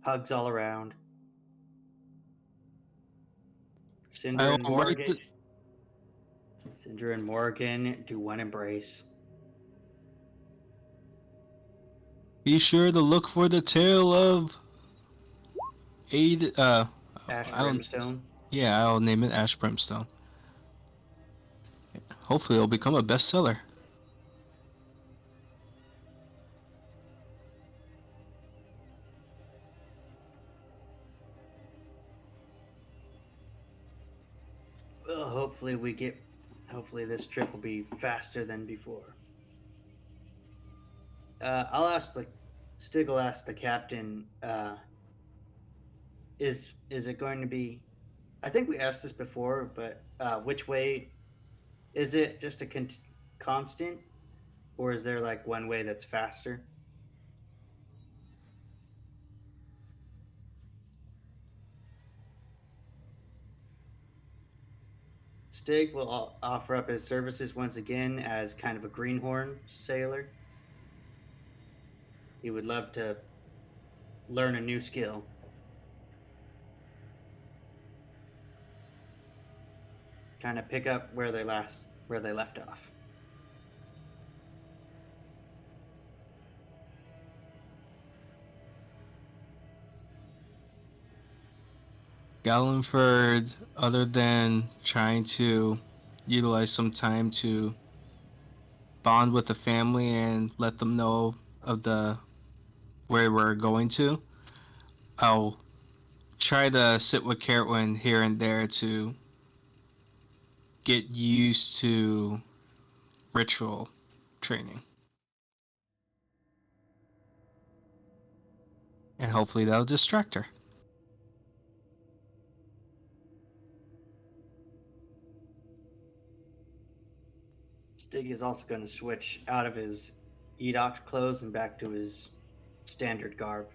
Hugs all around. Cinder and I'll write Morgan. Cinder and Morgan do one embrace. Be sure to look for the tale of Ash I don't. Brimstone. Yeah, I'll name it Ash Brimstone. Hopefully, it'll become a bestseller. Well, hopefully this trip will be faster than before. I'll ask Stig will ask the captain, is it going to be, I think we asked this before, but which way, is it just a constant, or is there like one way that's faster? Stig will offer up his services once again as kind of a greenhorn sailor. He would love to learn a new skill. Kind of pick up where they left off. Gallenford, other than trying to utilize some time to bond with the family and let them know of where we're going to, I'll try to sit with Cartwin here and there to get used to ritual training. And hopefully that'll distract her. Stig is also going to switch out of his Edox clothes and back to his standard garb.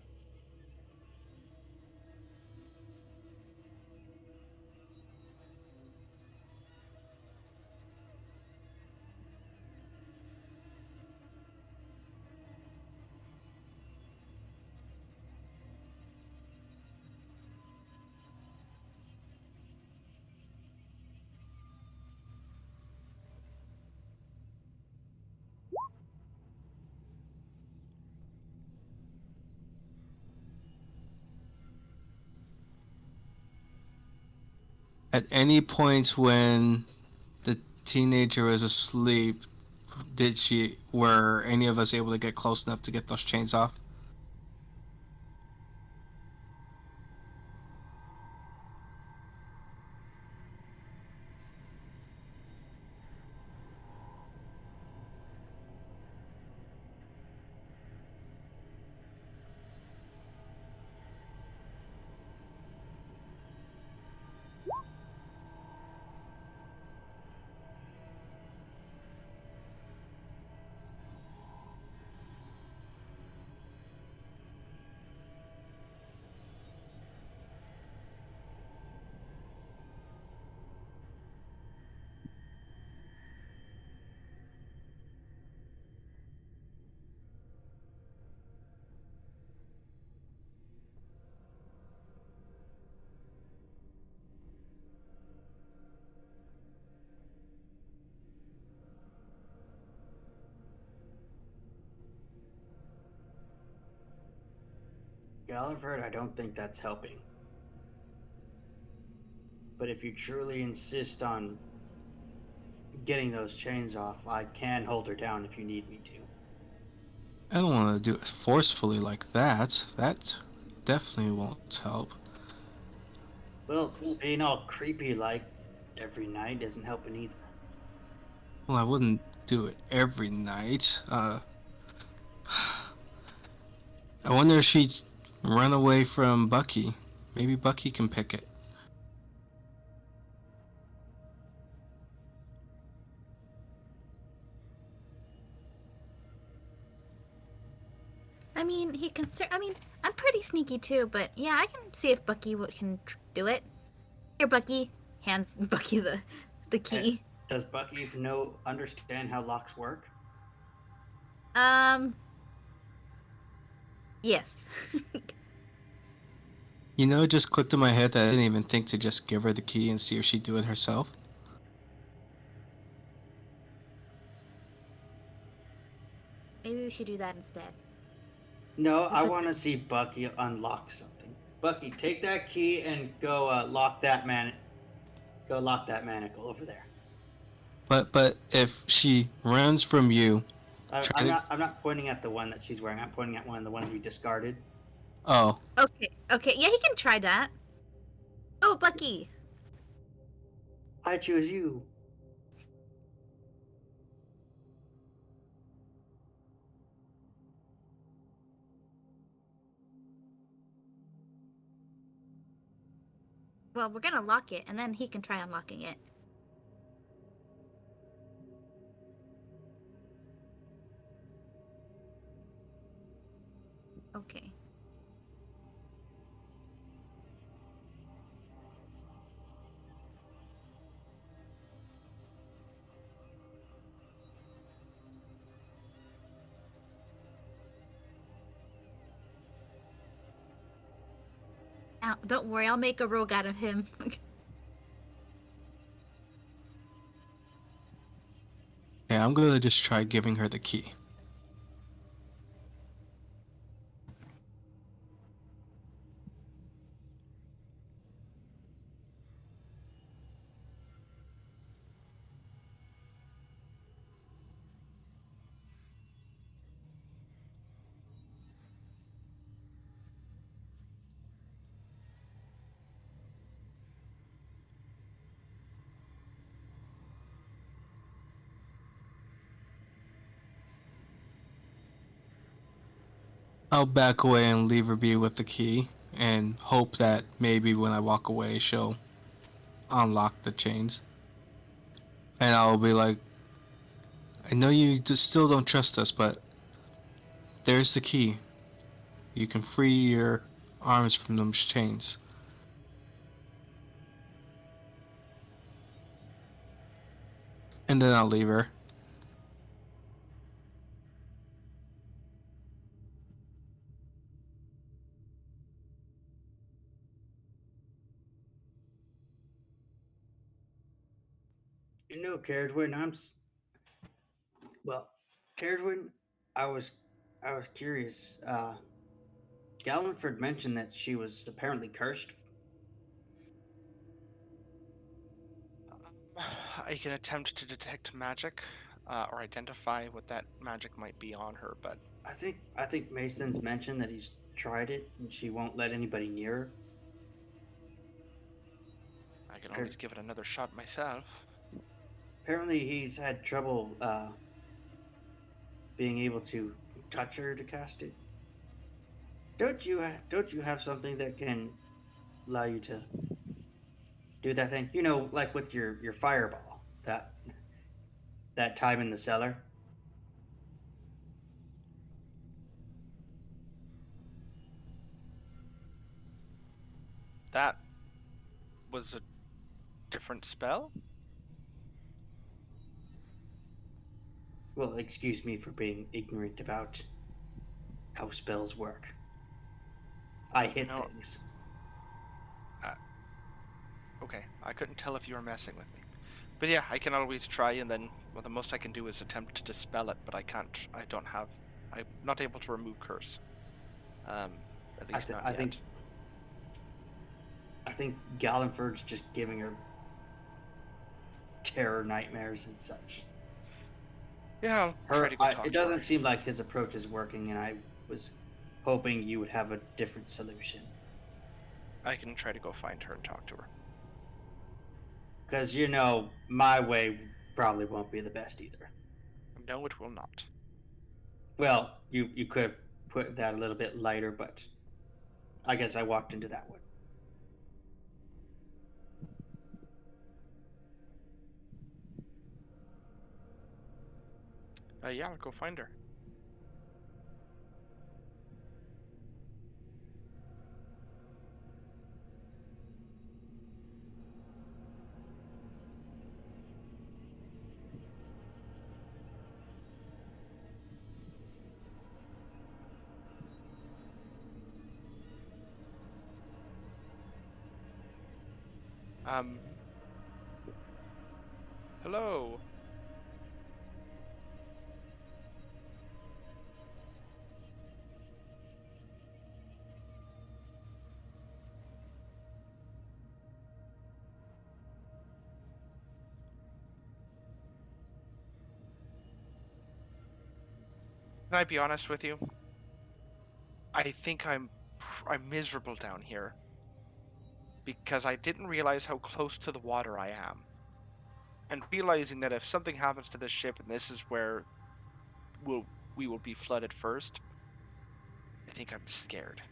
At any point when the teenager was asleep, were any of us able to get close enough to get those chains off? Galliford, I don't think that's helping. But if you truly insist on getting those chains off, I can hold her down if you need me to. I don't want to do it forcefully like that. That definitely won't help. Well, being all creepy like every night isn't helping either. Well, I wouldn't do it every night. I wonder if she'd run away from Bucky. Maybe Bucky can pick it. I mean, he can. I mean, I'm pretty sneaky too, but yeah, I can see if Bucky can do it. Here, Bucky. Hands Bucky the key. Does Bucky understand how locks work? Yes. You know, it just clicked in my head that I didn't even think to just give her the key and see if she'd do it herself. Maybe we should do that instead. No, I want to see Bucky unlock something. Bucky, take that key and go lock that man. Go lock that manacle over there. But if she runs from you, I'm not pointing at the one that she's wearing. I'm pointing at one of the ones we discarded. oh, Okay. Yeah, he can try that. Oh, Bucky. I choose you. Well, we're gonna lock it, and then he can try unlocking it. Okay. Ow, don't worry, I'll make a rogue out of him. yeah, I'm gonna just try giving her the key. I'll back away and leave her be with the key and hope that maybe when I walk away she'll unlock the chains. And I'll be like, I know you still don't trust us, but there's the key. You can free your arms from those chains. And then I'll leave her. You know, Caradwin, well, Caradwin, I was curious. Galliford mentioned that she was apparently cursed. I can attempt to detect magic or identify what that magic might be on her, but I think Mason's mentioned that he's tried it and she won't let anybody near her. I can always give it another shot myself. Apparently, he's had trouble being able to touch her to cast it. Don't you have something that can allow you to do that thing? You know, like with your fireball. That time in the cellar. That was a different spell? Well, excuse me for being ignorant about how spells work. I hit No. things. Okay, I couldn't tell if you were messing with me. But yeah, I can always try, and then well, the most I can do is attempt to dispel it, but I can't. I'm not able to remove curse. At I, least th- not I yet. think I think Gallenford's just giving her terror nightmares and such. Yeah, I'll try to go talk It to her. doesn't seem like his approach is working, and I was hoping you would have a different solution. I can try to go find her and talk to her. Because my way probably won't be the best either. No, it will not. Well, you could have put that a little bit lighter, but I guess I walked into that one. Yeah, I'll go find her. Hello. Can I be honest with you? I think I'm miserable down here because I didn't realize how close to the water I am. And realizing that if something happens to this ship and this is where we will be flooded first, I think I'm scared.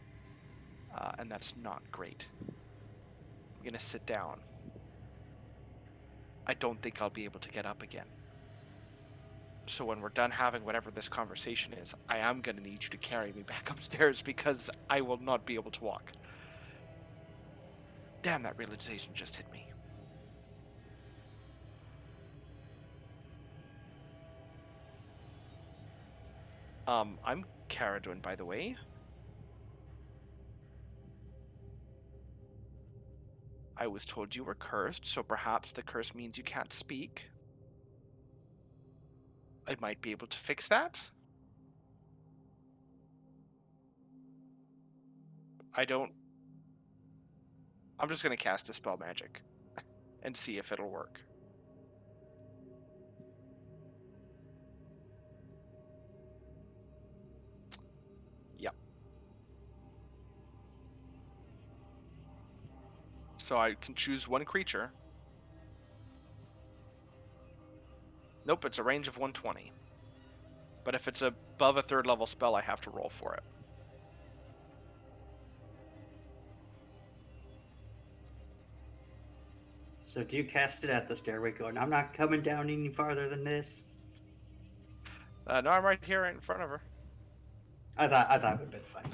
And that's not great. I'm gonna sit down. I don't think I'll be able to get up again. So when we're done having whatever this conversation is, I am gonna need you to carry me back upstairs because I will not be able to walk. Damn, that realization just hit me. I'm Caradun, by the way. I was told you were cursed, so perhaps the curse means you can't speak. I might be able to fix that. I'm just gonna cast a spell magic and see if it'll work. Yep. So I can choose one creature. Nope, it's a range of 120. But if it's above a 3rd level spell, I have to roll for it. So do you cast it at the stairway going, I'm not coming down any farther than this? No, I'm right here, right in front of her. I thought it would have been funny.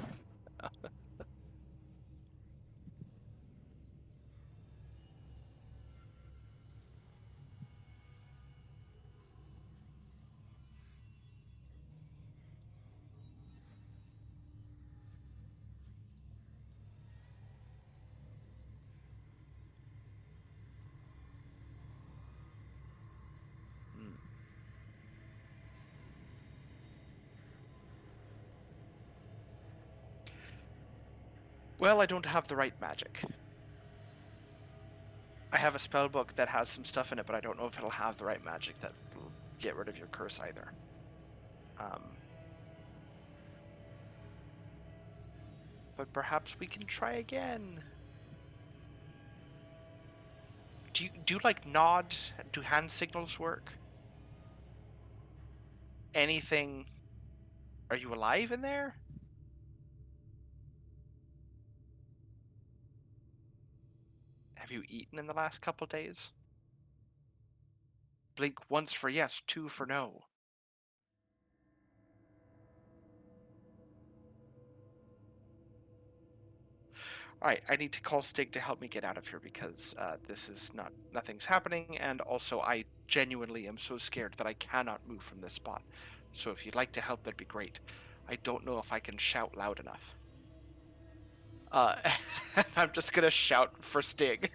Well, I don't have the right magic. I have a spell book that has some stuff in it, but I don't know if it'll have the right magic that will get rid of your curse either. But perhaps we can try again. Do you like nod? Do hand signals work? Anything? Are you alive in there? Have you eaten in the last couple days? Blink once for yes, 2 for no. Alright, I need to call Stig to help me get out of here because this is nothing's happening, and also I genuinely am so scared that I cannot move from this spot. So if you'd like to help, that'd be great. I don't know if I can shout loud enough. I'm just gonna shout for Stig.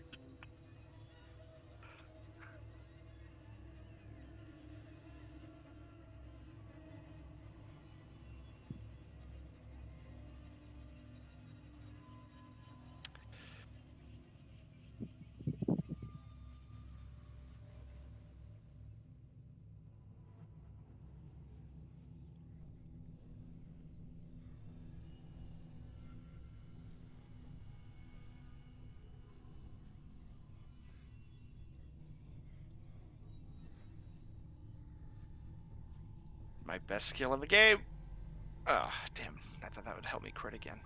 My best skill in the game. Oh, damn. I thought that would help me crit again.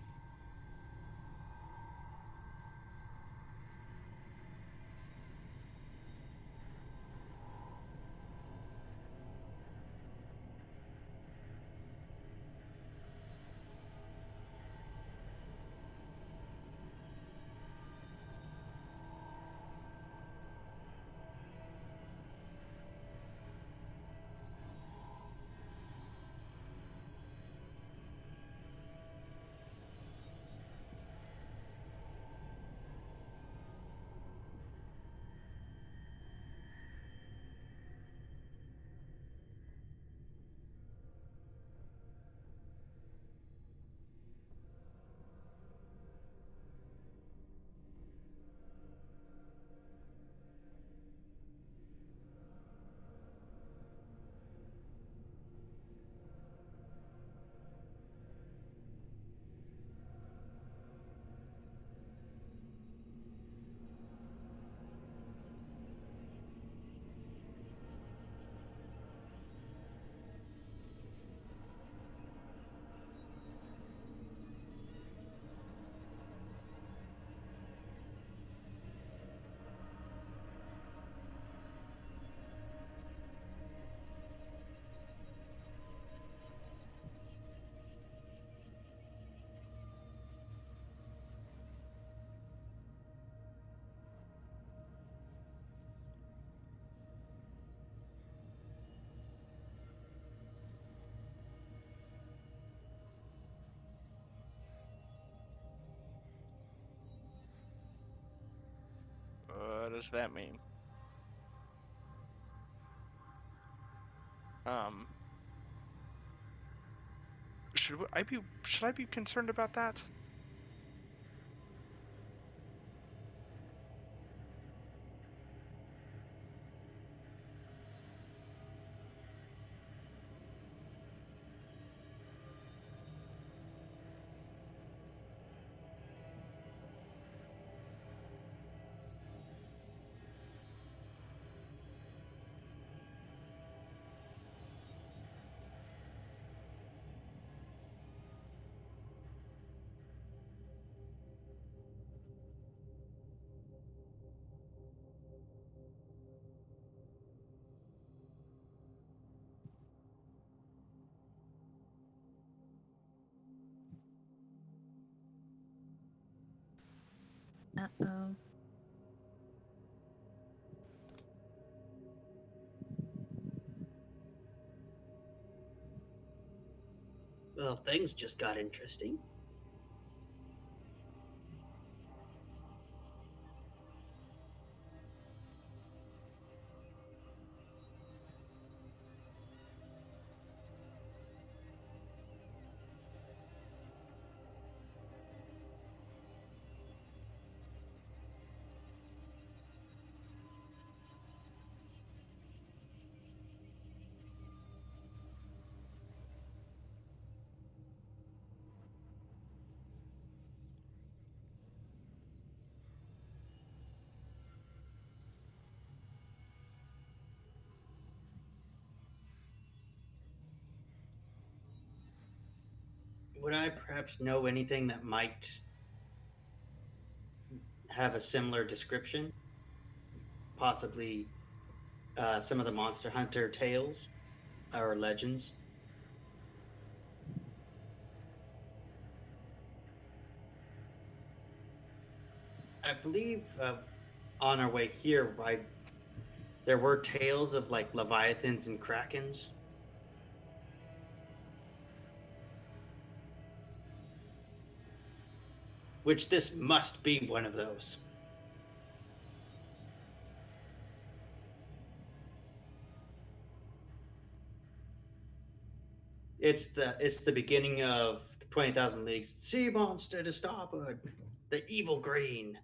What does that mean? Should I be concerned about that? Uh-oh. Well, things just got interesting. Would I perhaps know anything that might have a similar description? Possibly some of the Monster Hunter tales or legends? I believe on our way here, there were tales of like leviathans and krakens. Which this must be one of those. It's the beginning of 20,000 Leagues. Sea monster to starboard, the evil green.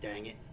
Dang it.